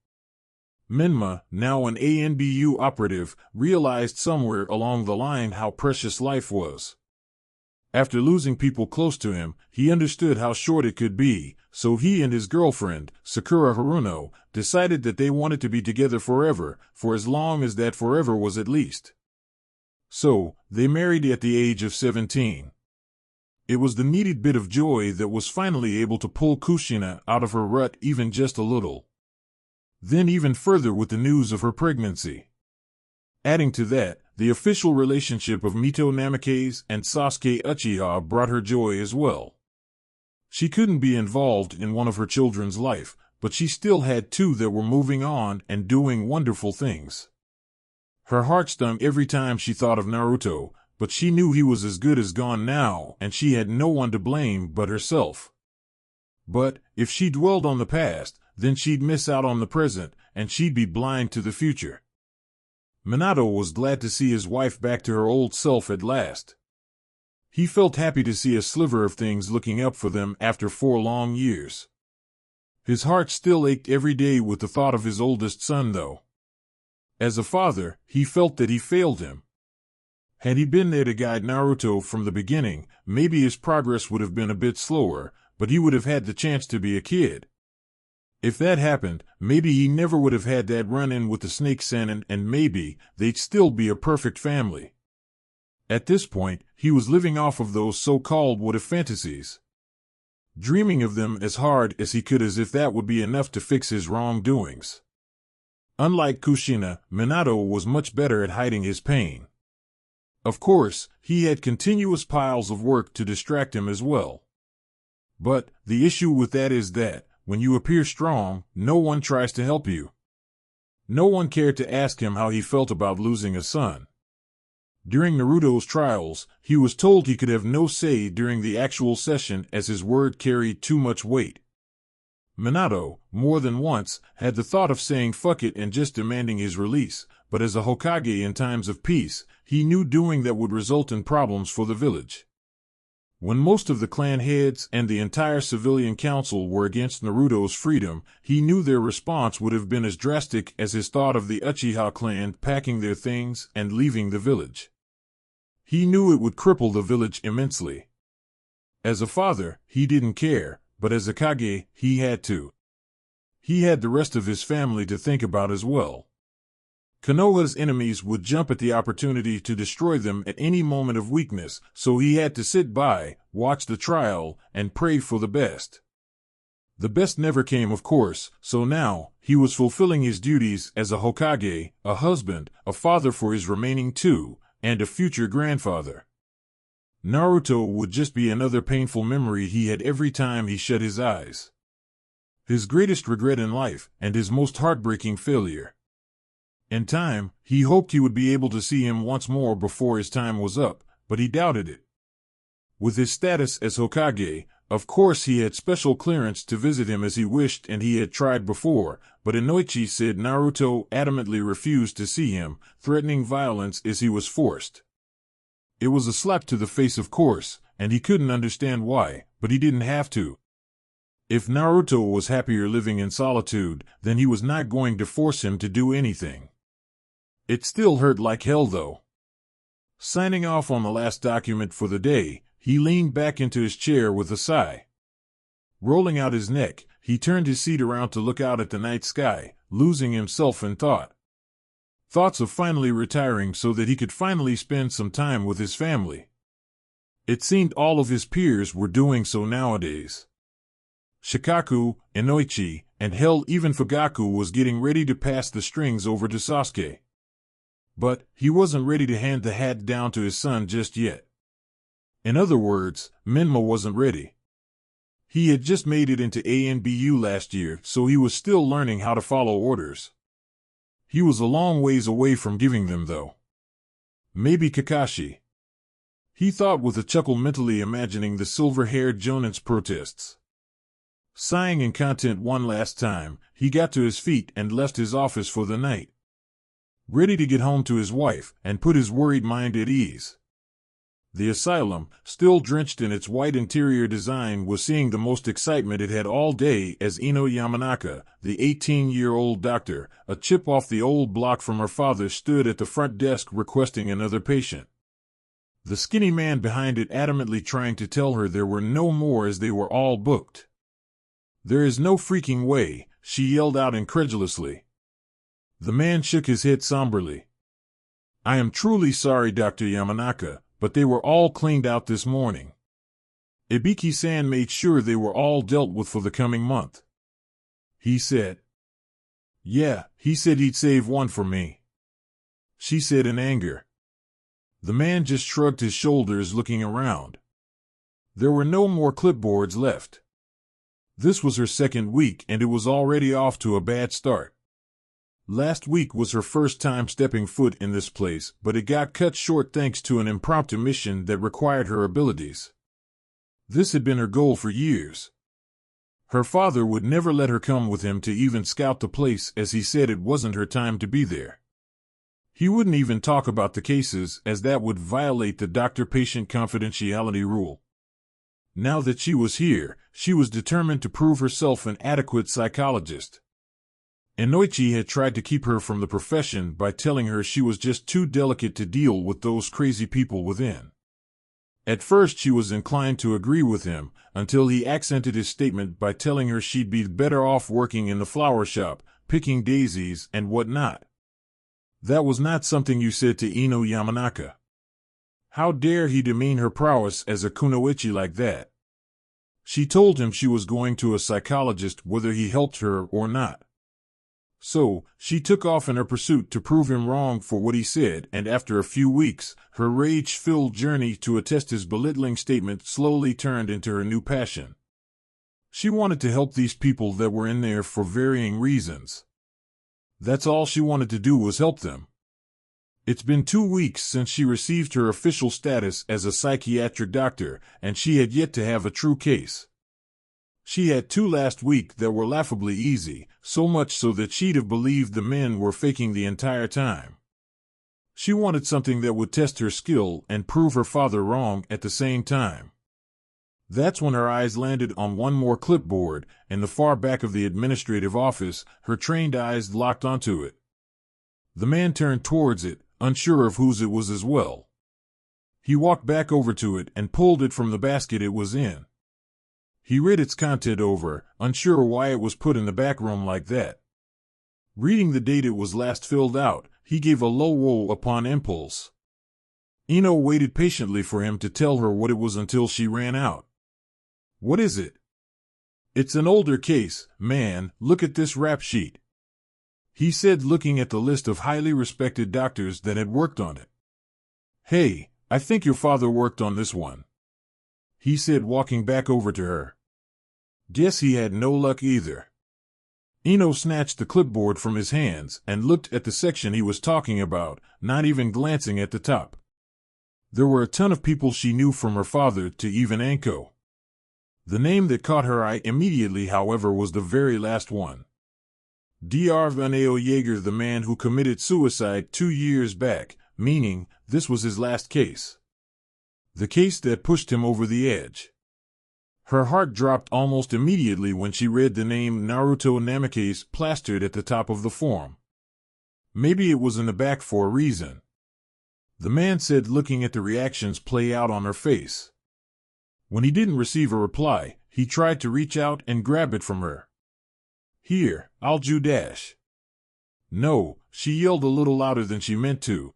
Menma, now an ANBU operative, realized somewhere along the line how precious life was. After losing people close to him, he understood how short it could be, so he and his girlfriend, Sakura Haruno, decided that they wanted to be together forever, for as long as that forever was at least. So, they married at the age of 17. It was the needed bit of joy that was finally able to pull Kushina out of her rut even just a little. Then even further with the news of her pregnancy. Adding to that, the official relationship of Mito Namake's and Sasuke Uchiha brought her joy as well. She couldn't be involved in one of her children's life, but she still had 2 that were moving on and doing wonderful things. Her heart stung every time she thought of Naruto, but she knew he was as good as gone now and she had no one to blame but herself. But, if she dwelled on the past, then she'd miss out on the present, and she'd be blind to the future. Minato was glad to see his wife back to her old self at last. He felt happy to see a sliver of things looking up for them after 4 long years. His heart still ached every day with the thought of his oldest son, though. As a father, he felt that he failed him. Had he been there to guide Naruto from the beginning, maybe his progress would have been a bit slower, but he would have had the chance to be a kid. If that happened, maybe he never would have had that run-in with the Snake Sennin, and maybe they'd still be a perfect family. At this point, he was living off of those so-called what-if fantasies. Dreaming of them as hard as he could, as if that would be enough to fix his wrongdoings. Unlike Kushina, Minato was much better at hiding his pain. Of course, he had continuous piles of work to distract him as well. But the issue with that is that, when you appear strong, no one tries to help you. No one cared to ask him how he felt about losing a son. During Naruto's trials, he was told he could have no say during the actual session as his word carried too much weight. Minato, more than once, had the thought of saying fuck it and just demanding his release, but as a Hokage in times of peace, he knew doing that would result in problems for the village. When most of the clan heads and the entire civilian council were against Naruto's freedom, he knew their response would have been as drastic as his thought of the Uchiha clan packing their things and leaving the village. He knew it would cripple the village immensely. As a father, he didn't care, but as a Kage, he had to. He had the rest of his family to think about as well. Konoha's enemies would jump at the opportunity to destroy them at any moment of weakness, so he had to sit by, watch the trial, and pray for the best. The best never came, of course, so now, he was fulfilling his duties as a Hokage, a husband, a father for his remaining 2, and a future grandfather. Naruto would just be another painful memory he had every time he shut his eyes. His greatest regret in life, and his most heartbreaking failure. In time, he hoped he would be able to see him once more before his time was up, but he doubted it. With his status as Hokage, of course he had special clearance to visit him as he wished, and he had tried before, but Inoichi said Naruto adamantly refused to see him, threatening violence as he was forced. It was a slap to the face, of course, and he couldn't understand why, but he didn't have to. If Naruto was happier living in solitude, then he was not going to force him to do anything. It still hurt like hell, though. Signing off on the last document for the day, he leaned back into his chair with a sigh. Rolling out his neck, he turned his seat around to look out at the night sky, losing himself in thought. Thoughts of finally retiring so that he could finally spend some time with his family. It seemed all of his peers were doing so nowadays. Shikaku, Inoichi, and hell, even Fugaku was getting ready to pass the strings over to Sasuke. But he wasn't ready to hand the hat down to his son just yet. In other words, Menma wasn't ready. He had just made it into ANBU last year, so he was still learning how to follow orders. He was a long ways away from giving them, though. Maybe Kakashi. He thought with a chuckle, mentally imagining the silver-haired Jonin's protests. Sighing in content one last time, he got to his feet and left his office for the night, ready to get home to his wife and put his worried mind at ease. The asylum, still drenched in its white interior design, was seeing the most excitement it had all day as Ino Yamanaka, the 18-year-old doctor, a chip off the old block from her father, stood at the front desk requesting another patient. The skinny man behind it adamantly trying to tell her there were no more as they were all booked. "There is no freaking way," she yelled out incredulously. The man shook his head somberly. "I am truly sorry, Dr. Yamanaka, but they were all cleaned out this morning. Ibiki-san made sure they were all dealt with for the coming month," he said. "Yeah, he said he'd save one for me," she said in anger. The man just shrugged his shoulders, looking around. There were no more clipboards left. This was her second week, and it was already off to a bad start. Last week was her first time stepping foot in this place, but it got cut short thanks to an impromptu mission that required her abilities. This had been her goal for years. Her father would never let her come with him to even scout the place, as he said it wasn't her time to be there. He wouldn't even talk about the cases, as that would violate the doctor-patient confidentiality rule. Now that she was here, she was determined to prove herself an adequate psychologist. Inoichi had tried to keep her from the profession by telling her she was just too delicate to deal with those crazy people within. At first she was inclined to agree with him, until he accented his statement by telling her she'd be better off working in the flower shop, picking daisies and whatnot. That was not something you said to Ino Yamanaka. How dare he demean her prowess as a kunoichi like that? She told him she was going to a psychologist whether he helped her or not. So, she took off in her pursuit to prove him wrong for what he said, and after a few weeks, her rage-filled journey to attest his belittling statement slowly turned into her new passion. She wanted to help these people that were in there for varying reasons. That's all she wanted to do, was help them. It's been 2 weeks since she received her official status as a psychiatric doctor, and she had yet to have a true case. She had 2 last week that were laughably easy, so much so that she'd have believed the men were faking the entire time. She wanted something that would test her skill and prove her father wrong at the same time. That's when her eyes landed on one more clipboard, in the far back of the administrative office. Her trained eyes locked onto it. The man turned towards it, unsure of whose it was as well. He walked back over to it and pulled it from the basket it was in. He read its content over, unsure why it was put in the back room like that. Reading the date it was last filled out, he gave a low whoa upon impulse. Ino waited patiently for him to tell her what it was until she ran out. "What is it?" "It's an older case, man, look at this rap sheet," he said, looking at the list of highly respected doctors that had worked on it. "Hey, I think your father worked on this one," he said, walking back over to her. "Guess he had no luck either." Ino snatched the clipboard from his hands and looked at the section he was talking about, not even glancing at the top. There were a ton of people she knew from her father to even Anko. The name that caught her eye immediately, however, was the very last one. Dr. Vaneo Jaeger, the man who committed suicide 2 years back, meaning this was his last case. The case that pushed him over the edge. Her heart dropped almost immediately when she read the name Naruto Namikaze plastered at the top of the form. Maybe it was in the back for a reason. The man said, looking at the reactions play out on her face. When he didn't receive a reply, he tried to reach out and grab it from her. "Here, I'll dash." "No," she yelled a little louder than she meant to.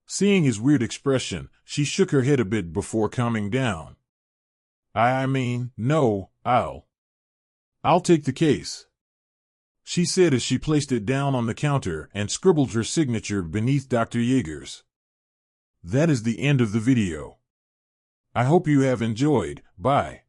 Seeing his weird expression, she shook her head a bit before calming down. I mean, no, I'll take the case," she said as she placed it down on the counter and scribbled her signature beneath Dr. Jaeger's. That is the end of the video. I hope you have enjoyed. Bye.